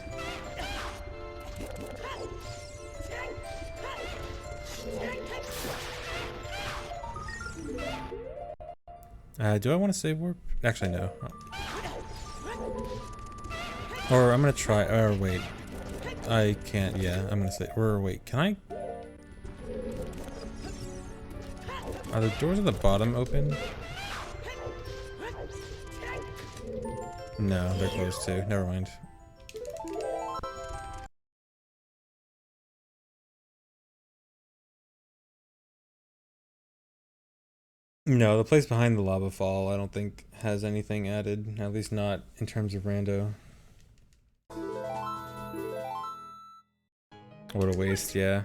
A: Do I want to save warp? Actually, no. Or I'm gonna try. Or wait. I can't. Yeah, I'm gonna say. Or wait. Can I? Are the doors at the bottom open? No, they're closed too. Never mind. No, the place behind the lava fall I don't think has anything added, at least not in terms of rando. What a waste, yeah.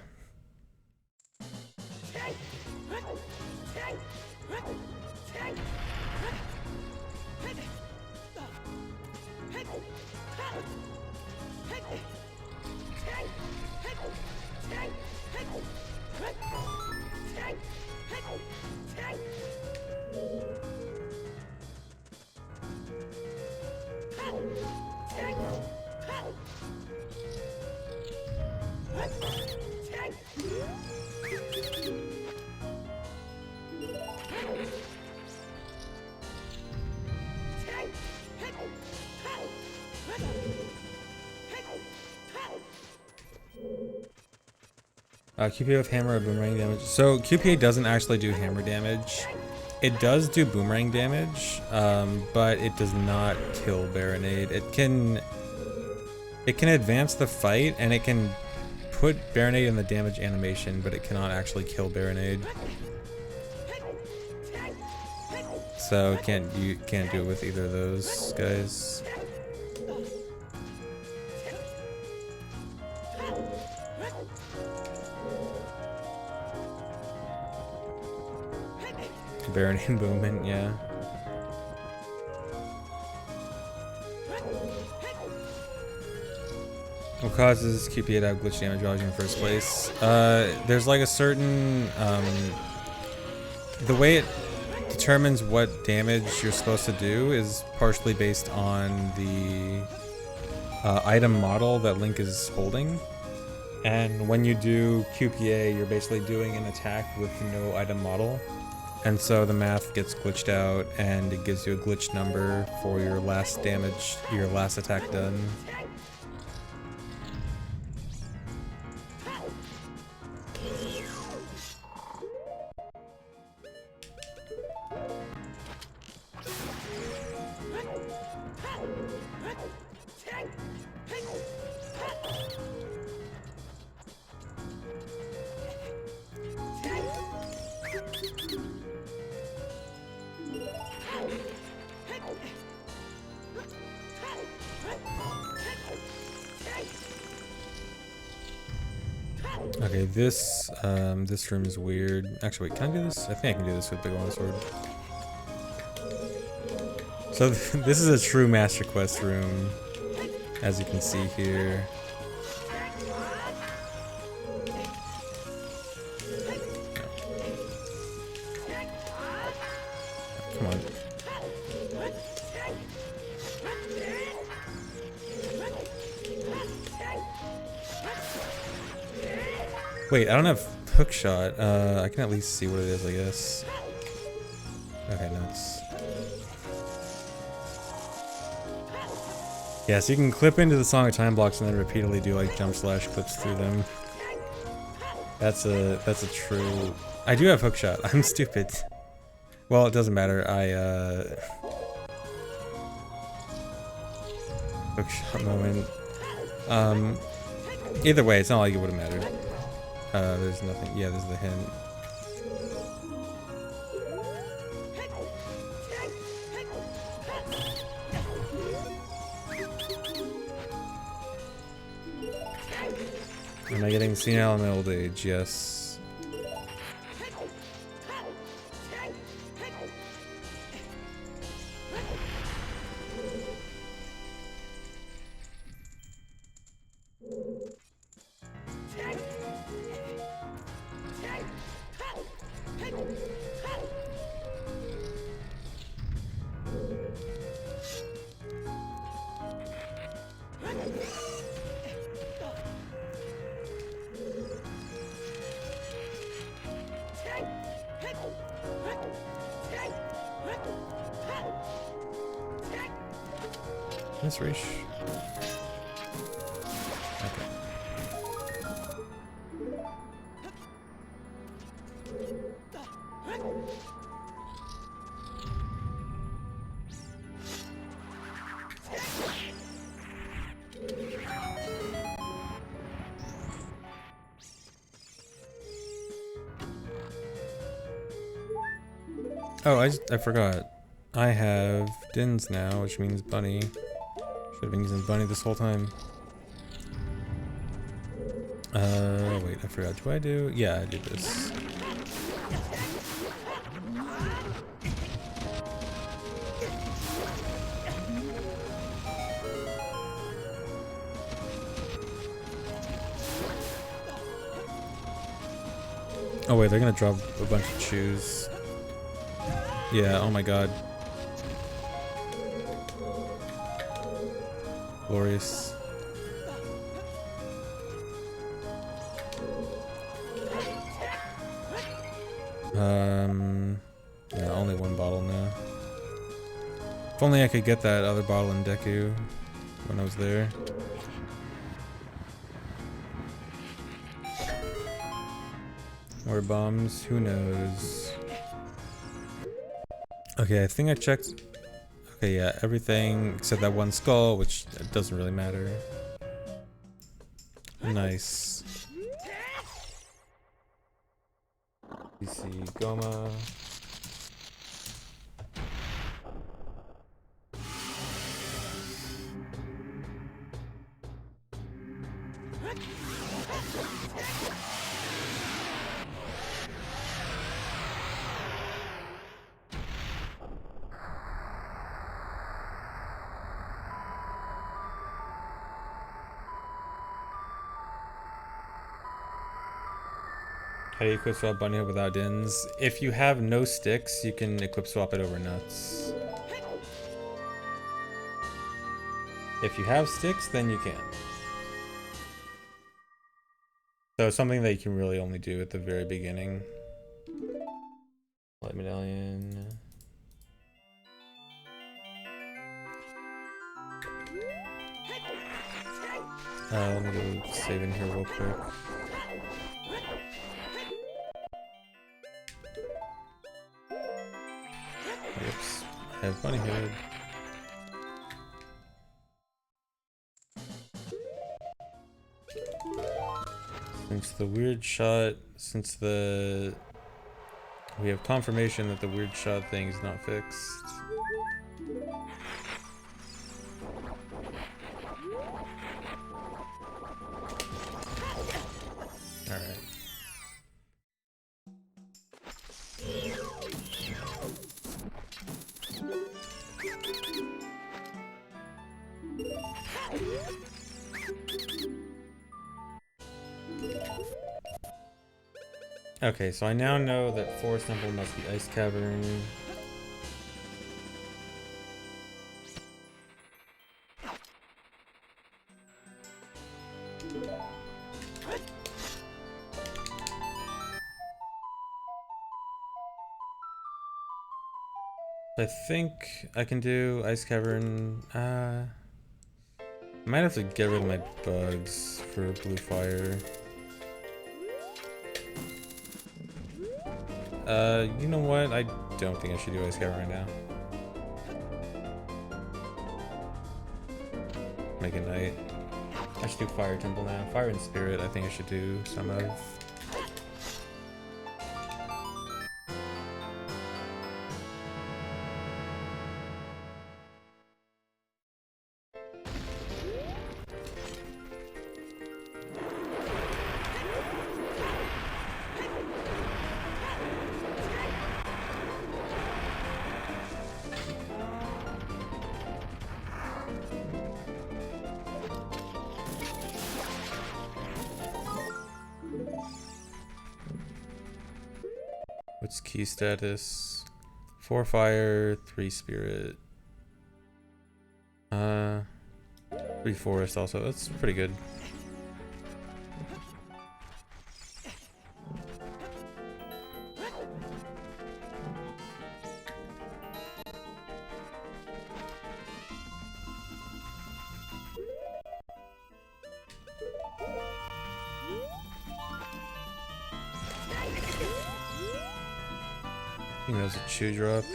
A: QPA with hammer or boomerang damage. So QPA doesn't actually do hammer damage. It does do boomerang damage, but it does not kill Baronade. It can advance the fight and it can put Baronade in the damage animation, but it cannot actually kill Baronade. So you can't do it with either of those guys. Baronade Bowman, yeah. What causes QPA to have glitch damage while in the first place? There's like a certain the way it determines what damage you're supposed to do is partially based on the item model that Link is holding. And when you do QPA, you're basically doing an attack with no item model. And so the math gets glitched out and it gives you a glitch number for your last damage, your last attack done. Okay, this room is weird. Actually, wait, can I do this? I think I can do this with Big One Sword. So this is a true Master Quest room, as you can see here. Come on. Wait, I don't have hook shot. I can at least see what it is, I guess. Okay, nuts. Yeah, so you can clip into the Song of Time blocks and then repeatedly do like jump slash clips through them. That's a true. I do have hook shot. I'm stupid. Well, it doesn't matter. Hook shot moment. Either way, it's not like it would have mattered. There's nothing. Yeah, there's the hint. Am I getting senile in my old age? Yes. This Rish. Okay. Oh, I forgot. I have Dins now, which means Bunny. Should have been using Bunny this whole time. Wait, I forgot. Do I do? Yeah, I did this. Oh wait, they're gonna drop a bunch of shoes. Yeah, oh my god. Glorious. Yeah, only one bottle now. If only I could get that other bottle in Deku when I was there. Or bombs, who knows? Okay, I think I checked. Okay, yeah, everything except that one skull, which doesn't really matter. Nice. PC Goma. How do you equip swap bunny without dins? If you have no sticks, you can equip swap it over nuts. If you have sticks, then you can. So it's something that you can really only do at the very beginning. Light medallion. Let me go save in here real quick. Oops, I have bunny head. Since we have confirmation that the weird shot thing is not fixed. Alright. Okay, so I now know that Forest Temple must be Ice Cavern. I think I can do Ice Cavern. I might have to get rid of my bugs for Blue Fire. You know what? I don't think I should do Ice Cavern right now. Make a night. I should do Fire Temple now. Fire and Spirit, I think I should do some of. What's key status? 4 fire, 3 spirit. 3 forest also. That's pretty good. I think that was a chew drop.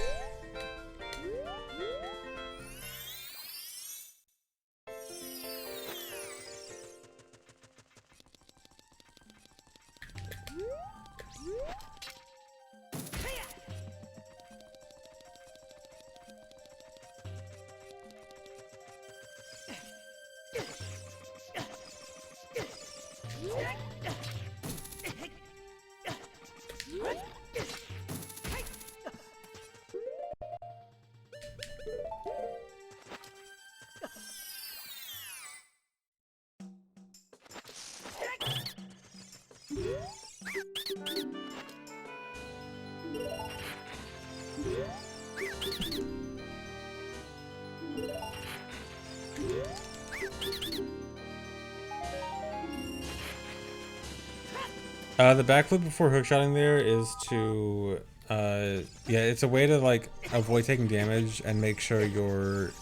A: The backflip before hookshotting there is to, yeah, it's a way to like avoid taking damage and make sure your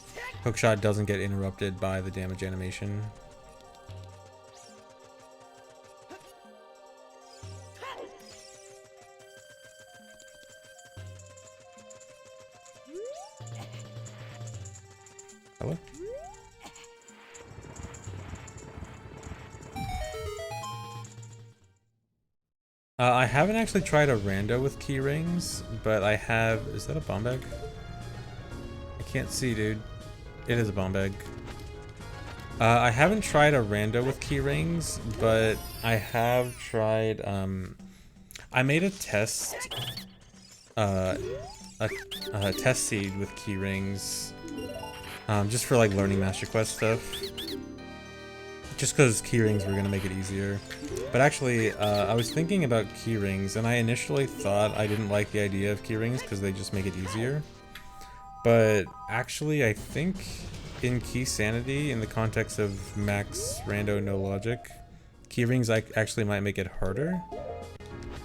A: hookshot doesn't get interrupted by the damage animation. Hello? I haven't actually tried a rando with key rings, but I have... Is that a bomb bag? I can't see, dude. It is a bomb bag. I haven't tried a rando with key rings, but I have tried... I made a test... a test seed with key rings. Just for like learning Master Quest stuff. Just because key rings were gonna make it easier. But actually, I was thinking about key rings, and I initially thought I didn't like the idea of key rings because they just make it easier. But actually, I think in key sanity, in the context of max rando no logic, key rings actually might make it harder.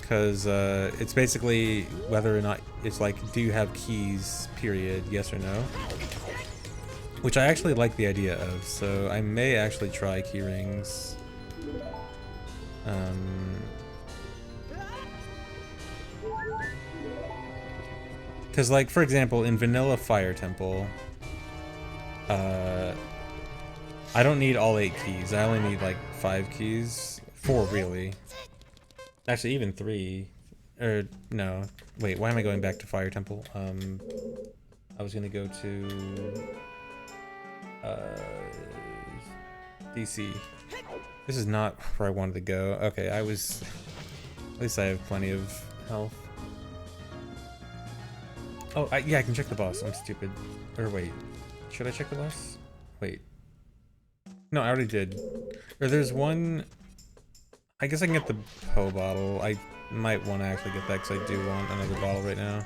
A: Because it's basically whether or not it's like, do you have keys, period, yes or no? Which I actually like the idea of, so I may actually try key rings. Because, like, for example, in Vanilla Fire Temple, I don't need all 8 keys. I only need, like, 5 keys. 4, really. Actually, even 3. Or, no. Wait, why am I going back to Fire Temple? I was gonna go to... DC. This is not where I wanted to go. Okay, I was... At least I have plenty of health. Oh, yeah, I can check the boss. I'm stupid. Or wait. Should I check the boss? Wait. No, I already did. Or there's one... I guess I can get the Poe bottle. I might want to actually get that because I do want another bottle right now.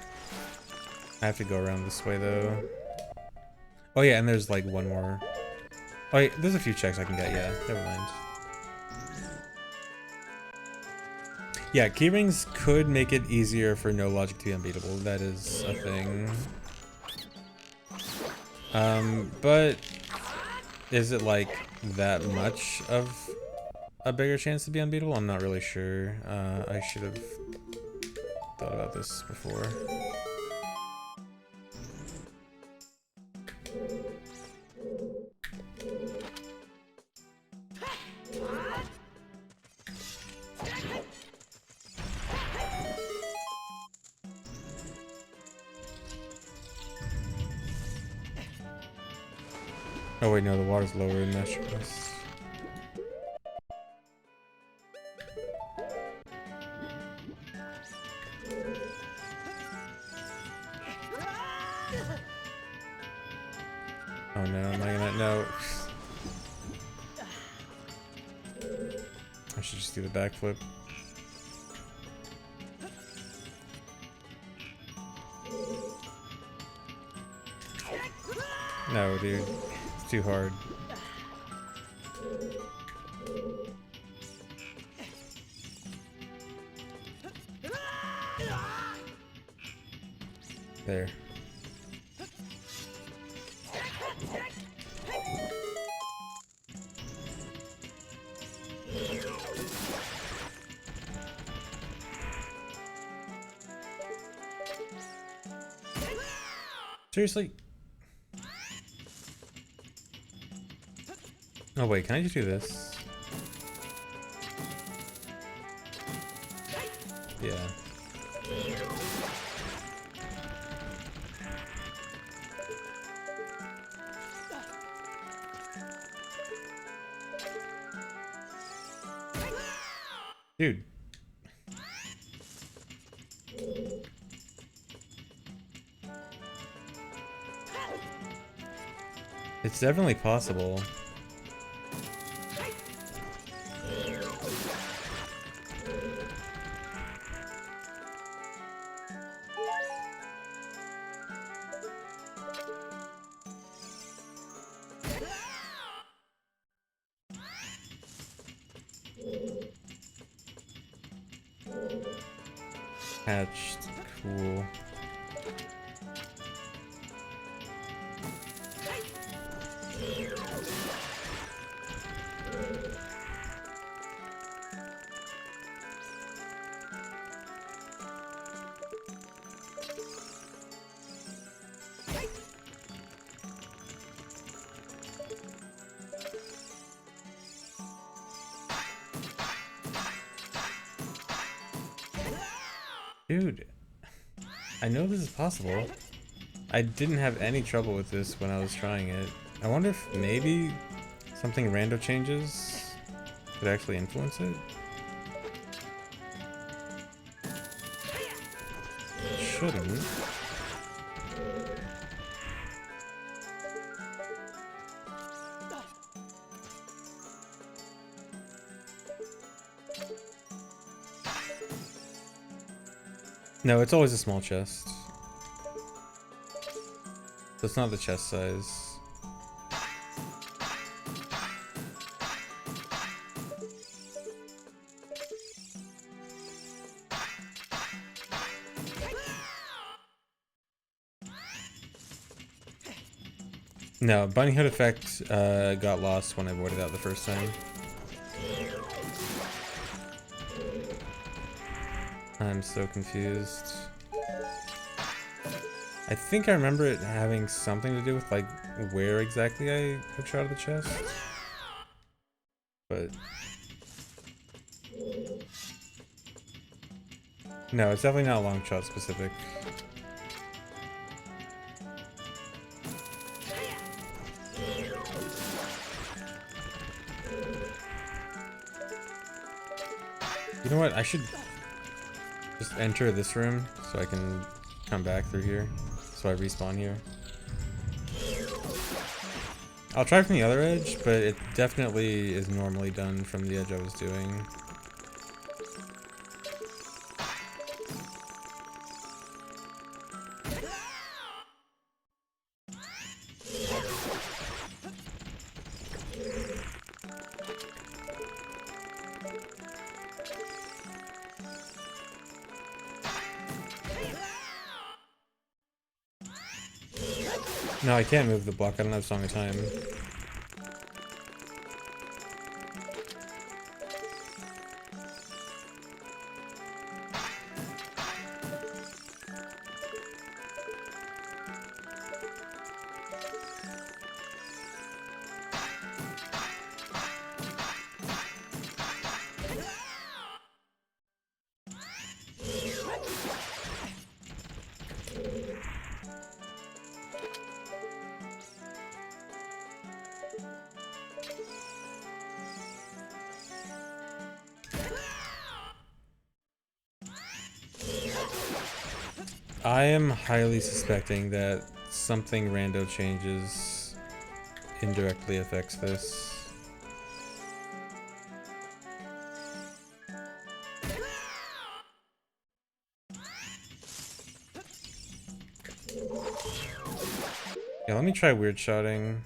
A: I have to go around this way, though. Oh, yeah, and there's, like, one more. Oh, yeah, there's a few checks I can get, yeah. Never mind. Yeah, keyrings could make it easier for no logic to be unbeatable. That is a thing. But is it like that much of a bigger chance to be unbeatable? I'm not really sure. I should have thought about this before. Oh wait, no, the water's lower in Master Quest. Oh no, am I gonna... No. I should just do the backflip. No, dude. It's too hard. There. Seriously? Oh wait, can I just do this? Yeah. Dude. It's definitely possible. Hatched. Cool. Dude, I know this is possible. I didn't have any trouble with this when I was trying it. I wonder if maybe something rando changes could actually influence it? Shouldn't. No, it's always a small chest. So it's not the chest size. No, bunny hood effect got lost when I voided out the first time. I'm so confused. I think I remember it having something to do with like where exactly I hookshot of the chest. But no, it's definitely not long shot specific. You know what? I should just enter this room so I can come back through here. So I respawn here. I'll try from the other edge, but it definitely is normally done from the edge I was doing. No, I can't move the block. I don't have Song of Time. I am highly suspecting that something rando changes indirectly affects this. Yeah, let me try weird shotting.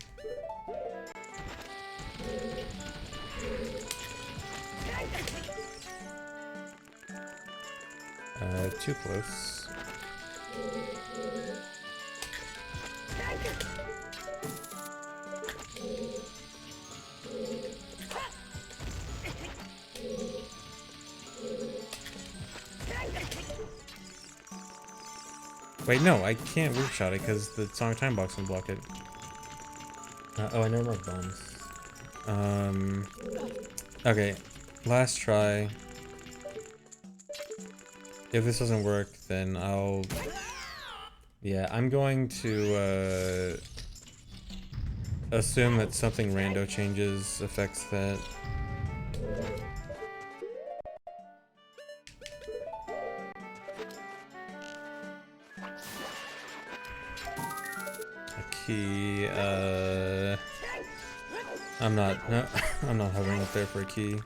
A: Too close. Wait, no, I can't weird shot it because the Song of Time box can block it. Oh, I never marked bombs. Okay, last try. If this doesn't work, then I'll... Yeah, I'm going to assume that something rando changes affects that. A key, I'm not, no, I'm not hovering up there for a key.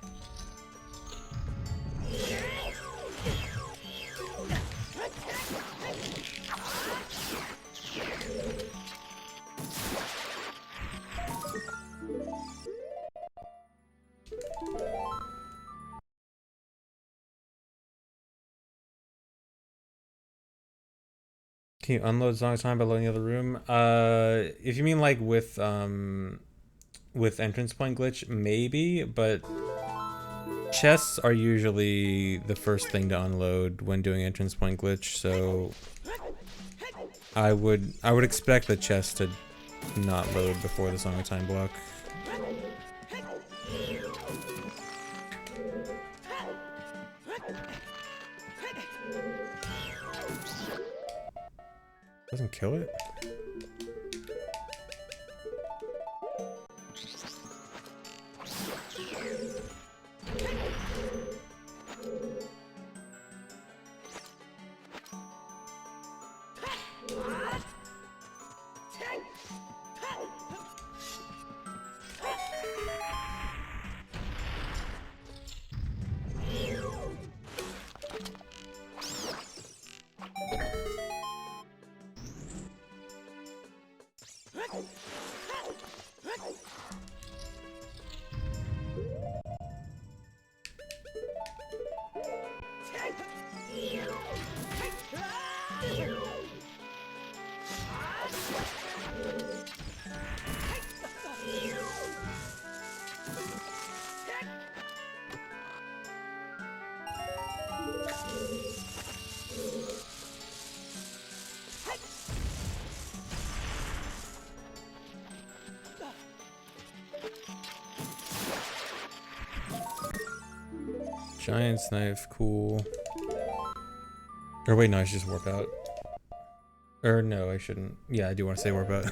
A: Can you unload Song of Time by loading the other room? If you mean like with entrance point glitch, maybe, but chests are usually the first thing to unload when doing entrance point glitch, so I would expect the chest to not load before the Song of Time block. Doesn't kill it? Giant's knife, cool. Or wait, no, I should just warp out. Or no, I shouldn't. Yeah, I do want to say warp out.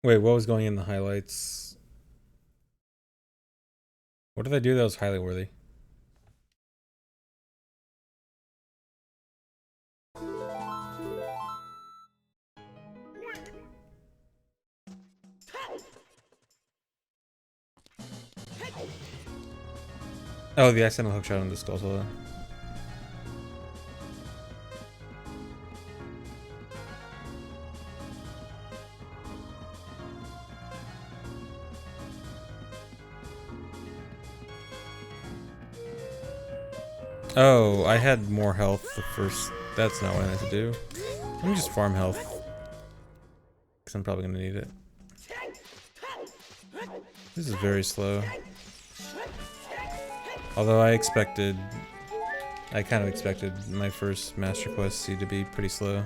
A: Wait, what was going in the highlights? What did I do that was highly worthy? Oh, the accidental hookshot on the Skulltula. Oh, I had more health the first. That's not what I meant to do. Let me just farm health. Because I'm probably going to need it. This is very slow. Although I kind of expected my first Master Quest seed to be pretty slow.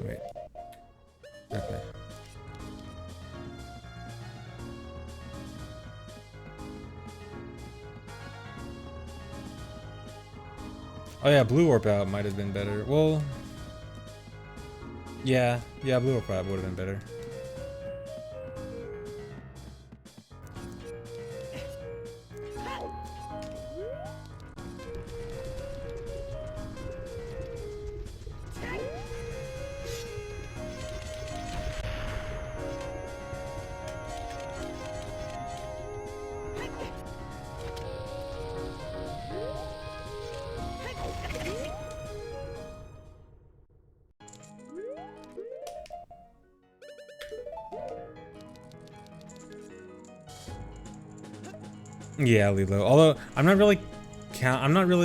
A: Wait. Okay. Oh yeah, blue warp out might have been better. Well, yeah, blue warp out would have been better. Yeah, Lilo. Although I'm not really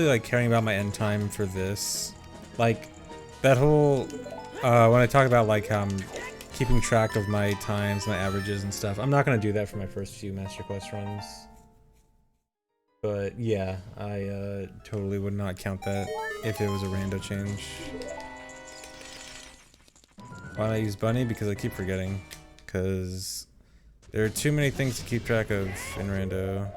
A: like caring about my end time for this. Like that whole when I talk about like how I'm keeping track of my times, my averages and stuff. I'm not gonna do that for my first few Master Quest runs. But yeah, I totally would not count that if it was a rando change. Why not use Bunny? Because I keep forgetting. Because there are too many things to keep track of in rando.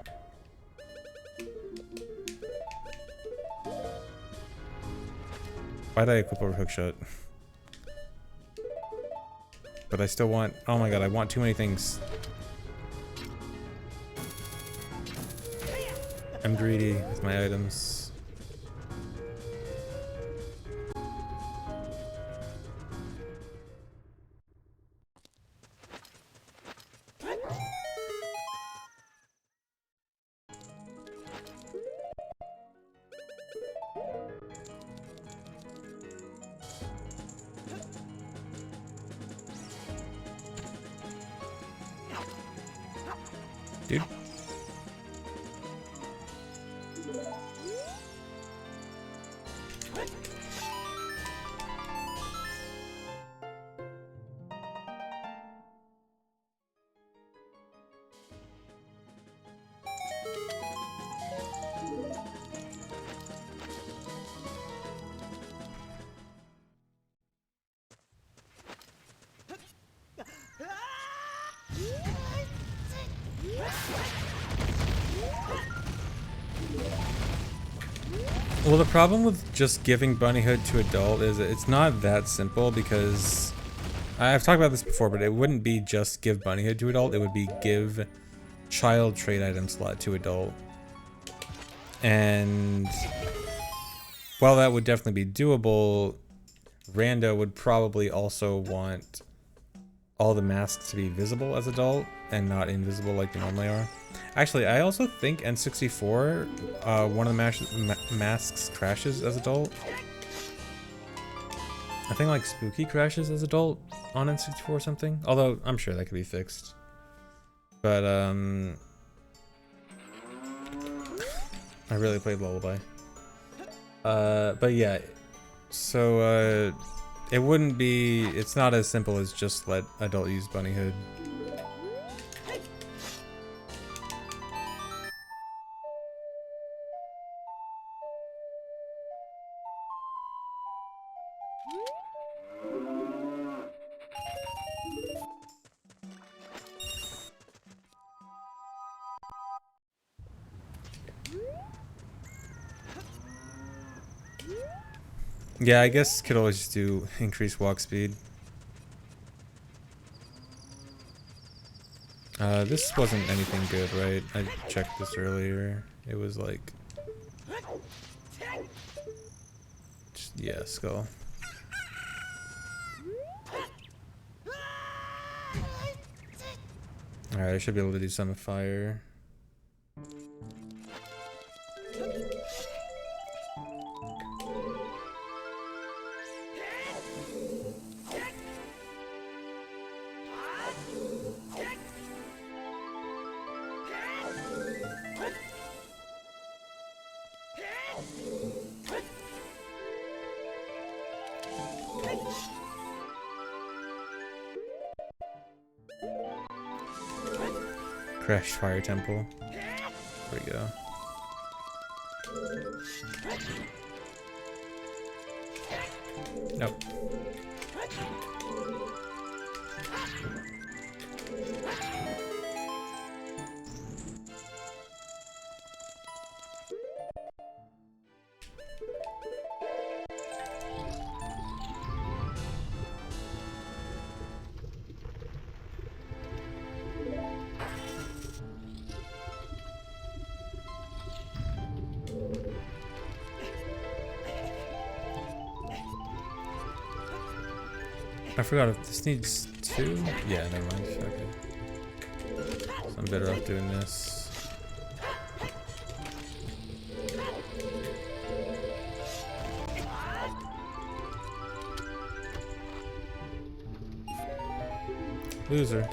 A: Why did I equip over hookshot? But I still want. Oh my god, I want too many things. I'm greedy with my items. Dude. Well, the problem with just giving bunnyhood to adult is it's not that simple, because I've talked about this before, but it wouldn't be just give bunnyhood to adult, it would be give child trait item slot to adult. And while that would definitely be doable, Rando would probably also want all the masks to be visible as adult and not invisible like they normally are. Actually, I also think N64, one of the masks crashes as adult. I think like Spooky crashes as adult on N64 or something. Although I'm sure that could be fixed. But I really played Lullaby. But yeah, so it wouldn't be, it's not as simple as just let adult use bunnyhood. Yeah, I guess could always just do increase walk speed. This wasn't anything good, right? I checked this earlier. It was like... yeah, skull. Alright, I should be able to do some fire. Crashed Fire Temple. There we go. Nope. I forgot if this needs 2? Yeah, never mind. Okay. So I'm better off doing this. Loser.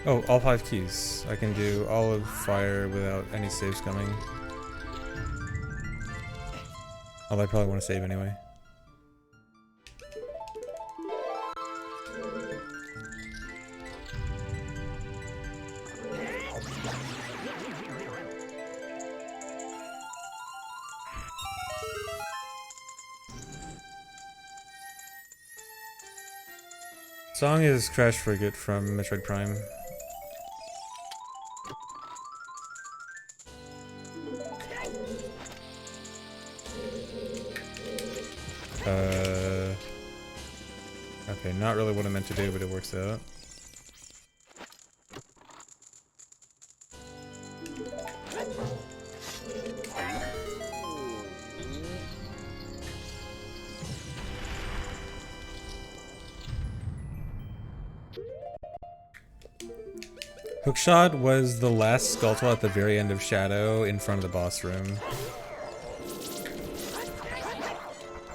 A: Oh, all 5 keys. I can do all of fire without any saves coming. Although I probably want to save anyway. Song is Crash Frigate from Metroid Prime. Okay, not really what I meant to do, but it works out. Hookshot was the last Skulltula at the very end of Shadow in front of the boss room.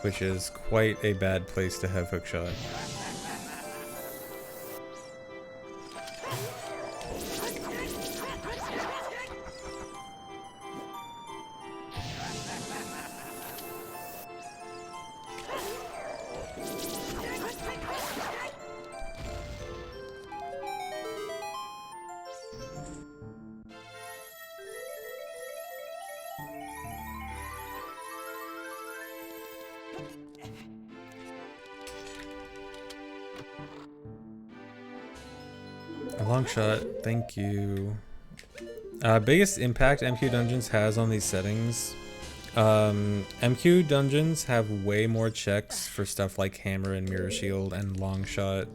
A: Which is quite a bad place to have Hookshot. A long shot, thank you. Biggest impact MQ Dungeons has on these settings. MQ Dungeons have way more checks for stuff like Hammer and Mirror Shield and Long Shot.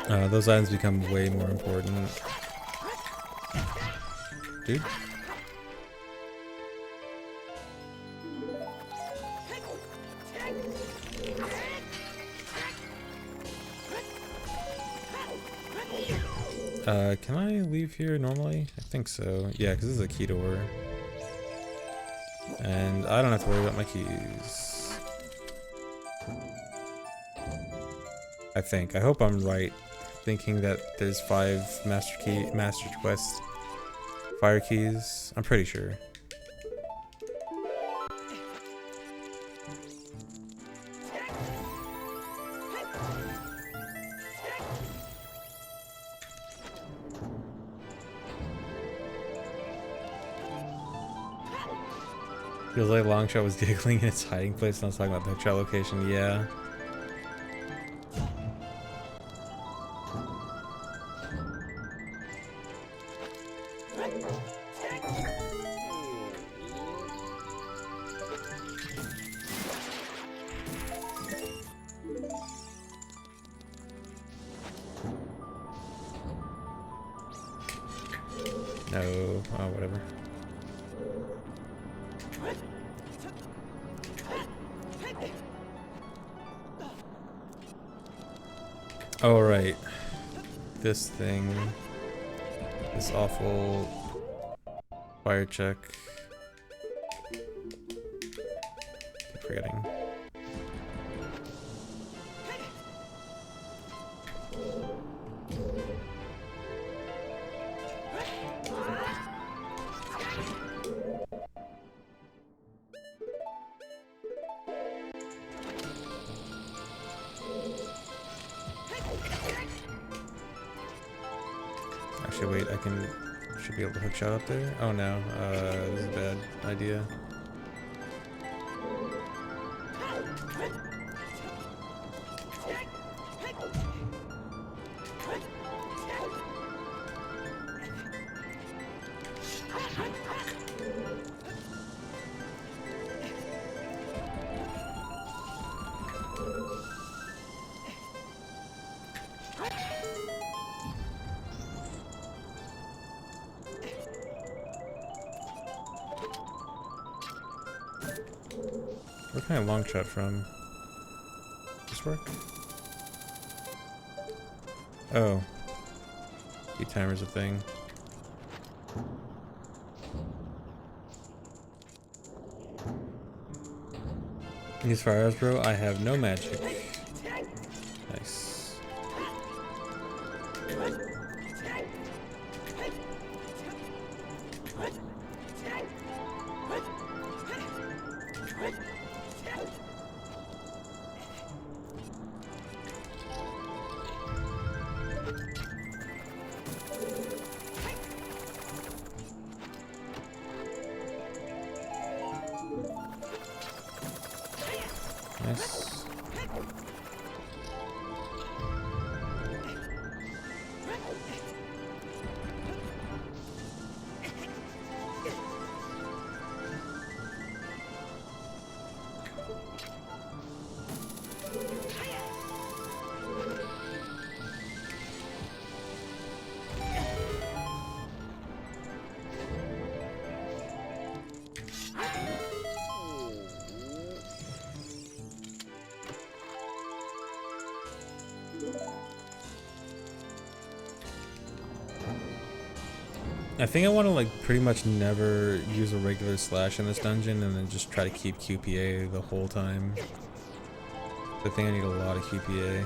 A: Those items become way more important. Dude. Can I leave here normally? I think so. Yeah, because this is a key door. And I don't have to worry about my keys. I think. I hope I'm right thinking that there's 5 Master Quest fire keys. I'm pretty sure. Feels like Longshot was giggling in its hiding place and I was talking about the location, yeah. No, oh, whatever. Oh, right. This thing. This awful fire check. Keep forgetting. Actually, wait, should be able to hook shot up there. Oh no, this is a bad idea. Where can I long shot from? This work? Oh. Key timer's a thing. Use fire arrows, bro. I have no magic. Nice. Nice. I think I want to like pretty much never use a regular slash in this dungeon and then just try to keep QPA the whole time. I think I need a lot of QPA.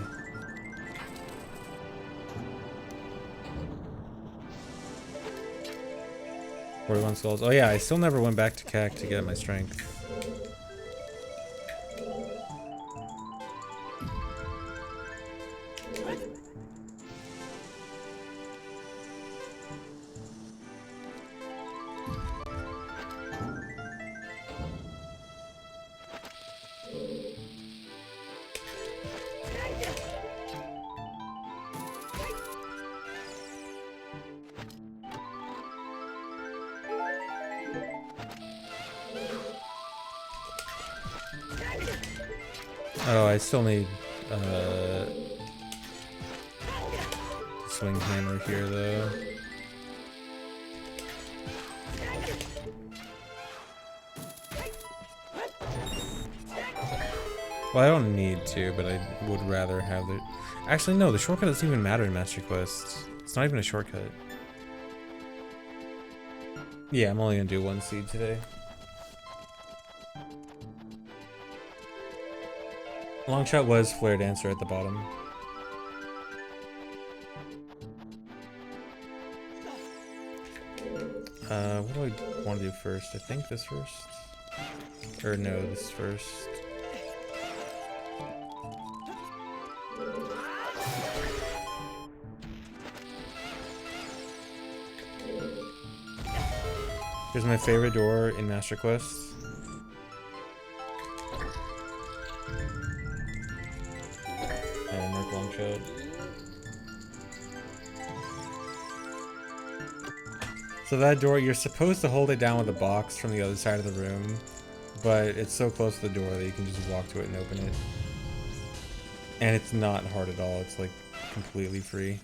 A: $41 souls. Oh yeah, I still never went back to CAC to get my strength. Oh, I still need swing hammer here though. Well, I don't need to, but I would rather have the... Actually, no, the shortcut doesn't even matter in Master Quest. It's not even a shortcut. Yeah, I'm only gonna do one seed today. Longshot was Flare Dancer at the bottom. What do I want to do first? I think this first? Or no, this first. Here's my favorite door in Master Quest. Mark Longshot. So that door, you're supposed to hold it down with a box from the other side of the room, but it's so close to the door that you can just walk to it and open it. And it's not hard at all, it's like completely free.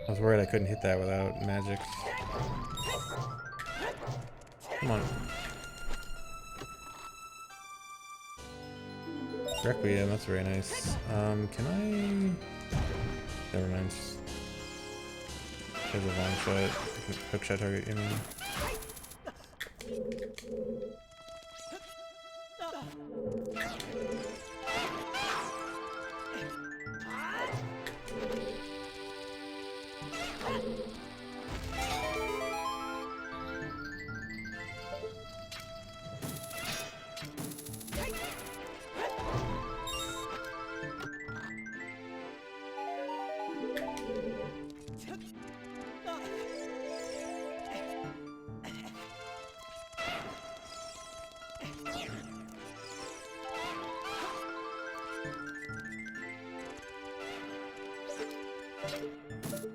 A: I was worried I couldn't hit that without magic. Come on. Requiem, that's very nice. Can I... Never mind. There's a long shot. Hook shot target, you mean?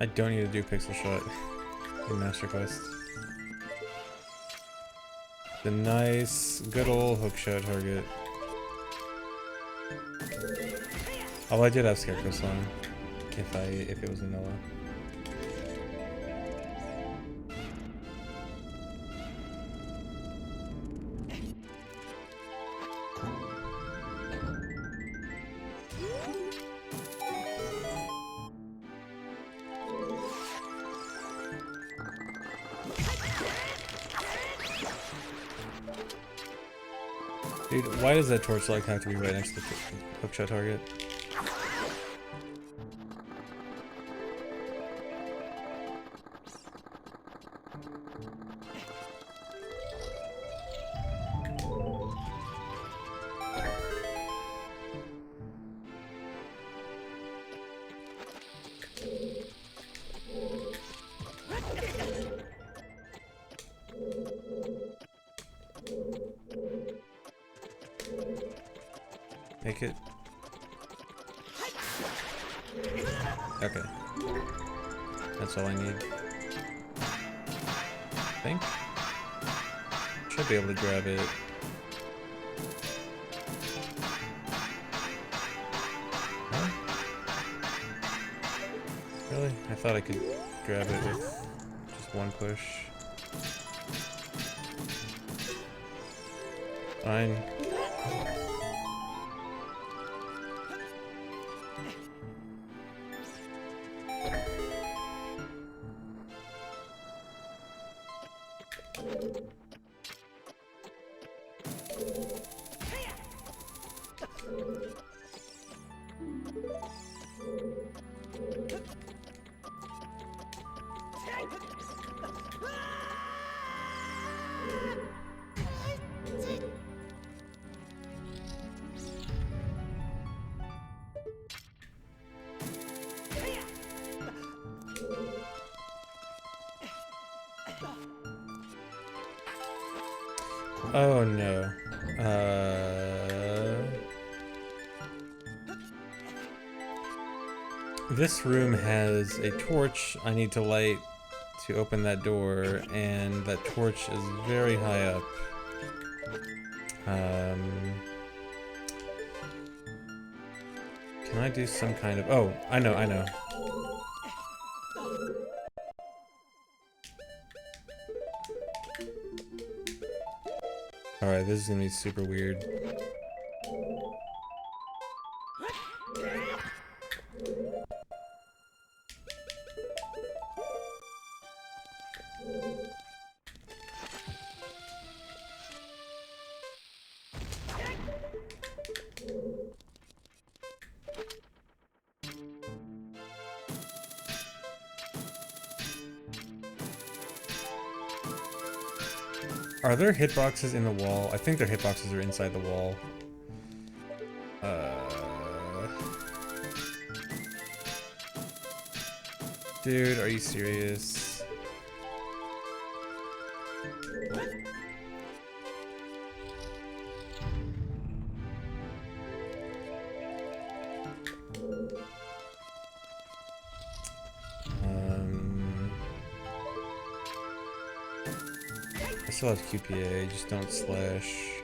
A: I don't need to do pixel shot in Master Quest. The nice, good old hook shot target. Oh, I did have Scarecrow Song if it was vanilla. Dude, why does that torchlight have to be right next to the hookshot target? Make it. Okay. That's all I need. I think. Should be able to grab it. Huh? Really? I thought I could grab it with just one push. Fine. Oh no. This room has a torch I need to light to open that door, and that torch is very high up. Can I do some kind of... Oh, I know. Alright, this is gonna be super weird. Are there hitboxes in the wall? I think their hitboxes are inside the wall. Dude, are you serious? I still have QPA, just don't slash.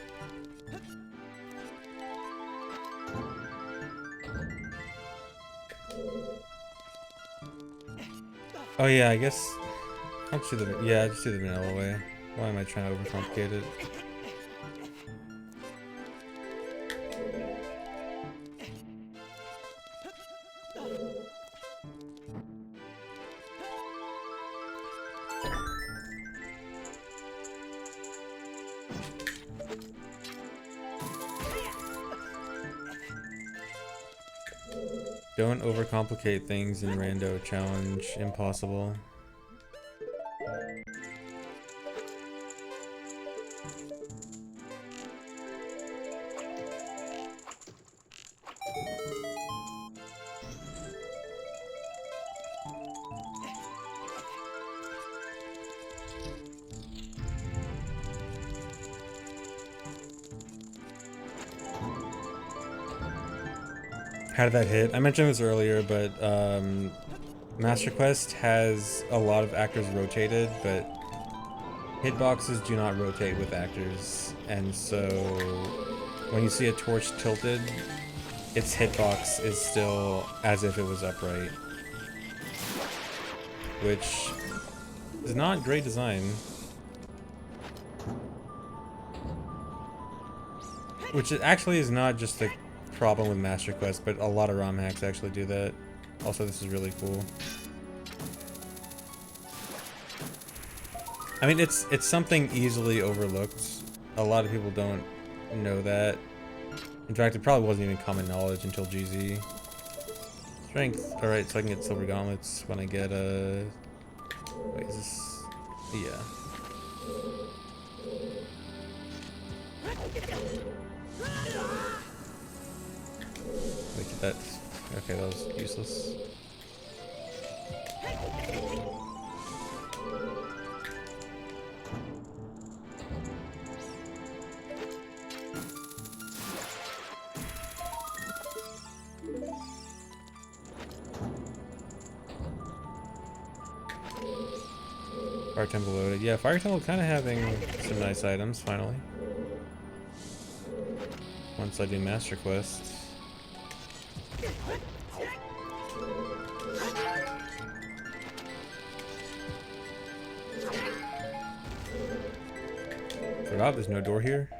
A: Oh yeah, I guess I'll just do the just do the vanilla way. Why am I trying to overcomplicate it? Don't overcomplicate things in rando challenge. Impossible. How did that hit? I mentioned this earlier, but Master Quest has a lot of actors rotated, but hitboxes do not rotate with actors, and so when you see a torch tilted, its hitbox is still as if it was upright, which is not great design. Which actually is not just the problem with Master Quest, but a lot of ROM hacks actually do that. Also, this is really cool. I mean, it's something easily overlooked. A lot of people don't know that. In fact, it probably wasn't even common knowledge until GZ. Strength. Alright, so I can get silver gauntlets when I get wait, is this... Yeah. Wait, that... Okay, that was useless. Fire Temple loaded. Yeah, Fire Temple kind of having some nice items, finally. Once I do Master Quest. Forgot there's no door here.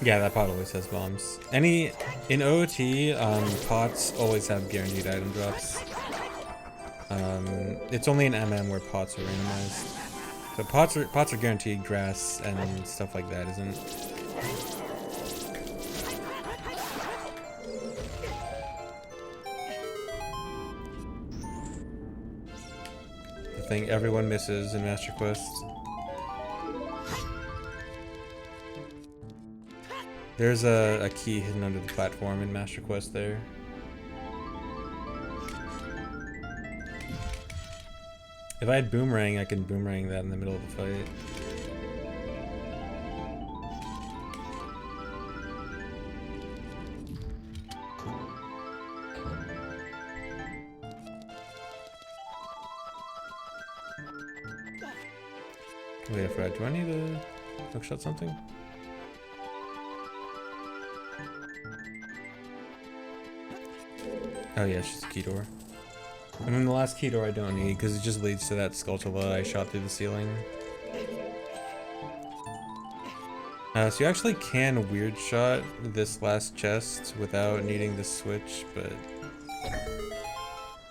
A: Yeah, that pot always has bombs. In OOT, pots always have guaranteed item drops. It's only in MM where pots are randomized. So pots are guaranteed, grass and stuff like that isn't. The thing everyone misses in Master Quest. There's a key hidden under the platform in Master Quest there. If I had boomerang, I can boomerang that in the middle of the fight. Wait, I forgot. Do I need to hookshot something? Oh yeah, it's just a key door. And then the last key door I don't need because it just leads to that skulltula that I shot through the ceiling. So you actually can weird shot this last chest without needing the switch, but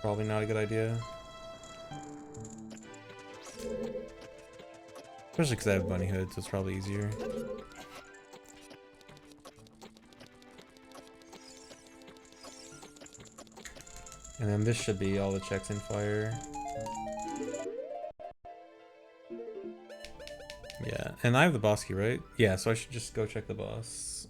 A: probably not a good idea. Especially because I have bunny hood, so it's probably easier. And then this should be all the checks in fire. Yeah, and I have the boss key, right? Yeah, so I should just go check the boss.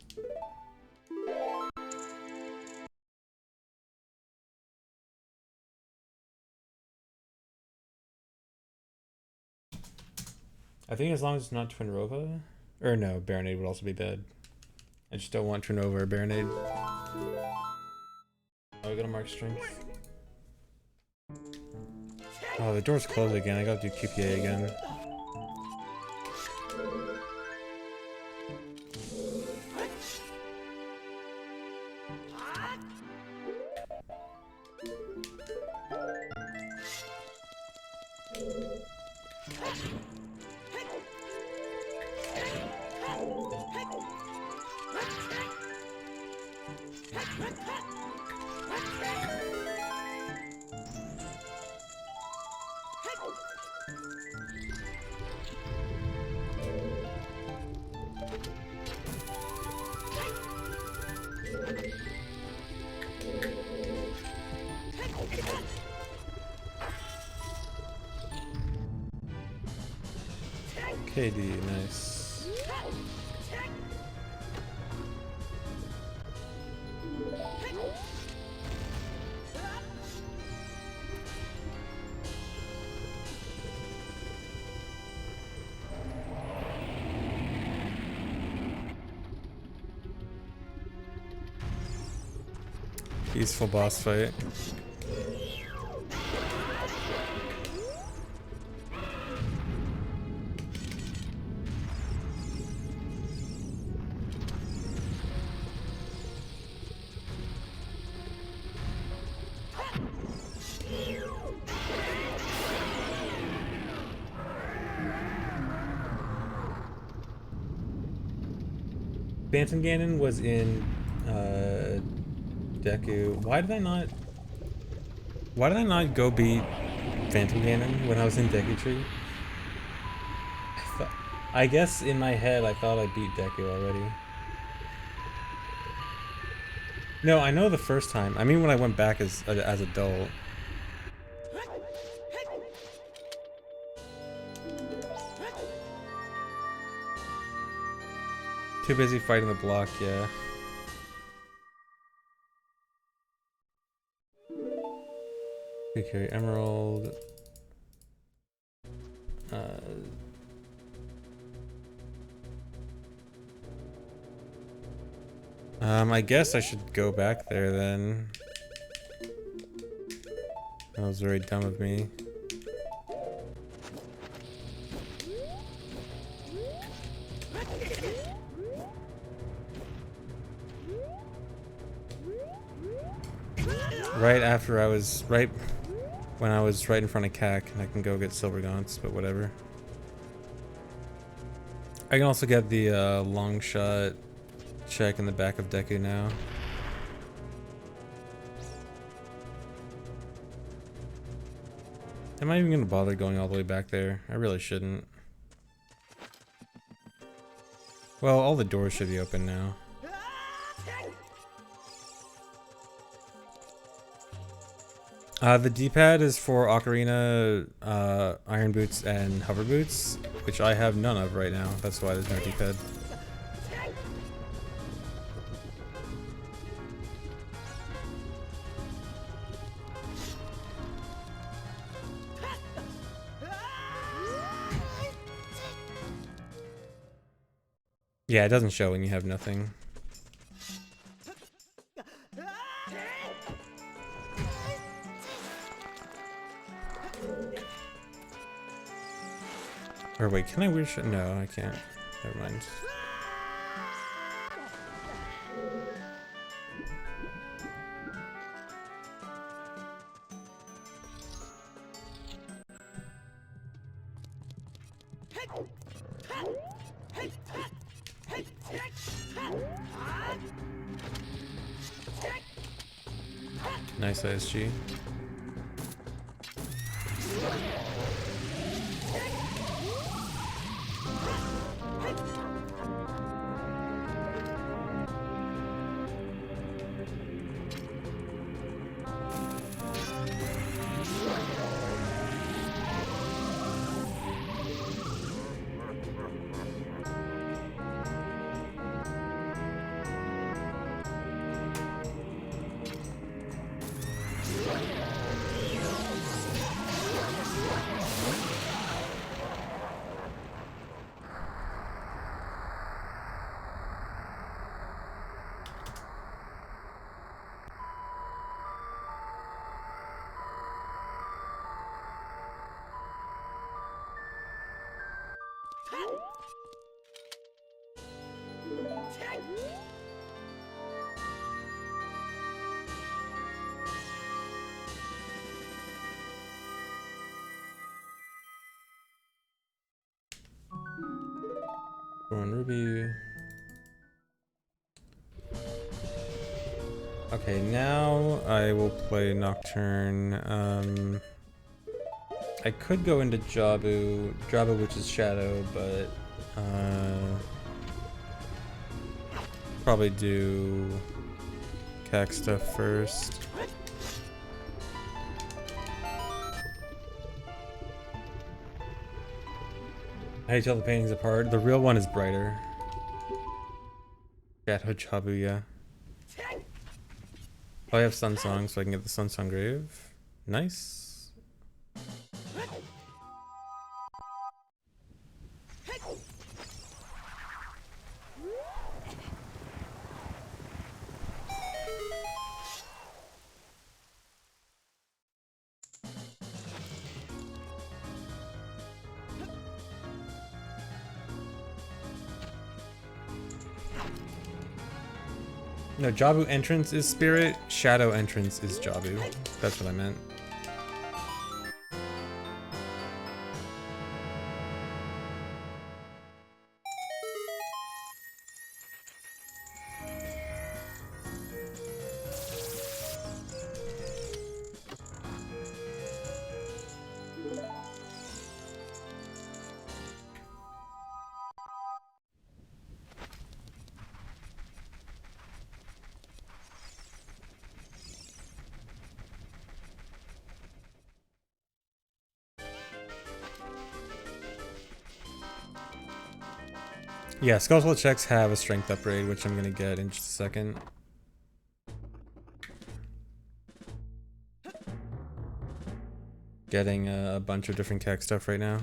A: I think as long as it's not Twinrova, or no, Baronade would also be bad. I just don't want Twinrova or Baronade. Oh, I gotta mark strength. Oh, the door's closed again. I gotta do QPA again. KD, nice. Peaceful boss fight. Phantom Ganon was in Deku. Why did I not go beat Phantom Ganon when I was in Deku Tree? I guess in my head I thought I beat Deku already. No, I know the first time. I mean when I went back as adult. Too busy fighting the block, yeah. We carry Emerald. I guess I should go back there then. That was very dumb of me. Right when I was right in front of Cac, and I can go get Silver Gaunts, but whatever. I can also get the long shot check in the back of Deku now. Am I even gonna bother going all the way back there? I really shouldn't. Well, all the doors should be open now. The D-pad is for Ocarina, Iron Boots, and Hover Boots, which I have none of right now. That's why there's no D-pad. Yeah, it doesn't show when you have nothing. Or wait, can I weird shit? No, I can't. Never mind. Nice ISG. Ruby. Okay, now I will play Nocturne. I could go into Jabu, which is Shadow, but probably do Cack stuff first. How do you tell the paintings apart? The real one is brighter. Shadow Jabu, yeah. Oh, I have Sun Song, so I can get the Sun Song Grave. Nice. No, Jabu entrance is Spirit, Shadow entrance is Jabu. That's what I meant. Yeah, Skulltular checks have a strength upgrade, which I'm gonna get in just a second. Getting a bunch of different Keck stuff right now.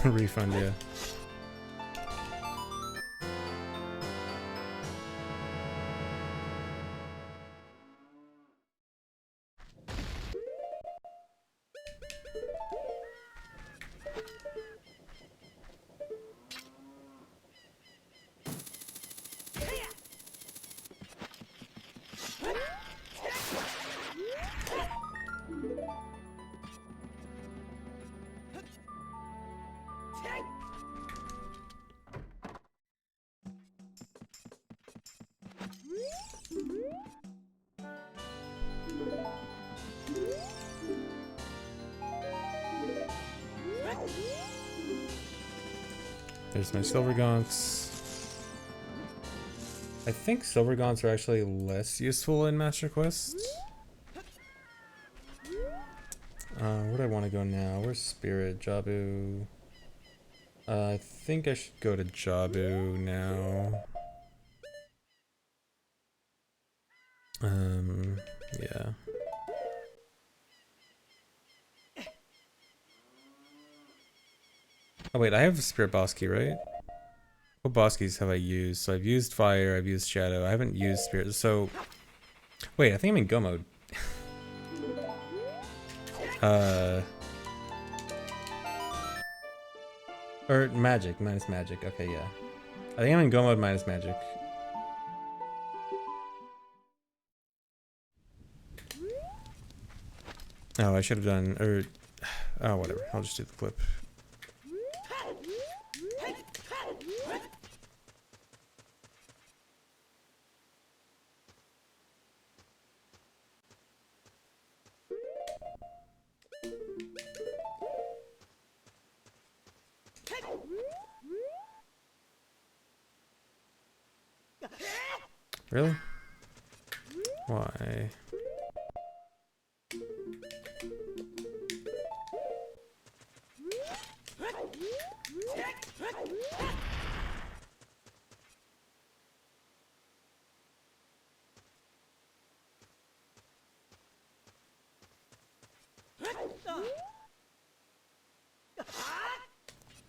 A: Refund, yeah. There's my silver gaunts. I think silver gaunts are actually less useful in Master Quest. Where do I want to go now? Where's Spirit? Jabu. I think I should go to Jabu now. Yeah. Oh wait, I have a Spirit Boss Key, right? What boss keys have I used? So I've used Fire, I've used Shadow, I haven't used Spirit, so... Wait, I think I'm in Go mode. Or Magic, minus Magic, okay, yeah. I think I'm in Go mode minus Magic. Oh, I should have done, or... Oh, whatever, I'll just do the clip. Really? Why?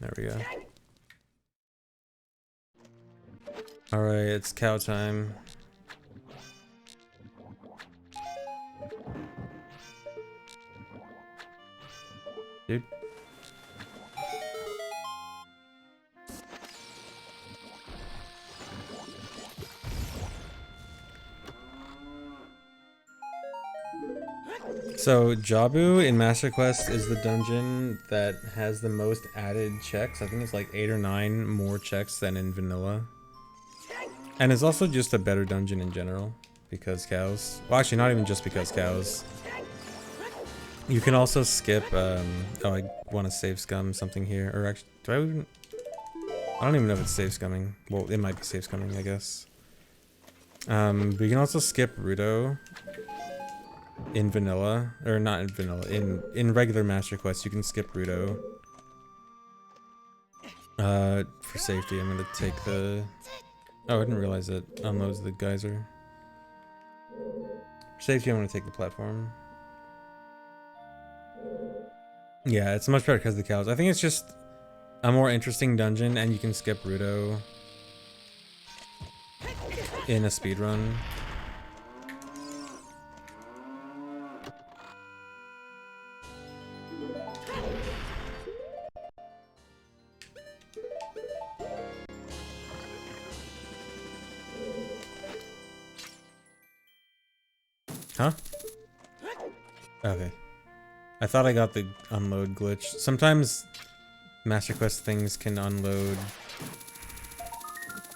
A: There we go. Alright, it's cow time. Dude. So, Jabu in Master Quest is the dungeon that has the most added checks. I think it's like 8 or 9 more checks than in vanilla. And it's also just a better dungeon in general. Because cows. Well, actually, not even just because cows. You can also skip, oh, I want to save scum something here. Or actually, do I even... I don't even know if it's save scumming. Well, it might be save scumming, I guess. But you can also skip Rudo in vanilla, or not in vanilla, in regular Master Quest, you can skip Rudo. For safety, I'm gonna take the... Oh, I didn't realize it unloads the geyser. For safety, I'm gonna take the platform. Yeah, it's much better because of the cows. I think it's just a more interesting dungeon, and you can skip Rudo in a speedrun. Huh? Okay. I thought I got the unload glitch. Sometimes Master Quest things can unload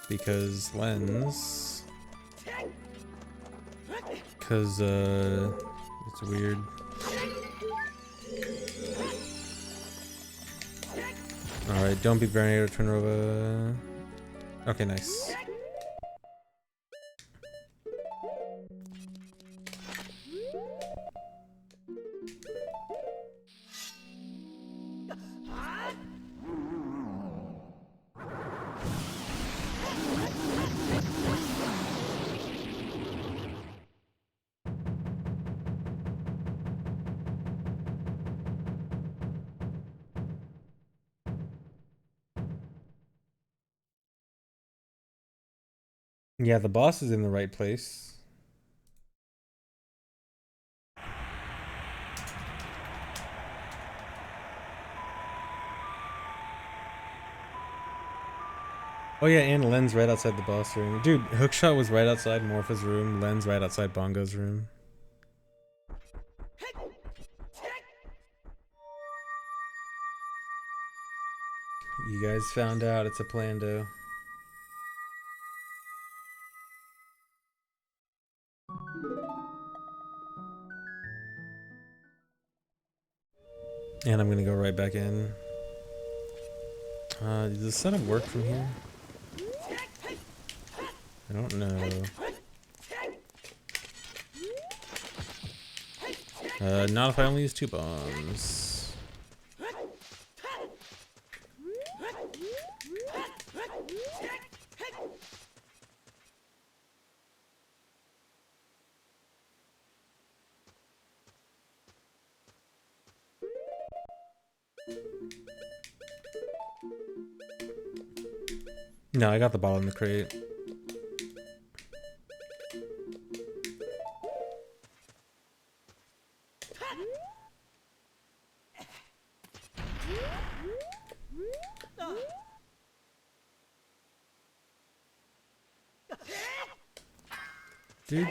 A: because lens. Because, it's weird. Alright, don't be Vernator Twinrova. Okay, nice. Yeah, the boss is in the right place. Oh yeah, and Len's right outside the boss room. Dude, Hookshot was right outside Morpha's room, Len's right outside Bongo's room. You guys found out it's a Plando. And I'm gonna go right back in. Does the setup work from here? I don't know. Not if I only use 2 bombs. No, I got the ball in the crate. Dude.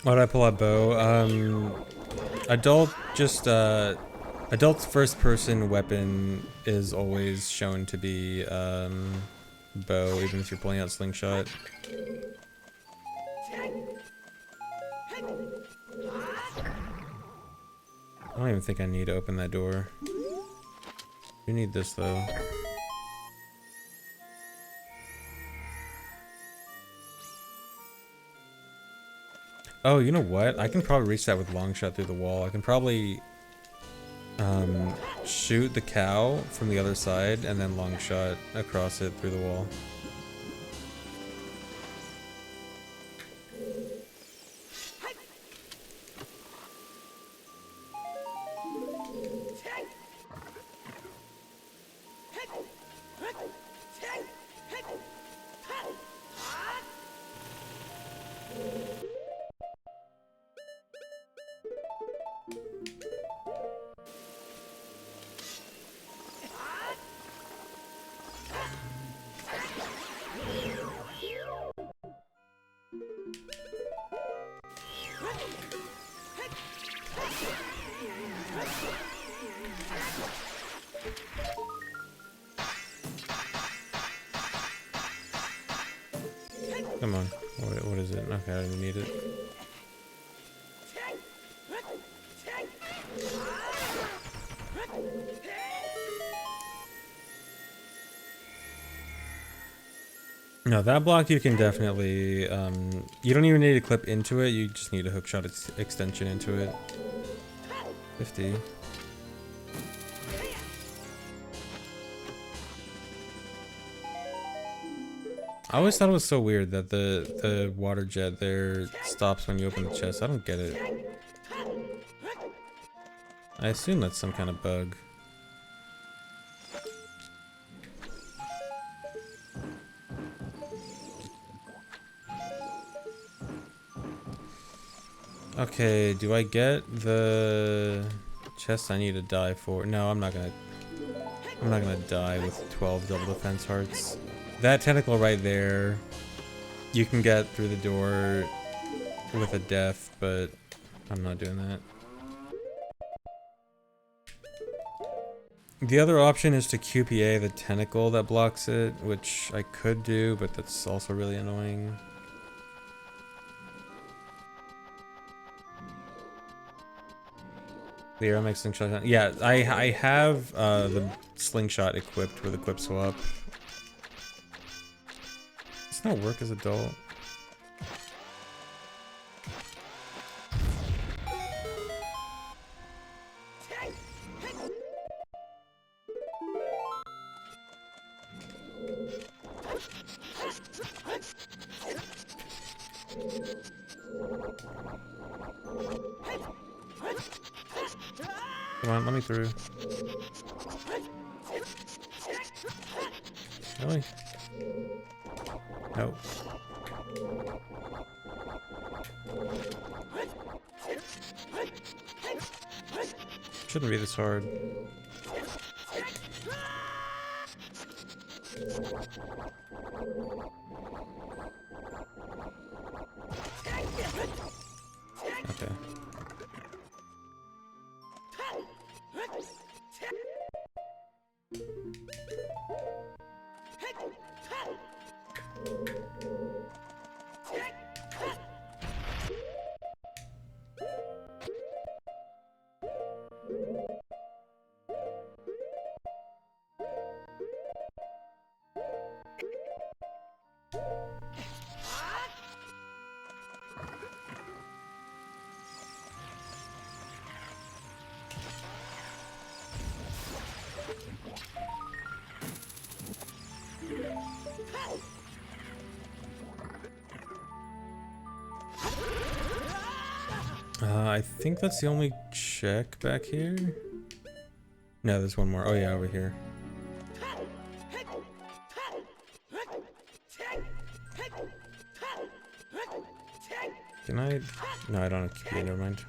A: Why did I pull out bow? Adult's first person weapon is always shown to be, bow, even if you're pulling out slingshot. I don't even think I need to open that door. You need this though. Oh, you know what? I can probably reach that with long shot through the wall. I can probably shoot the cow from the other side and then long shot across it through the wall. Come on. What is it? Okay, I don't need it. No, that block you can definitely, you don't even need to clip into it, you just need a hookshot extension into it. 50. I always thought it was so weird that the water jet there stops when you open the chest. I don't get it. I assume that's some kind of bug. Okay, do I get the chest I need to die for? No, I'm not gonna die with 12 double defense hearts. That tentacle right there, you can get through the door with a death, but I'm not doing that. The other option is to QPA the tentacle that blocks it, which I could do, but that's also really annoying. The arrow makes slingshot. Yeah, I have the slingshot equipped with equip swap. Does not work as adult. Come on, let me through. Really? Nope. Shouldn't be this hard. Okay. I think that's the only check back here. No, there's one more. Oh yeah, over here. Can I? No, I don't have key. Never mind.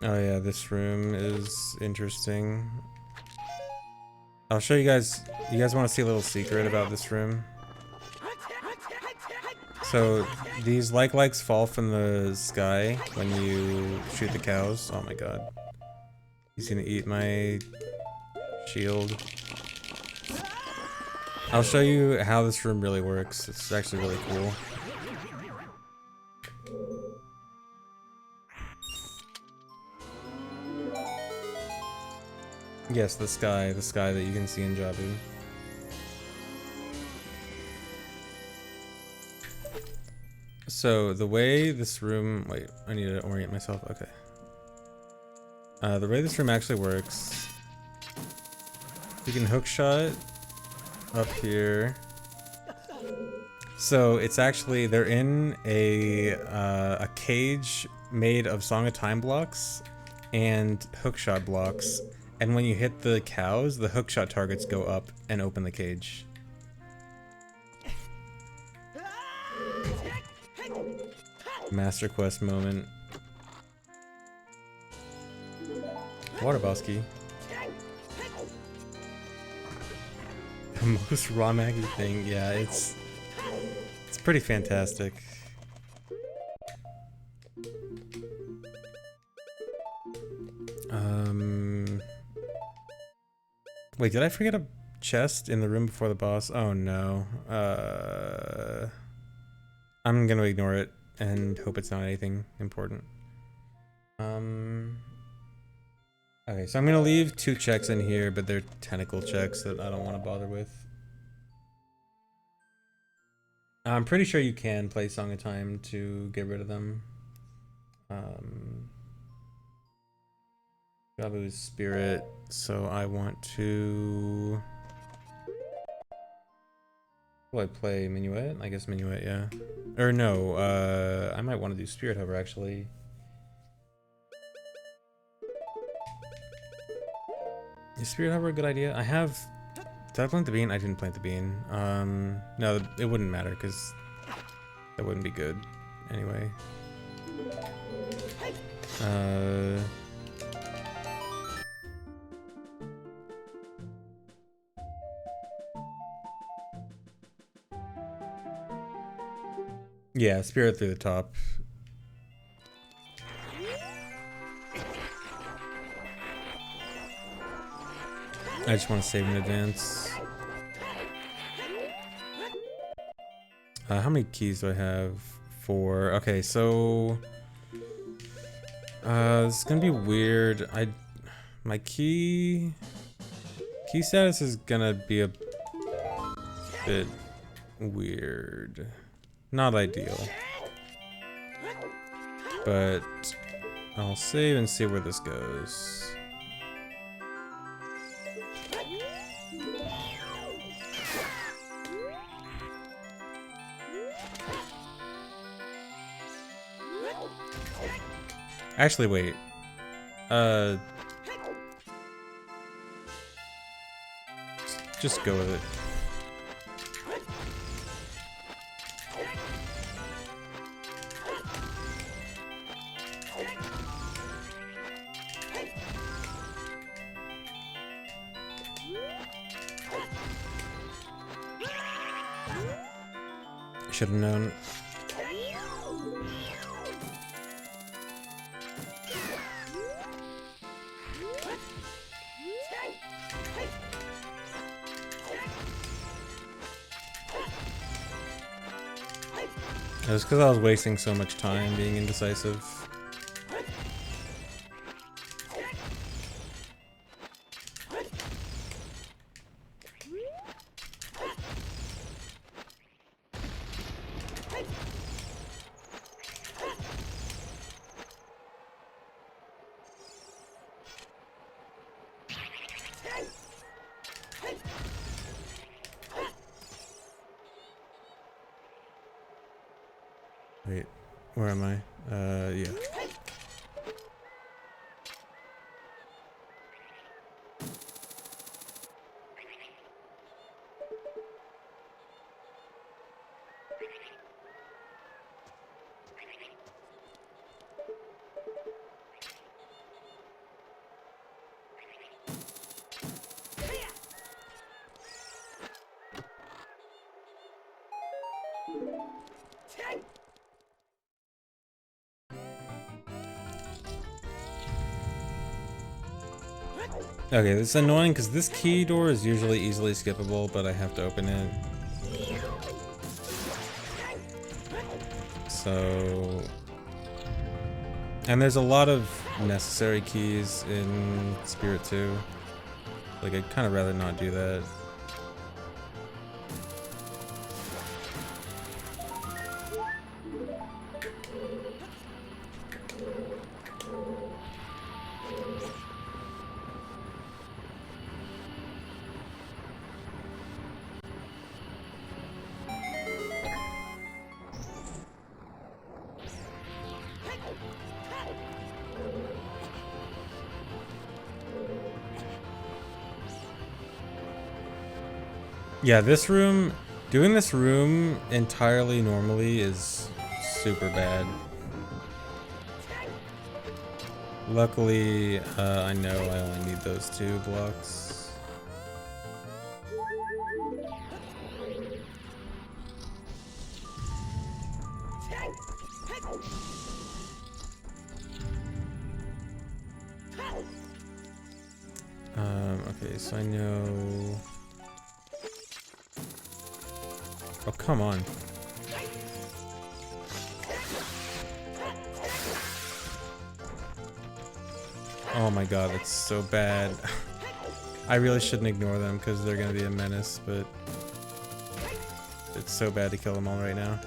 A: Oh yeah, this room is interesting. I'll show you guys. You guys want to see a little secret about this room? So these likes fall from the sky when you shoot the cows. Oh my god. He's gonna eat my shield. I'll show you how this room really works. It's actually really cool. Yes, the sky that you can see in Jabu. So the way this room, wait, I need to orient myself. Okay. The way this room actually works, you can hookshot up here. So it's actually, they're in a cage made of Song of Time blocks and hookshot blocks. And when you hit the cows, the hookshot targets go up and open the cage. Master Quest moment. Water Bosky. The most raw Maggie thing, yeah, it's pretty fantastic. Wait, did I forget a chest in the room before the boss? Oh no. I'm gonna ignore it and hope it's not anything important. Okay, so I'm gonna leave 2 checks in here, but they're tentacle checks that I don't want to bother with. I'm pretty sure you can play Song of Time to get rid of them. Jabu's spirit, so I want to... Will I play Minuet? I guess Minuet, yeah. Or no, I might want to do Spirit Hover, actually. Is Spirit Hover a good idea? I have... Did I plant the bean? I didn't plant the bean. No, it wouldn't matter, because that wouldn't be good. Anyway. Yeah, Spirit through the top. I just want to save in advance. How many keys do I have? 4. Okay, so... this is gonna be weird. My key status is gonna be a bit weird. Not ideal. But I'll save and see where this goes. Actually, wait. Just go with it. Should have known. It was because I was wasting so much time being indecisive. Wait, where am I? Yeah. Okay, this is annoying because this key door is usually easily skippable, but I have to open it. So... And there's a lot of necessary keys in Spirit 2. Like, I'd kind of rather not do that. Yeah, this room, doing this room entirely normally is super bad. Luckily, I know I only need those 2 blocks. Okay, so I know... Oh, come on. Oh my god, that's so bad. I really shouldn't ignore them because they're gonna be a menace, but it's so bad to kill them all right now.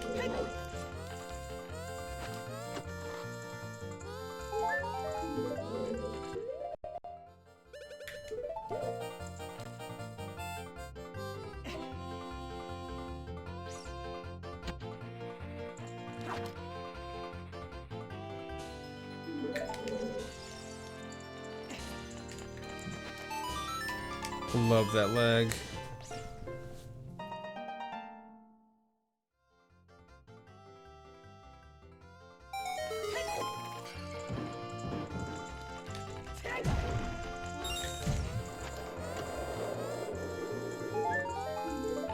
A: Love that lag.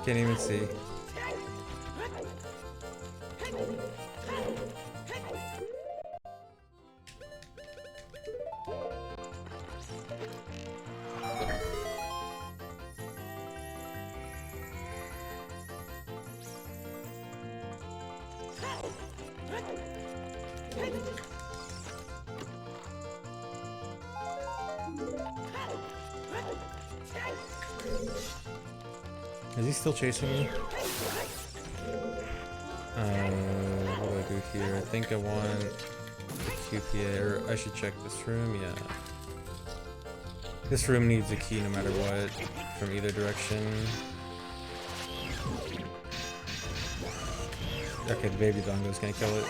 A: Can't even see. Is he still chasing me? What do I do here? I think I want the QPA, or I should check this room, yeah. This room needs a key no matter what, from either direction. Okay, the baby dongo's gonna kill it.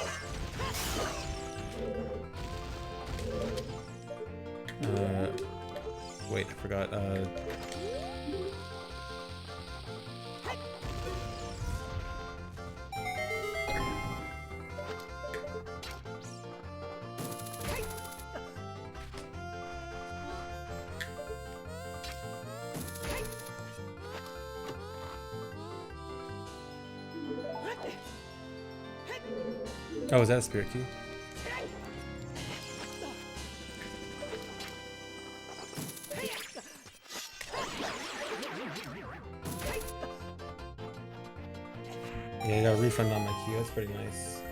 A: Wait, I forgot, Oh, is that a spirit key? Yeah, I got a refund on my key. That's pretty nice.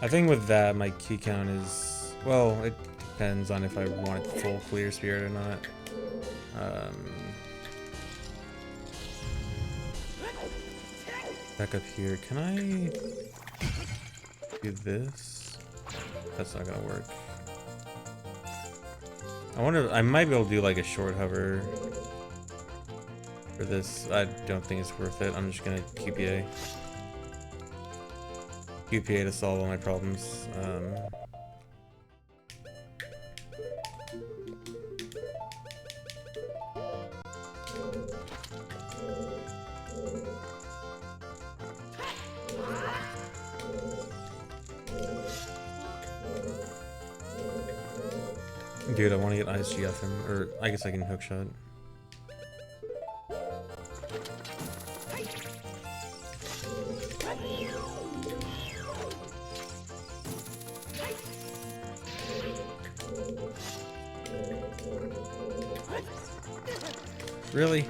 A: I think with that, my key count is... Well, it depends on if I want it full clear spirit or not. Back up here. Can I do this? That's not gonna work. I wonder... I might be able to do like a short hover for this. I don't think it's worth it. I'm just gonna QPA. QPA to solve all my problems. Dude, I want to get ISG off him, or I guess I can hookshot. Really?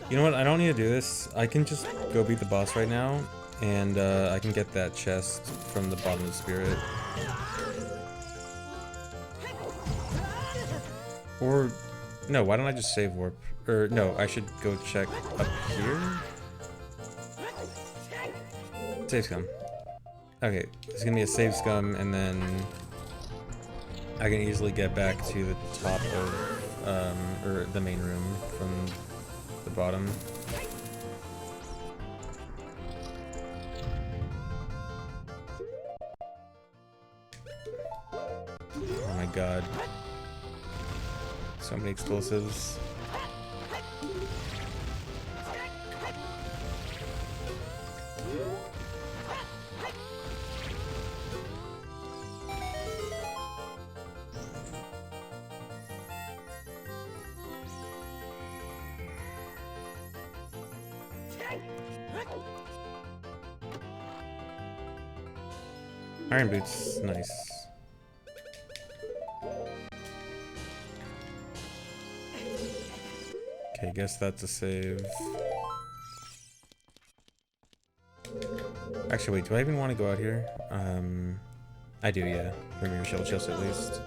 A: You know what? I don't need to do this. I can just go beat the boss right now, and I can get that chest from the bottom of the spirit. Or, no, why don't I just save warp? Or, no, I should go check up here? Save scum. Okay, it's gonna be a save scum, and then I can easily get back to the top of, or the main room from the bottom. Oh my god. So many explosives. Iron boots, nice. Okay, guess that's a save. Actually, wait, do I even want to go out here? I do, yeah. Premier shell chest at least.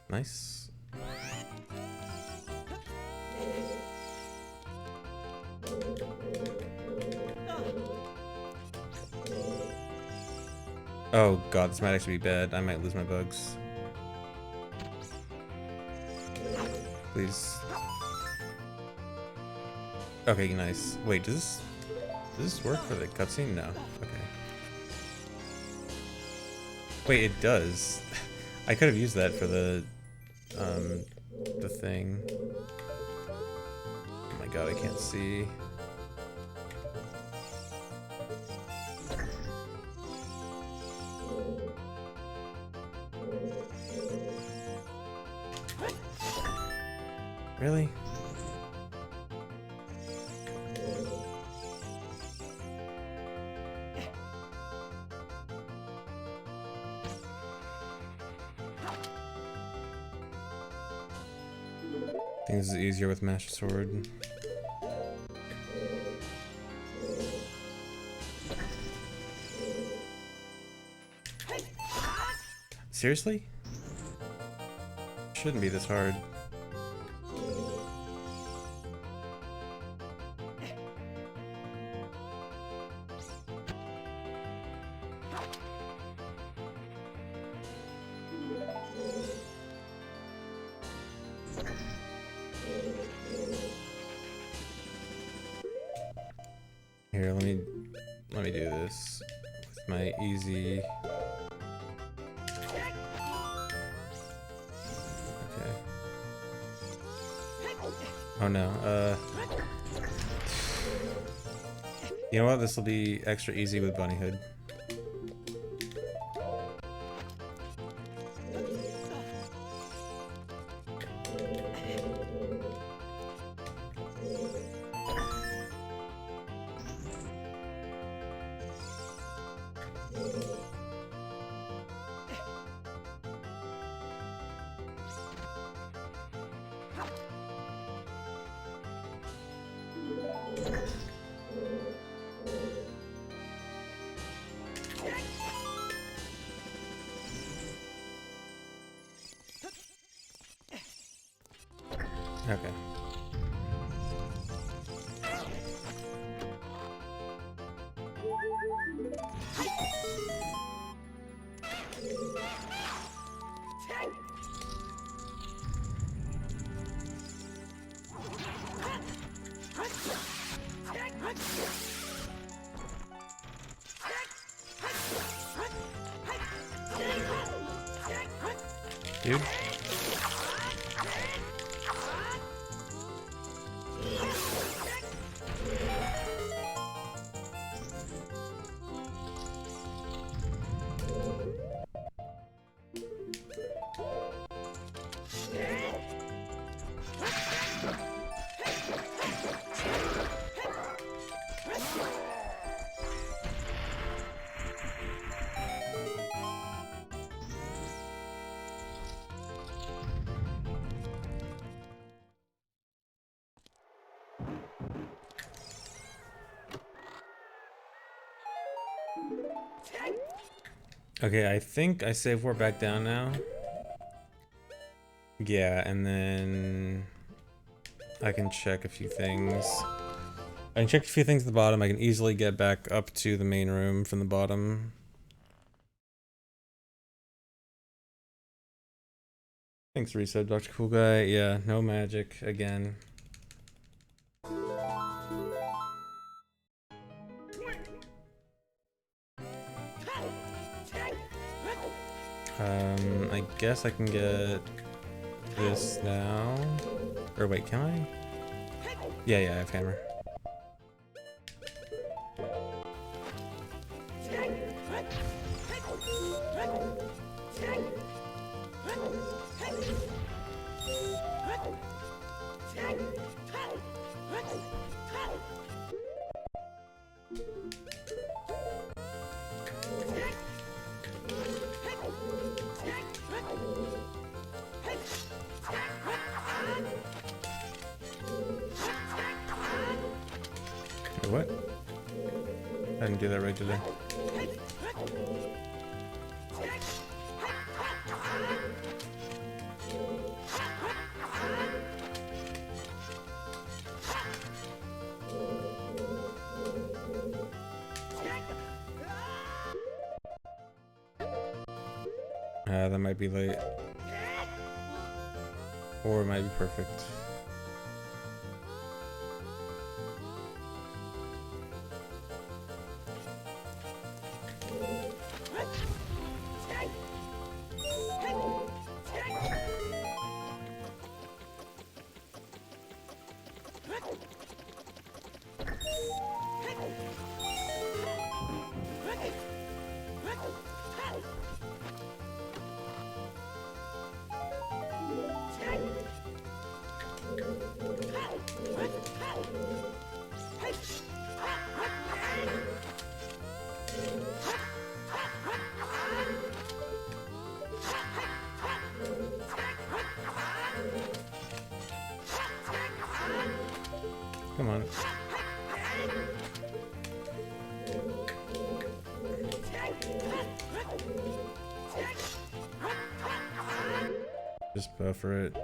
A: Nice. Oh god, this might actually be bad. I might lose my bugs. Please. Okay, nice. Wait, does this work for the cutscene? No. Okay. Wait, it does. I could have used that for the thing. Oh my god, I can't see. Really? I think this is easier with Master Sword. Seriously? Shouldn't be this hard. Here, let me do this with my easy. Okay. Oh no. You know what? This will be extra easy with Bunny Hood. Okay. Dude. Okay, I think I saved we're back down now. Yeah, and then I can check a few things. I can check a few things at the bottom. I can easily get back up to the main room from the bottom. Thanks, Reset, Dr. Cool Guy. Yeah, no magic again. I guess I can get this now. Or wait, can I? Yeah, I have hammer. What? I didn't do that right, did I? That might be late. Or it might be perfect. Come on. Just buffer it.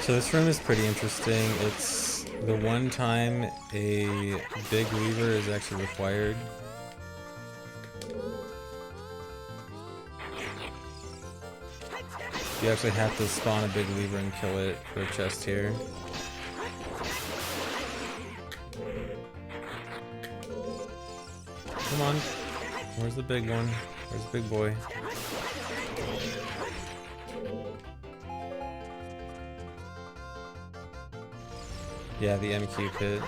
A: So this room is pretty interesting. It's the one time a big lever is actually required. You actually have to spawn a big lever and kill it for a chest here. Come on. Where's the big one? Where's the big boy? Yeah, the MQ pit.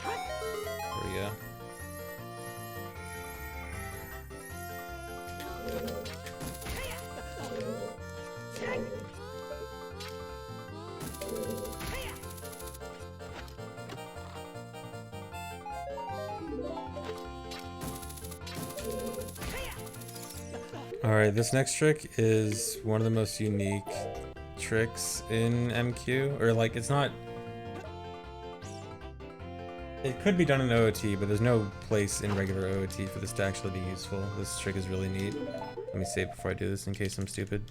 A: There we go. Alright, this next trick is one of the most unique tricks in MQ, or like it's not, it could be done in OOT, but there's no place in regular OOT for this to actually be useful. This trick is really neat. Let me save before I do this in case I'm stupid.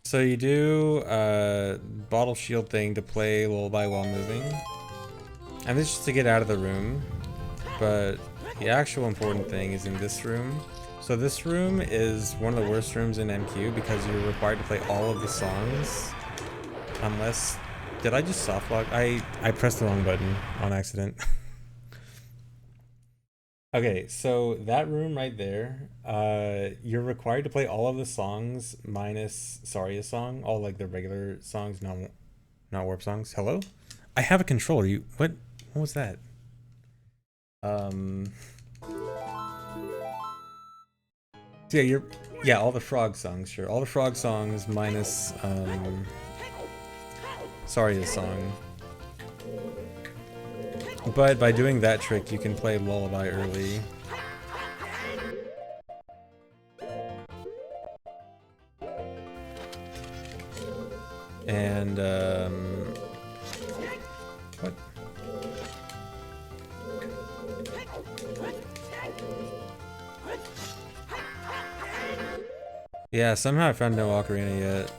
A: So you do bottle shield thing to play lullaby while moving. And this is just to get out of the room. But the actual important thing is in this room. So this room is one of the worst rooms in MQ because you're required to play all of the songs. Unless... Did I just soft lock? I pressed the wrong button on accident. Okay, so that room right there, you're required to play all of the songs minus Saria song, all like the regular songs, not warp songs. Hello? I have a controller. What was that? So yeah, all the frog songs, sure. All the frog songs minus Saria's song. But by doing that trick, you can play lullaby early. And, what? Yeah, somehow I found no Ocarina yet.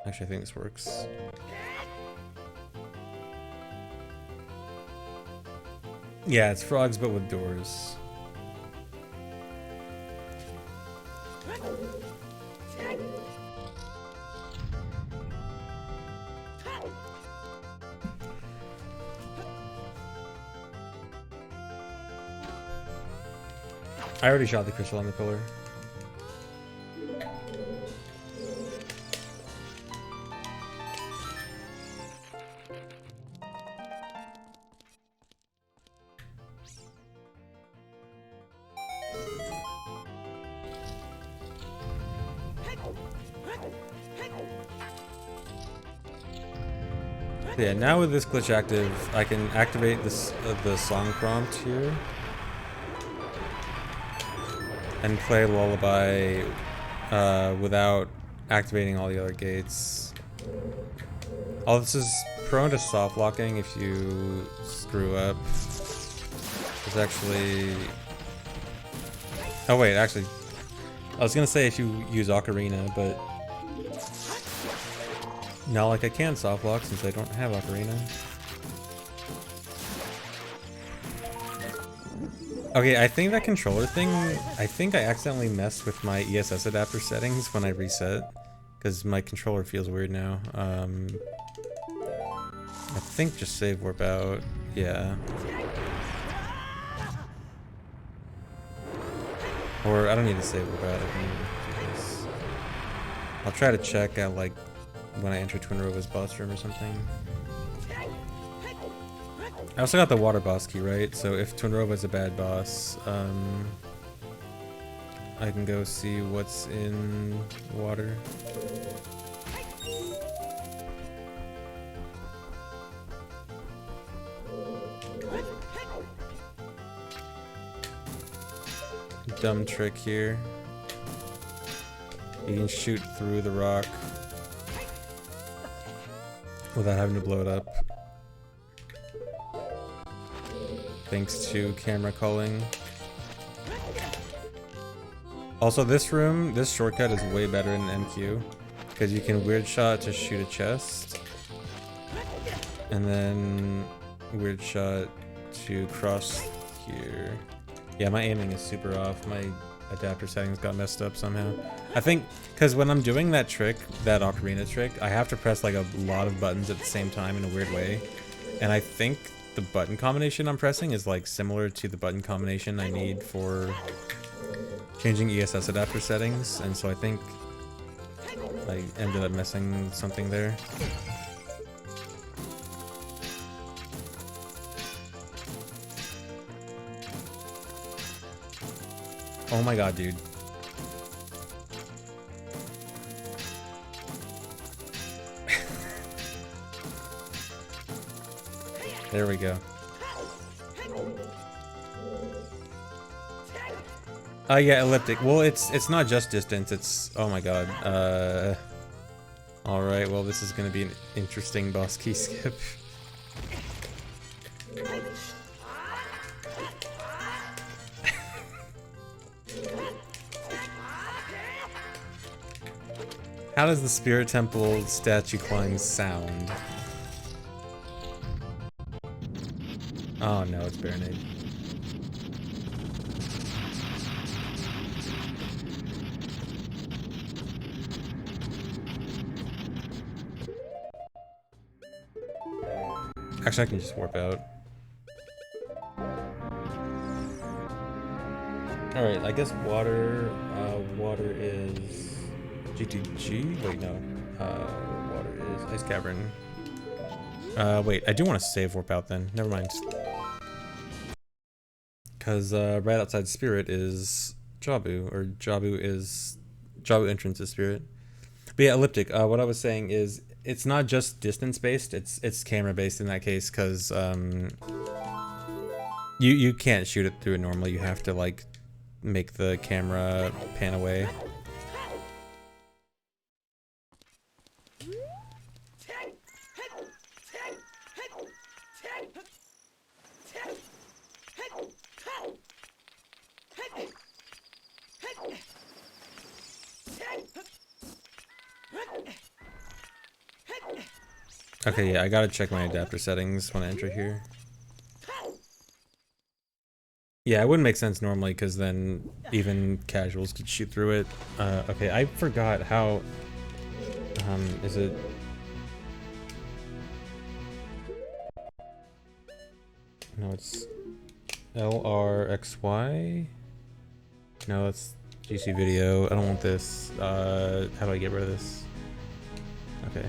A: Actually, I think this works. Yeah, it's frogs, but with doors. I already shot the crystal on the pillar. Yeah, now with this glitch active, I can activate this the song prompt here and play lullaby without activating all the other gates. All this is prone to soft locking if you screw up. It's actually... Oh wait, actually, I was gonna say if you use Ocarina, but now like I can soft lock since I don't have Ocarina. Okay, I think that controller thing, I think I accidentally messed with my ESS adapter settings when I reset, because my controller feels weird now. I think just save warp out, yeah. Or I don't need to save warp out, I can do this. I'll try to check at like when I enter Twinrova's boss room or something. I also got the water boss key, right? So if Twinrova's a bad boss, I can go see what's in water. Dumb trick here. You can shoot through the rock without having to blow it up. Thanks to camera culling. Also, this room, this shortcut is way better in MQ. Because you can weird shot to shoot a chest. And then weird shot to cross here. Yeah, my aiming is super off. My adapter settings got messed up somehow. I think because when I'm doing that trick, that Ocarina trick, I have to press like a lot of buttons at the same time in a weird way. And I think the button combination I'm pressing is like similar to the button combination I need for changing ESS adapter settings. And so I think I ended up messing something there. Oh my god, dude. There we go. Yeah, elliptic. Well, it's not just distance, it's... Oh my god. Alright, well this is gonna be an interesting boss key skip. How does the Spirit Temple statue climb sound? Oh no, it's Baronade. Actually, I can just warp out. Alright, I guess water, water is... GTG? Wait, no. Water is Ice Cavern. Wait, I do want to save warp out then. Never mind. Because right outside Spirit is Jabu, or Jabu entrance is Spirit. But yeah, elliptic. What I was saying is it's not just distance based, it's camera based in that case, because you can't shoot it through it normally. You have to like make the camera pan away. Okay, yeah, I gotta check my adapter settings when I enter here. Yeah, it wouldn't make sense normally, because then even casuals could shoot through it. Okay, I forgot how... is it... No, it's... LRXY? No, that's GC video. I don't want this. How do I get rid of this? Okay.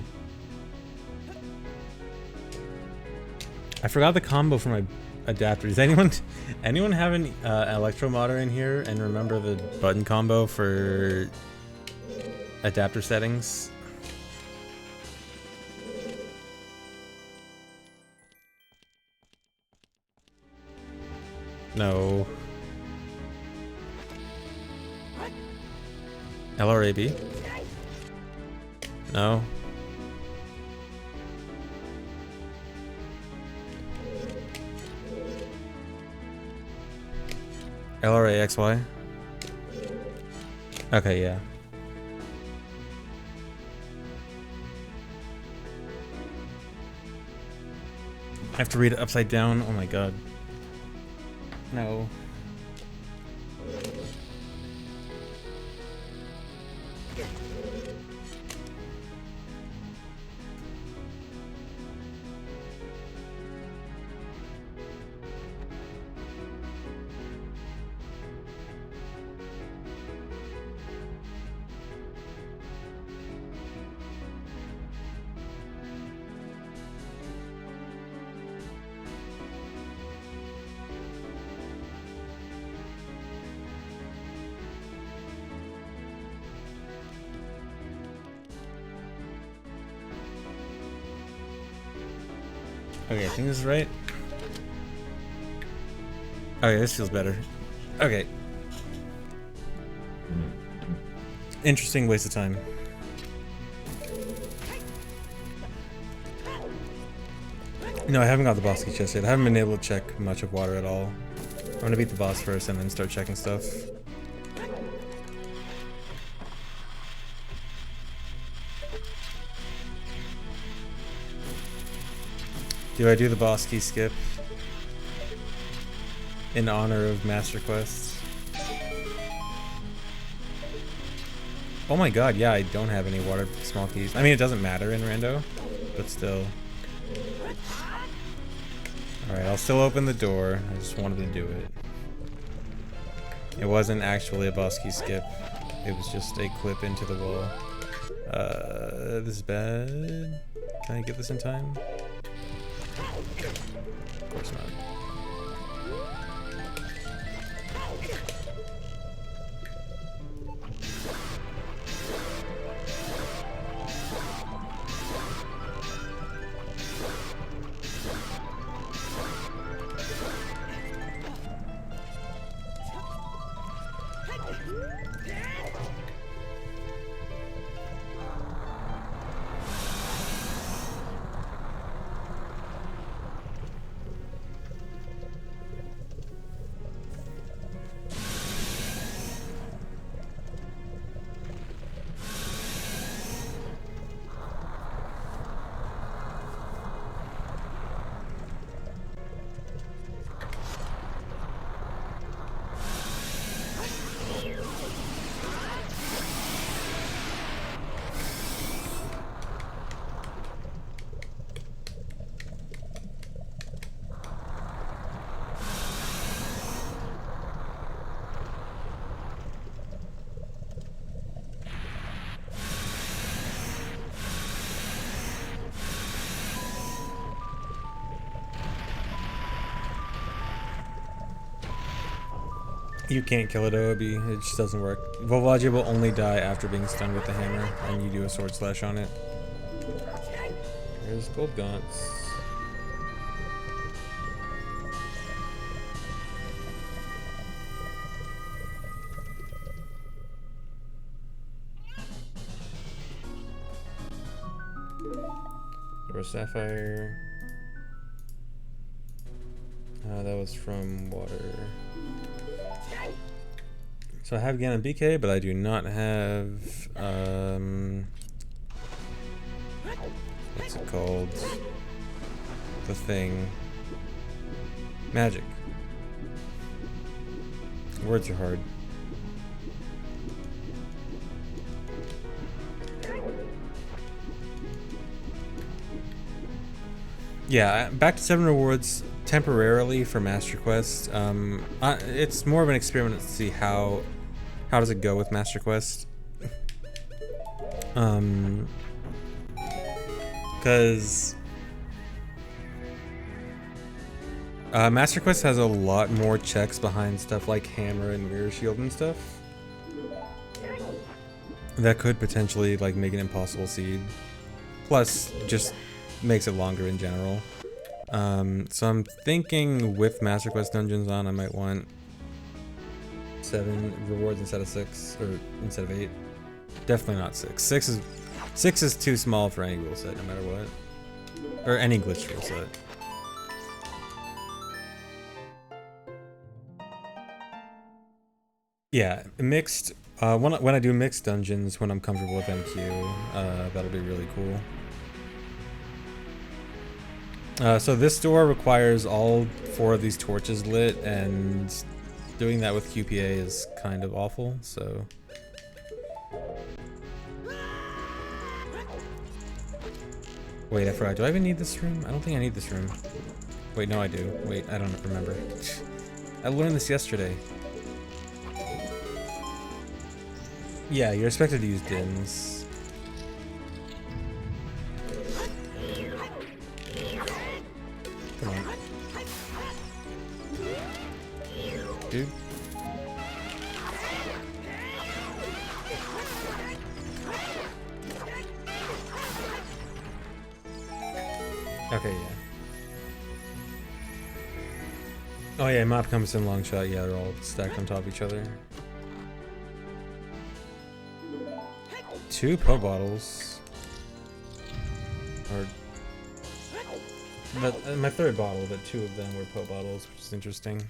A: I forgot the combo for my adapter. Does anyone have an electro modder in here and remember the button combo for adapter settings? No. LRAB? No. LRAXY? Okay, yeah. I have to read it upside down. Oh my god. No. Okay, I think this is right. Okay, this feels better. Okay. Interesting waste of time. No, I haven't got the boss key chest yet. I haven't been able to check much of water at all. I'm gonna beat the boss first and then start checking stuff. Do I do the boss key skip in honor of Master Quest? Oh my god, yeah, I don't have any water small keys. I mean, it doesn't matter in Rando, but still. Alright, I'll still open the door. I just wanted to do it. It wasn't actually a boss key skip. It was just a clip into the wall. This is bad. Can I get this in time? Of course not. You can't kill it, OOB. It just doesn't work. Volvagia will only die after being stunned with the hammer, and you do a sword slash on it. Here's Gold Gaunts. Or Sapphire. That was from water. So I have Ganon BK, but I do not have, what's it called? The thing. Magic. Words are hard. Yeah, back to 7 rewards temporarily for Master Quest. It's more of an experiment to see how does it go with Master Quest. Because Master Quest has a lot more checks behind stuff like hammer and mirror shield and stuff that could potentially like make an impossible seed. Plus, just makes it longer in general. So I'm thinking with Master Quest dungeons on, I might want 7 rewards instead of 6, or instead of 8. Definitely not 6. 6 is too small for any rule set, no matter what, or any glitch rule set. Yeah, mixed. When I do mixed dungeons, when I'm comfortable with MQ, that'll be really cool. So this door requires all 4 of these torches lit, and doing that with QPA is kind of awful, so... Wait, I forgot. Do I even need this room? I don't think I need this room. Wait, no I do. Wait, I don't remember. I learned this yesterday. Yeah, you're expected to use DINs. Come on. Dude. Okay, yeah. Oh yeah, map comes in long shot. Yeah, they're all stacked on top of each other. 2 Poe bottles. Or... But, my 3rd bottle, but 2 of them were Poe bottles, which is interesting.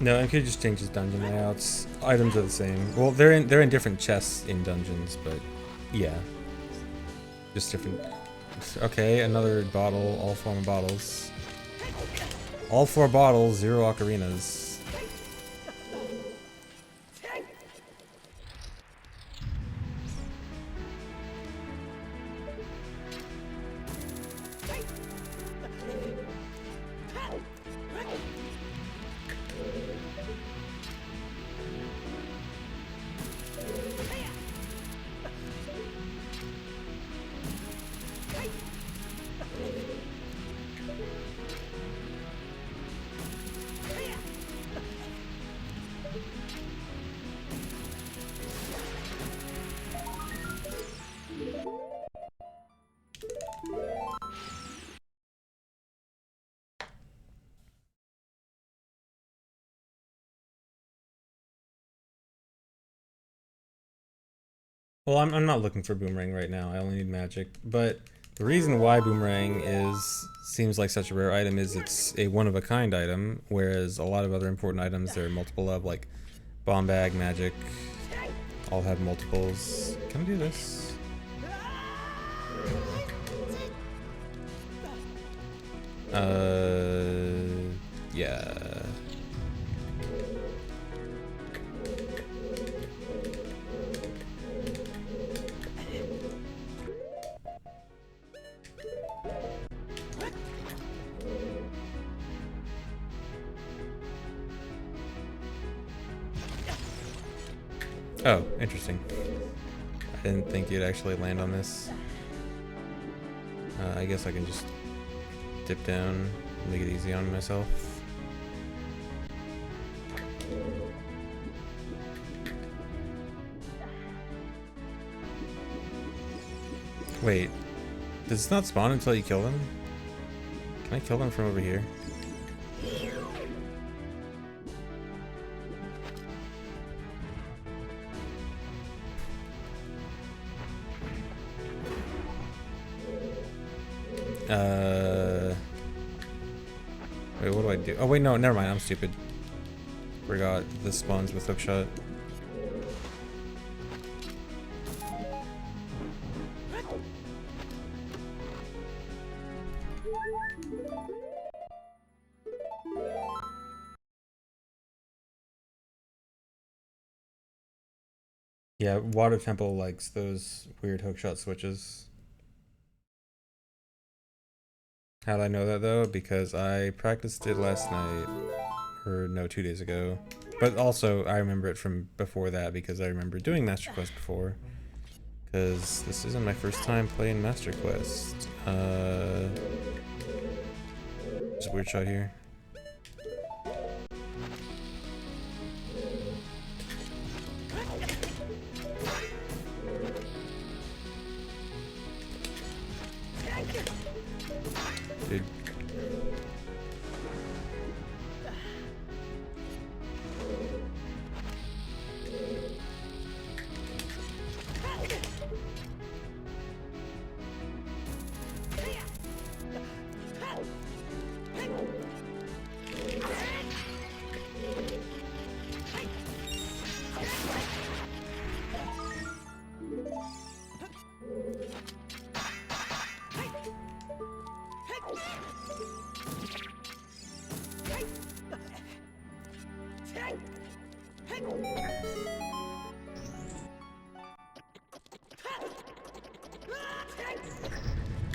A: No, MQ just changes dungeon layouts. Items are the same. Well, they're in different chests in dungeons, but yeah, just different. Okay, another bottle. All 4 bottles. All 4 bottles, 0 ocarinas. Well, I'm not looking for boomerang right now. I only need magic. But the reason why boomerang seems like such a rare item is it's a one-of-a-kind item, whereas a lot of other important items there are multiple of, like bomb bag, magic, all have multiples. Can I do this? Yeah. Oh, interesting. I didn't think you'd actually land on this. I guess I can just dip down, make it easy on myself. Wait, does it not spawn until you kill them? Can I kill them from over here? Wait, what do I do? Oh wait, no, never mind, I'm stupid. Forgot this spawns with hookshot. Yeah, Water Temple likes those weird hookshot switches. How'd I know that though? Because I practiced it last night, or no, 2 days ago. But also, I remember it from before that because I remember doing Master Quest before. Because this isn't my first time playing Master Quest. There's a weird shot here. Dude.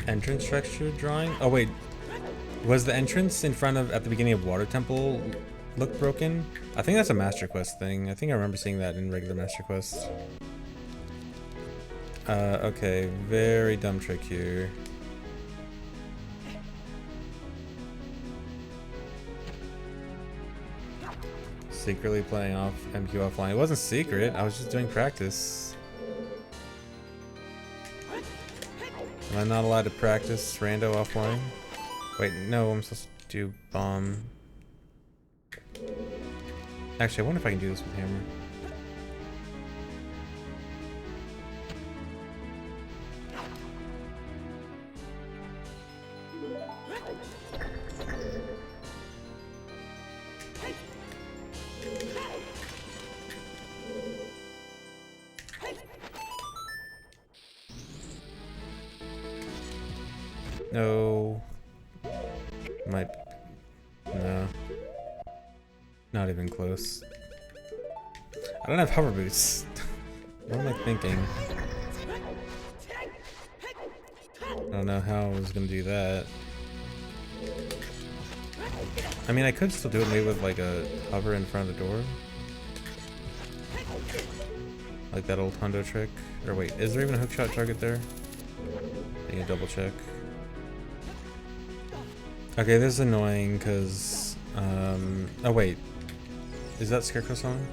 A: Entrance structure drawing? Oh wait, was the entrance in front of, at the beginning of Water Temple look broken? I think that's a Master Quest thing. I think I remember seeing that in regular Master Quest. Okay, very dumb trick here. Secretly playing off MQ offline. It wasn't secret, I was just doing practice. Am I not allowed to practice rando offline? Wait, no, I'm supposed to do bomb. Actually, I wonder if I can do this with hammer. No. Might. No. Not even close. I don't have hover boots. What am I thinking? I don't know how I was gonna do that. I mean, I could still do it maybe with like a hover in front of the door. Like that old Hundo trick. Or wait, is there even a hookshot target there? I need to double check. Okay, this is annoying because, oh wait. Is that Scarecrow song?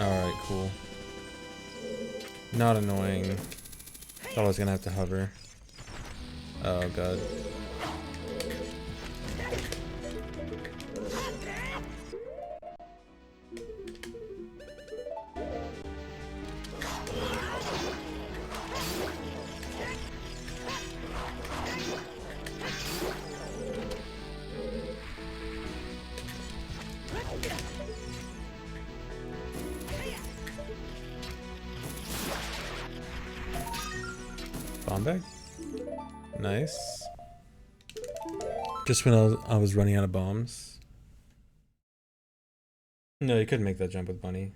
A: Alright, cool. Not annoying. Thought I was gonna have to hover. Oh god. Bomb bag? Nice. Just when I was running out of bombs. No, you couldn't make that jump with Bunny.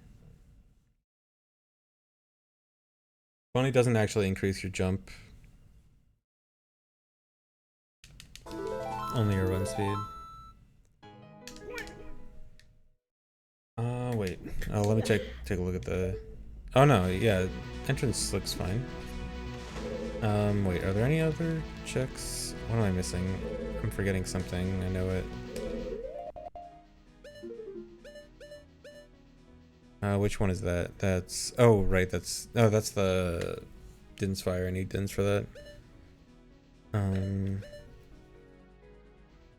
A: Bunny doesn't actually increase your jump. Only your run speed. Wait. Oh, let me take a look at the... Oh no, yeah, entrance looks fine. Wait, are there any other checks? What am I missing? I'm forgetting something, I know it. Which one is that? That's... Oh, right, that's... Oh, that's the... Din's Fire, I need Din's for that.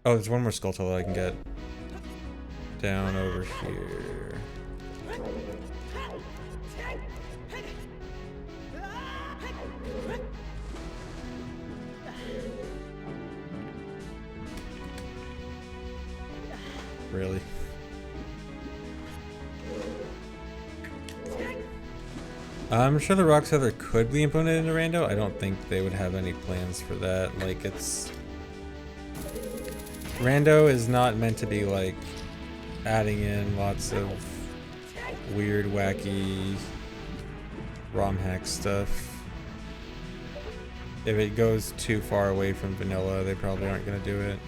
A: Oh, there's one more skull that I can get. Down over here. Really? I'm sure the Rock Feather could be implemented into Rando. I don't think they would have any plans for that. Like, it's... Rando is not meant to be, like, adding in lots of weird, wacky ROM hack stuff. If it goes too far away from vanilla, they probably aren't going to do it.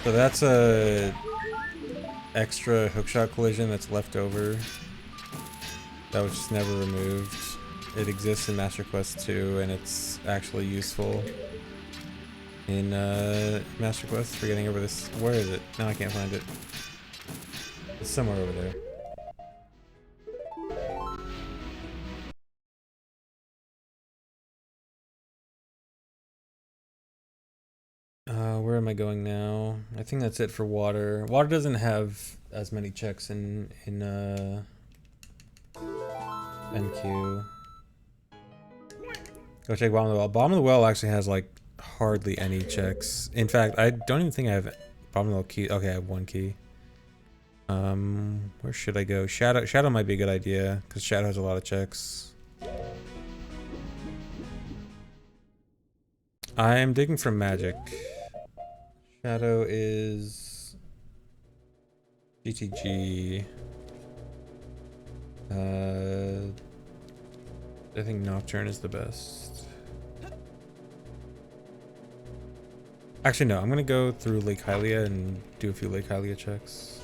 A: So that's a extra hookshot collision that's left over. That was just never removed. It exists in Master Quest 2 and it's actually useful in Master Quest for getting over this. Where is it? Now I can't find it. It's somewhere over there. Where am I going now? I think that's it for water. Water doesn't have as many checks in NQ. Go check bottom of the well. Bottom of the well actually has like hardly any checks. In fact, I don't even think I have bottom of the well key. Okay, I have one key. Where should I go? Shadow might be a good idea because Shadow has a lot of checks. I am digging for magic. Shadow is GTG. I think Nocturne is the best. Actually, no. I'm gonna go through Lake Hylia and do a few Lake Hylia checks.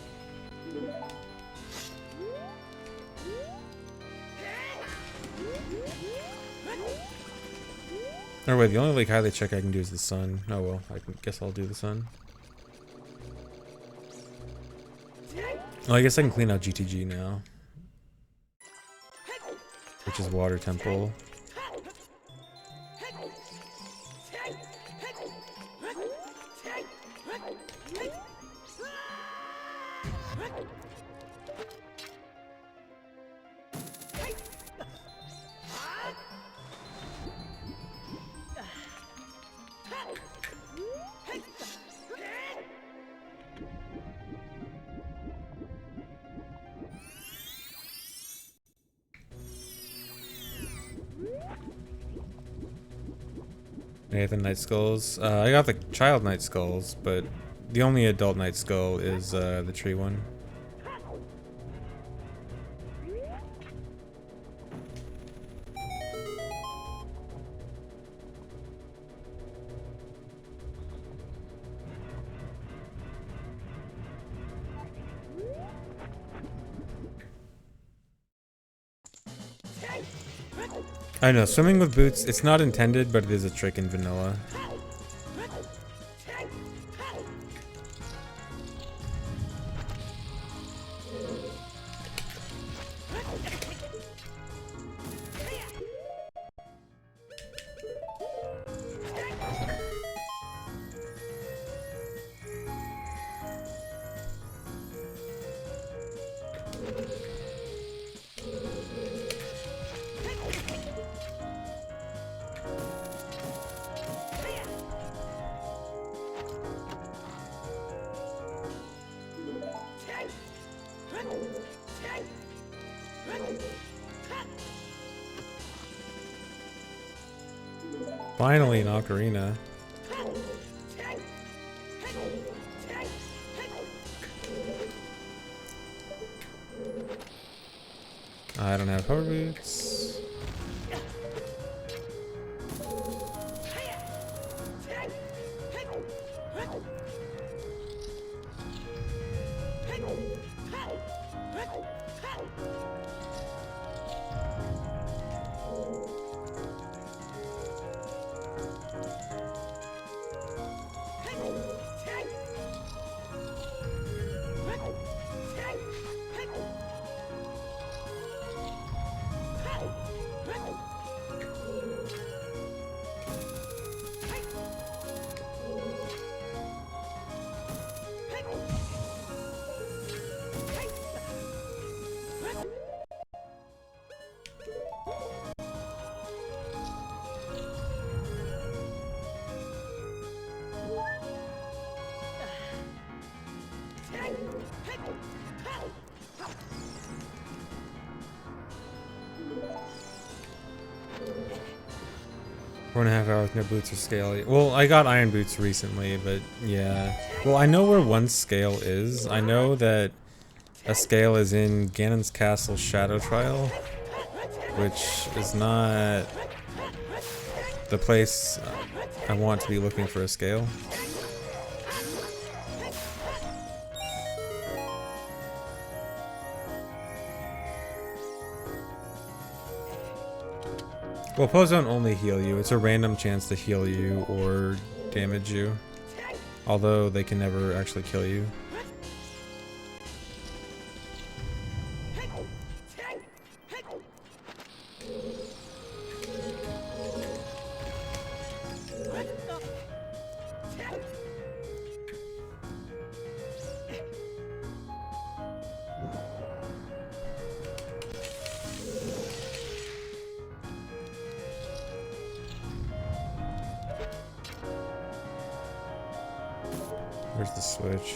A: Or wait, the only Lake Hylia check I can do is the sun. Oh well, I guess I'll do the sun. Well, I guess I can clean out GTG now. Which is Water Temple. Nathan Night Skulls. I got the child Night Skulls, but the only adult Night Skull is the tree one. I know, swimming with boots, it's not intended, but it is a trick in vanilla. Finally, an Ocarina. I don't have power boots. Four and a half hours, no boots or scale. Well, I got iron boots recently, but yeah. Well, I know where one scale is. I know that a scale is in Ganon's Castle Shadow Trial, which is not the place I want to be looking for a scale. Well, Poes don't only heal you, it's a random chance to heal you or damage you. Although they can never actually kill you. Where's the switch?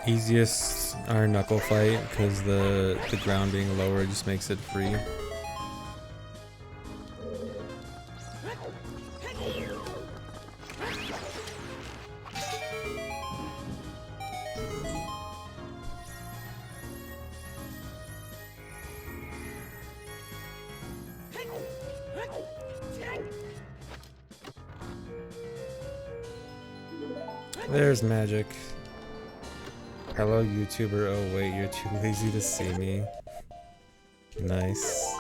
A: Easiest iron knuckle fight because the ground being lower just makes it free. There's magic. Hello, YouTuber. Oh wait, you're too lazy to see me. Nice.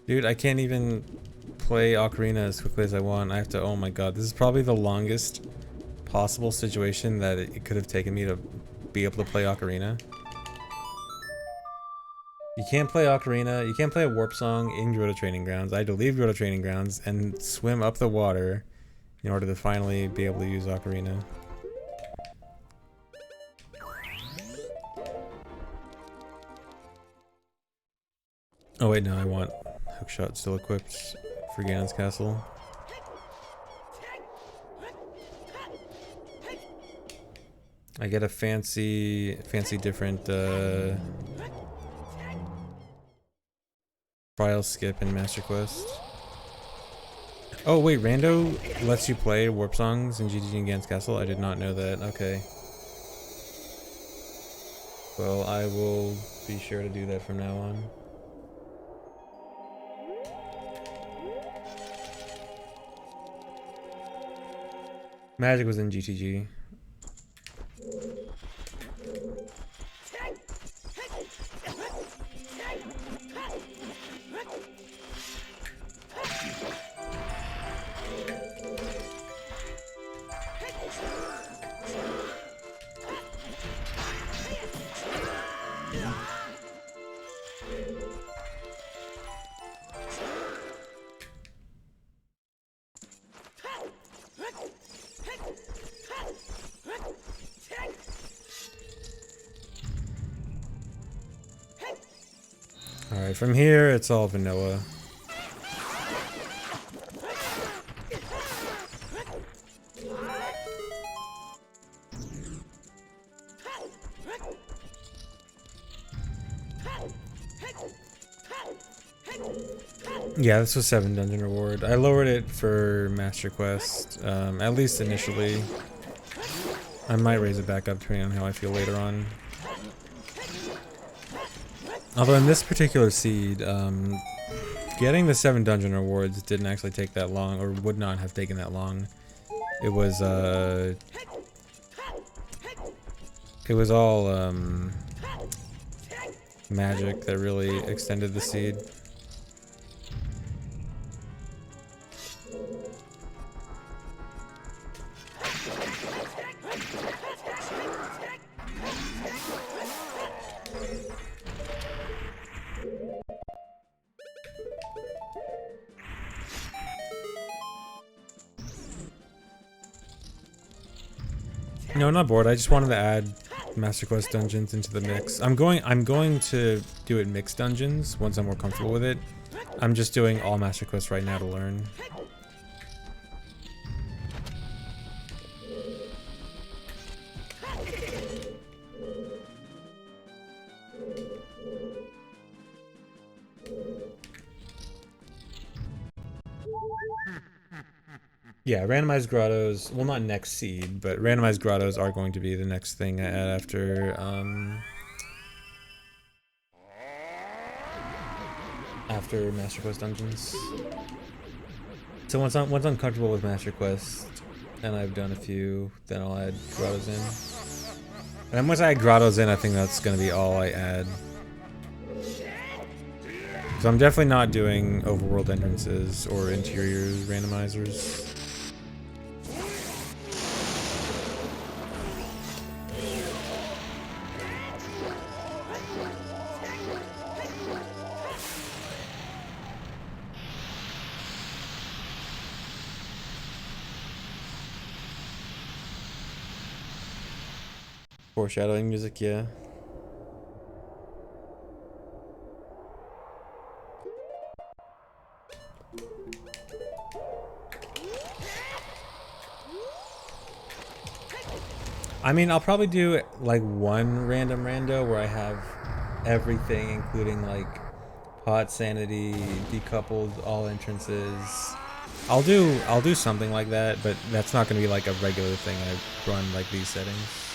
A: Dude, I can't even play Ocarina as quickly as I want. I have to, oh my god, this is probably the longest possible situation that it could have taken me to be able to play Ocarina. You can't play Ocarina, you can't play a warp song in Grotto Training Grounds. I had to leave Grotto Training Grounds and swim up the water in order to finally be able to use Ocarina. Oh wait, no, I want hookshot still equipped for Ganon's castle. I get a fancy different trial skip in Master Quest. Oh wait, Rando lets you play warp songs in GTG and Ganon's castle? I did not know that. Okay. Well, I will be sure to do that from now on. Magic was in GTG. Alright, from here it's all vanilla. Yeah, this was 7 dungeon reward. I lowered it for Master Quest, at least initially. I might raise it back up depending on how I feel later on. Although in this particular seed, getting the 7 dungeon rewards didn't actually take that long, or would not have taken that long. It was all magic that really extended the seed. No, I'm not bored. I just wanted to add Master Quest dungeons into the mix. I'm going to do it mixed dungeons once I'm more comfortable with it. I'm just doing all Master Quests right now to learn. Yeah, randomized grottos, well not next seed, but randomized grottos are going to be the next thing I add after Master Quest dungeons. So once I'm comfortable with Master Quest, and I've done a few, then I'll add grottos in. And then once I add grottos in, I think that's going to be all I add. So I'm definitely not doing overworld entrances or interior randomizers. Foreshadowing music, yeah. I mean, I'll probably do like one random rando where I have everything, including like Pot sanity, decoupled all entrances. I'll do something like that, but that's not gonna be like a regular thing I run like these settings.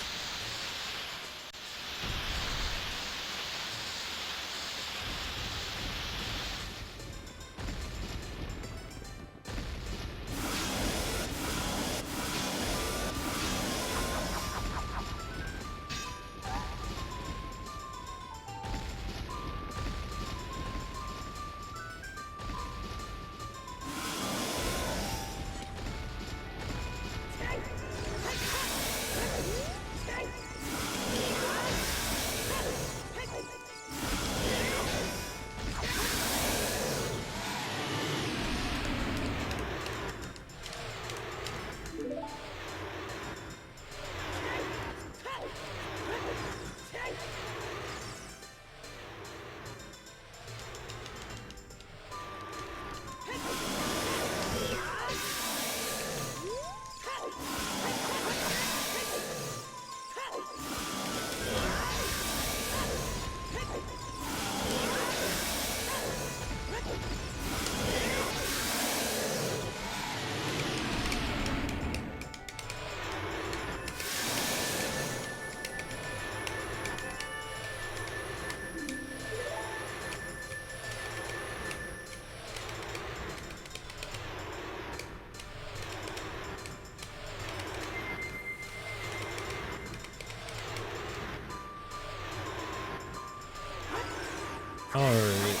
A: Alright.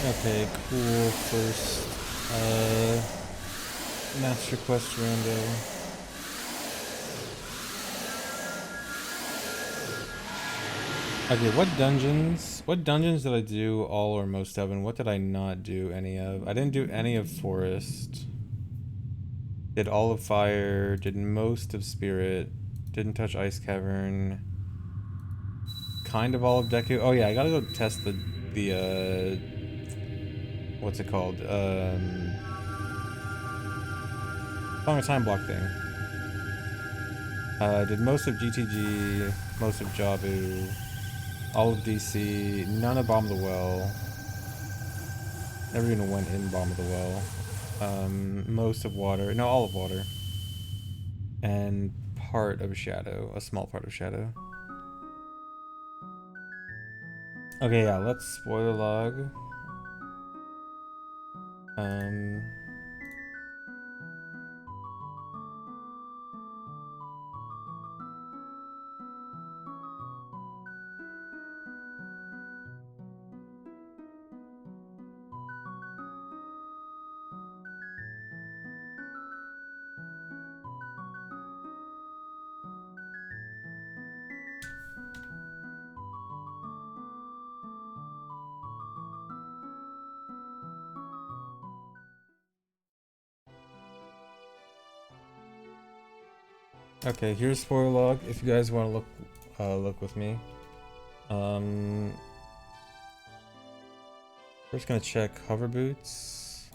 A: Okay, cool. First, Master Quest Rando. Okay, what dungeons did I do all or most of, and what did I not do any of? I didn't do any of Forest. Did all of Fire, did most of Spirit, didn't touch Ice Cavern. Kind of all of Deku. Oh yeah, I gotta go test the what's it called? Longer time block thing. I did most of GTG, most of Jabu, all of DC, none of Bomb of the Well. Never even went in Bomb of the Well. Most of Water, no, all of Water. And part of Shadow, a small part of Shadow. Okay, yeah, let's spoiler log. Okay, here's spoiler log. If you guys want to look with me. First gonna check hover boots.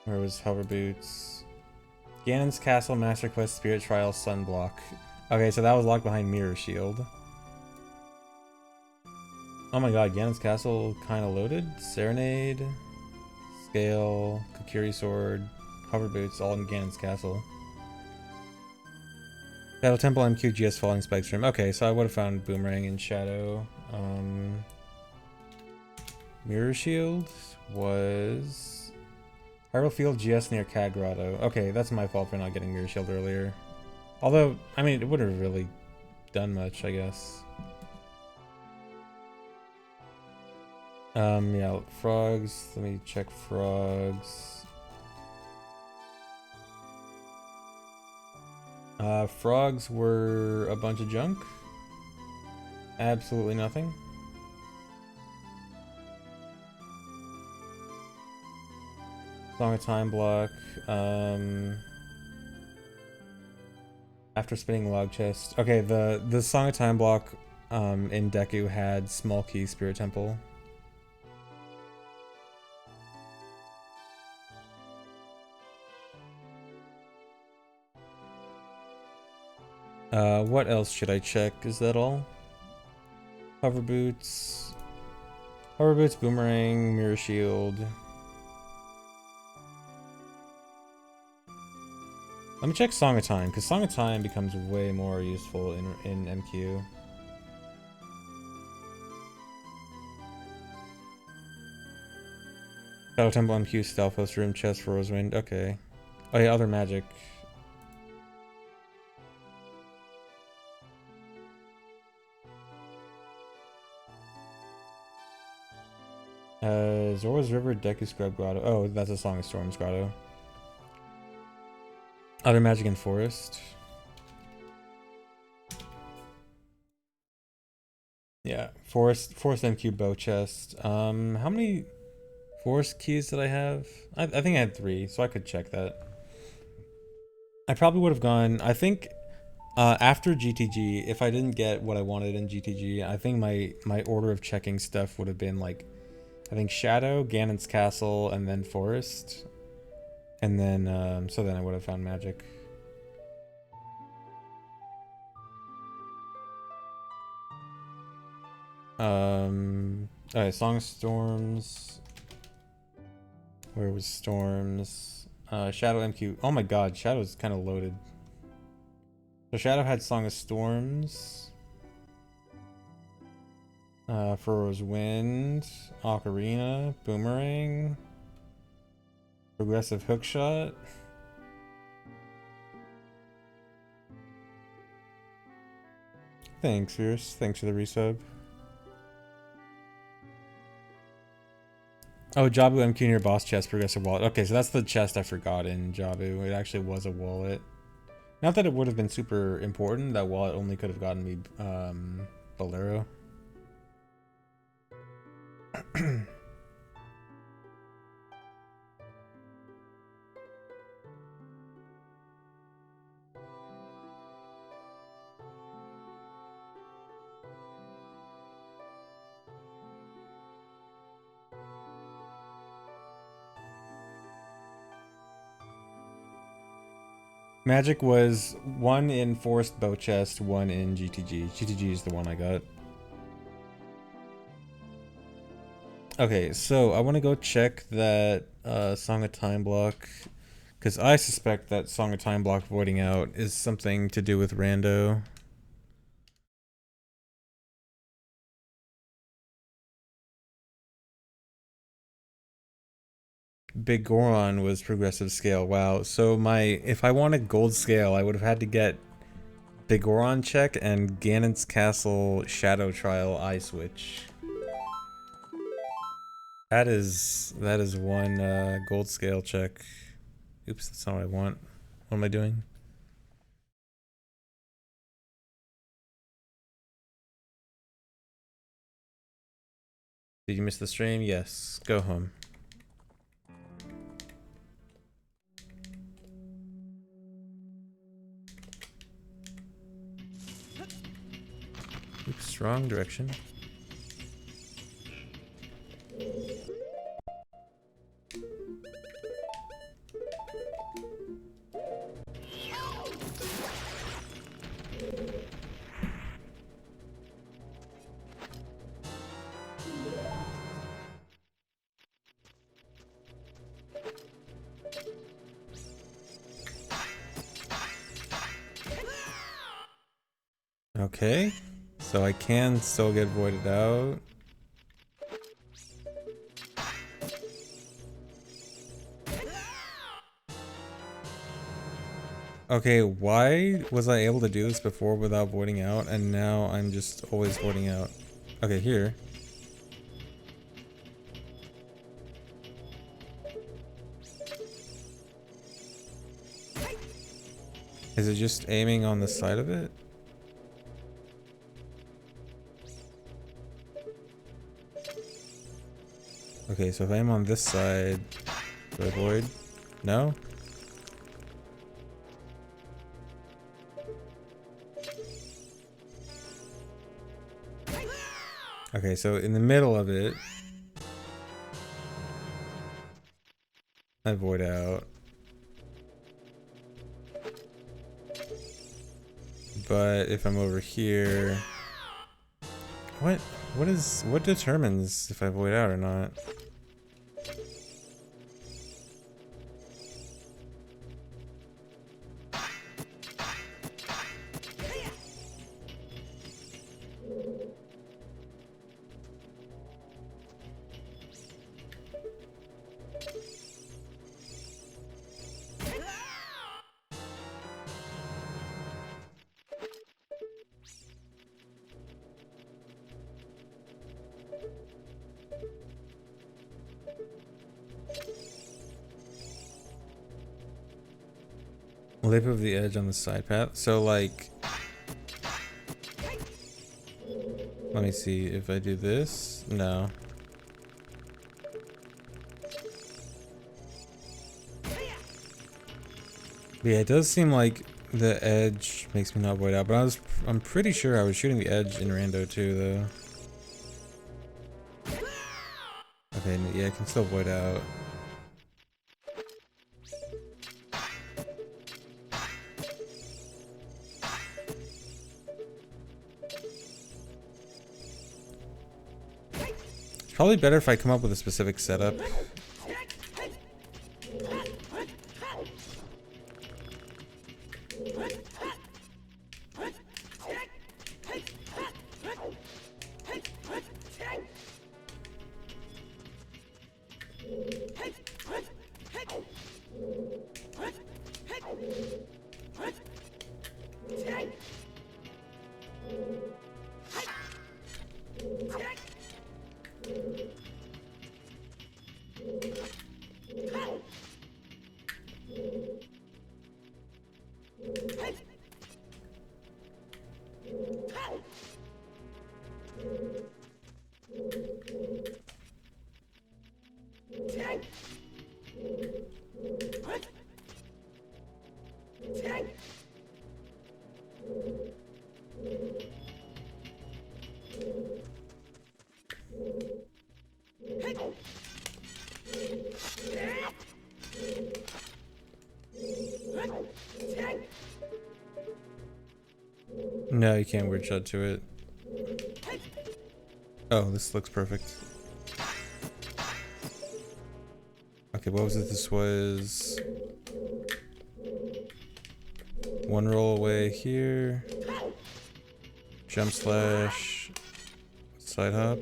A: Where was hover boots? Ganon's Castle, Master Quest, Spirit Trial, Sunblock. Okay, so that was locked behind Mirror Shield. Oh my god, Ganon's Castle kind of loaded. Serenade, Scale, Kokiri Sword, hover boots, all in Ganon's Castle. Shadow Temple, MQ, GS, Falling Spike Stream. Okay, so I would have found Boomerang in Shadow. Mirror Shield was Hyrule Field, GS near Cad Grotto. Okay, that's my fault for not getting Mirror Shield earlier. Although, I mean, it wouldn't have really done much, I guess. Yeah, frogs. Let me check frogs. Frogs were a bunch of junk. Absolutely nothing. Song of Time block. After spinning log chest. Okay, the Song of Time block in Deku had small key Spirit Temple. What else should I check? Is that all? Hover boots. Hover boots, boomerang, mirror shield. Let me check Song of Time, because Song of Time becomes way more useful in MQ. Shadow Temple MQ, Stealthos Room, Chest for Rosewind. Okay. Oh yeah, other magic. Zora's River, Deku Scrub Grotto. Oh, that's a Song of Storms Grotto. Other magic in Forest. Yeah, Forest MQ bow chest. How many Forest keys did I have? I think I had 3, so I could check that. I probably would have gone, I think, after GTG, if I didn't get what I wanted in GTG, I think my order of checking stuff would have been like, I think Shadow, Ganon's Castle, and then Forest. And then, so then I would have found magic. Alright, Song of Storms. Where was Storms? Shadow MQ. Oh my god, Shadow's kind of loaded. So Shadow had Song of Storms. Furrow's Wind. Ocarina. Boomerang. Progressive Hookshot. Thanks, Fierce. Thanks for the resub. Oh, Jabu MQ near boss chest, progressive wallet. Okay, so that's the chest I forgot in Jabu. It actually was a wallet. Not that it would have been super important. That wallet only could have gotten me Bolero. Magic was 1 in Forest Bow Chest, 1 in GTG. GTG is the one I got. Okay, so I want to go check that Song of Time block, because I suspect that Song of Time block voiding out is something to do with Rando. Big Goron was progressive scale. Wow. So if I wanted gold scale, I would have had to get Big Goron check and Ganon's Castle Shadow Trial eye switch. That is one gold scale check. Oops, that's not what I want. What am I doing? Did you miss the stream? Yes. Go home. Oops, wrong direction. Okay, so I can still get voided out. Okay, why was I able to do this before without voiding out, and now I'm just always voiding out? Okay, here. Is it just aiming on the side of it? Okay, so if I'm on this side, do I void? No? Okay, so in the middle of it, I void out. But if I'm over here, what determines if I void out or not? Lip of the edge on the side path. So like, let me see if I do this. No. But yeah, it does seem like the edge makes me not void out, but I'm pretty sure I was shooting the edge in rando too though. Okay, yeah, I can still void out. It's probably better if I come up with a specific setup. No, you can't weird shot to it. Oh, this looks perfect. Okay, what was it? This was one roll away here. Jump slash. Side hop.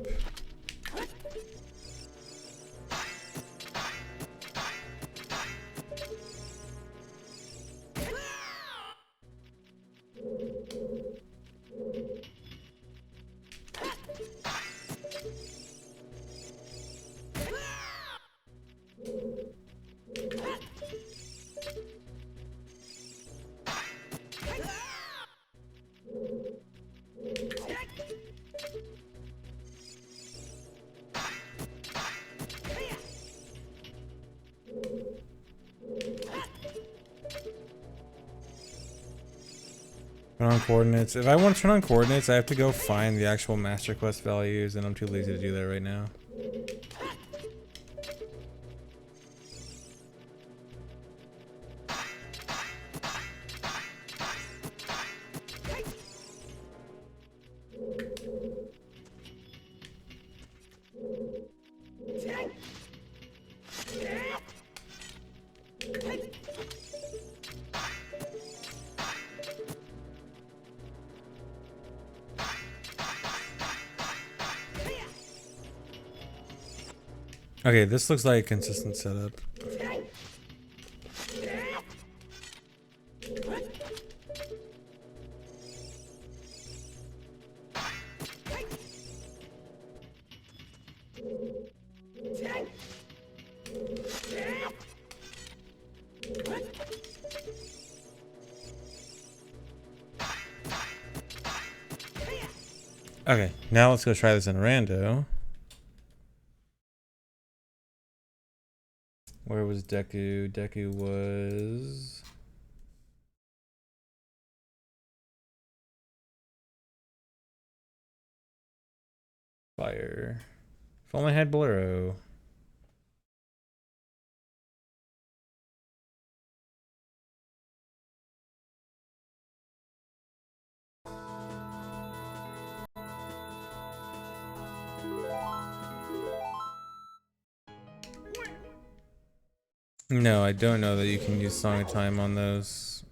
A: Turn on coordinates. If I want to turn on coordinates, I have to go find the actual master quest values, and I'm too lazy to do that right now. Okay, this looks like a consistent setup. Okay, now let's go try this in rando. Where was Deku? Deku was... Fire. If only I had Bolero. No, I don't know that you can use Song of Time on those.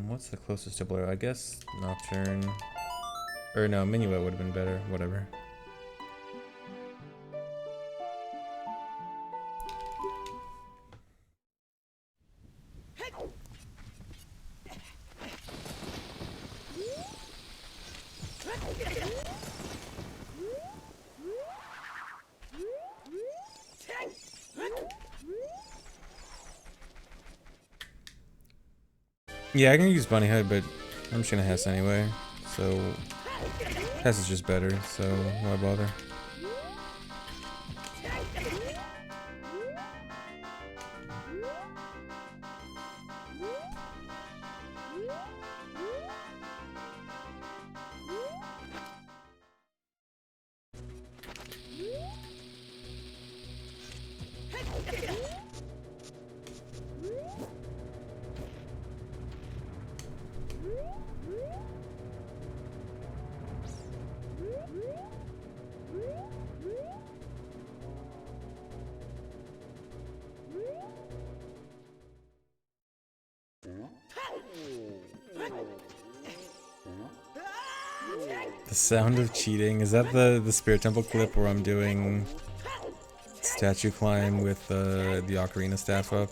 A: What's the closest to Blur? I guess Nocturne. Or no, Minuet would have been better. Whatever. Yeah, I can use Bunny Hood, but I'm just gonna Hess anyway. So Hess is just better, so why bother? The sound of cheating. Is that the Spirit Temple clip where I'm doing statue climb with the Ocarina staff up?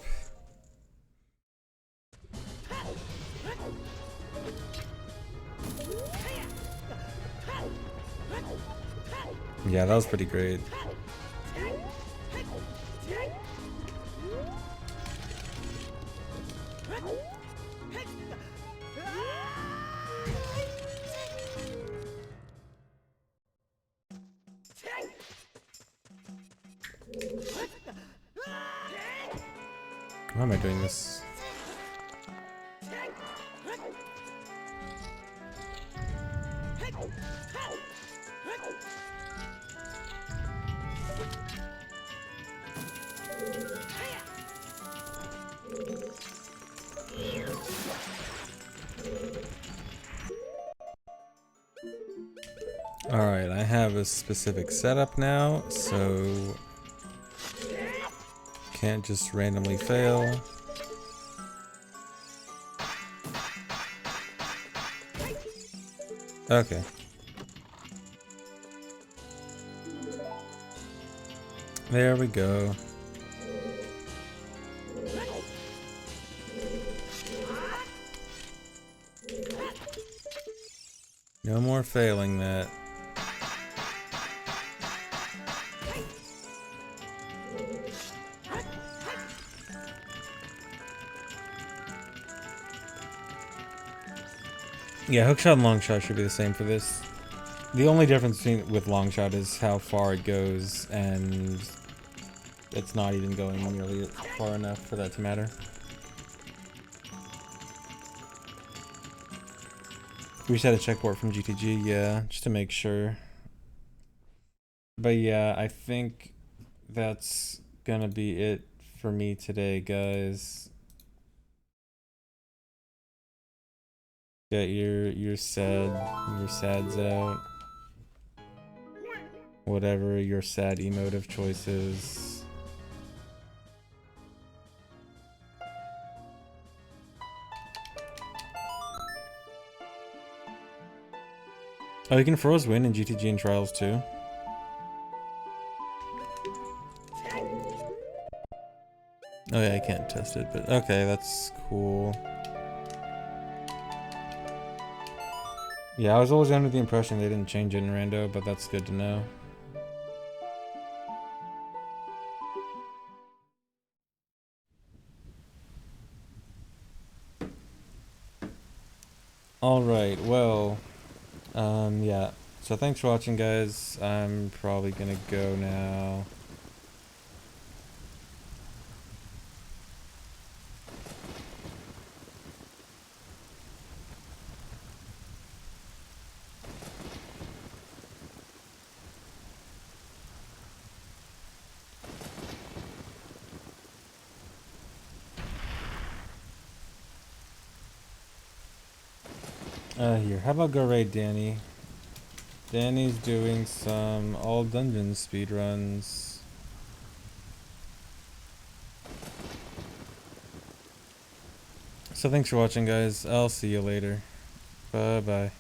A: Yeah, that was pretty great. Why am I doing this? Alright, I have a specific setup now, so can't just randomly fail. Okay. There we go. No more failing that. Yeah, hookshot and longshot should be the same for this. The only difference with longshot is how far it goes, and it's not even going nearly far enough for that to matter. We just had a check port from GTG, yeah, just to make sure. But yeah, I think that's gonna be it for me today, guys. Get your sads out. Whatever your sad emotive choice is. Oh, you can froze win in GTG and Trials too. Oh yeah, I can't test it, but okay, that's cool. Yeah, I was always under the impression they didn't change it in Rando, but that's good to know. Alright, well, yeah. So thanks for watching, guys. I'm probably gonna go now. Here, how about go raid Danny? Danny's doing some all dungeon speedruns. So thanks for watching, guys. I'll see you later. Bye bye.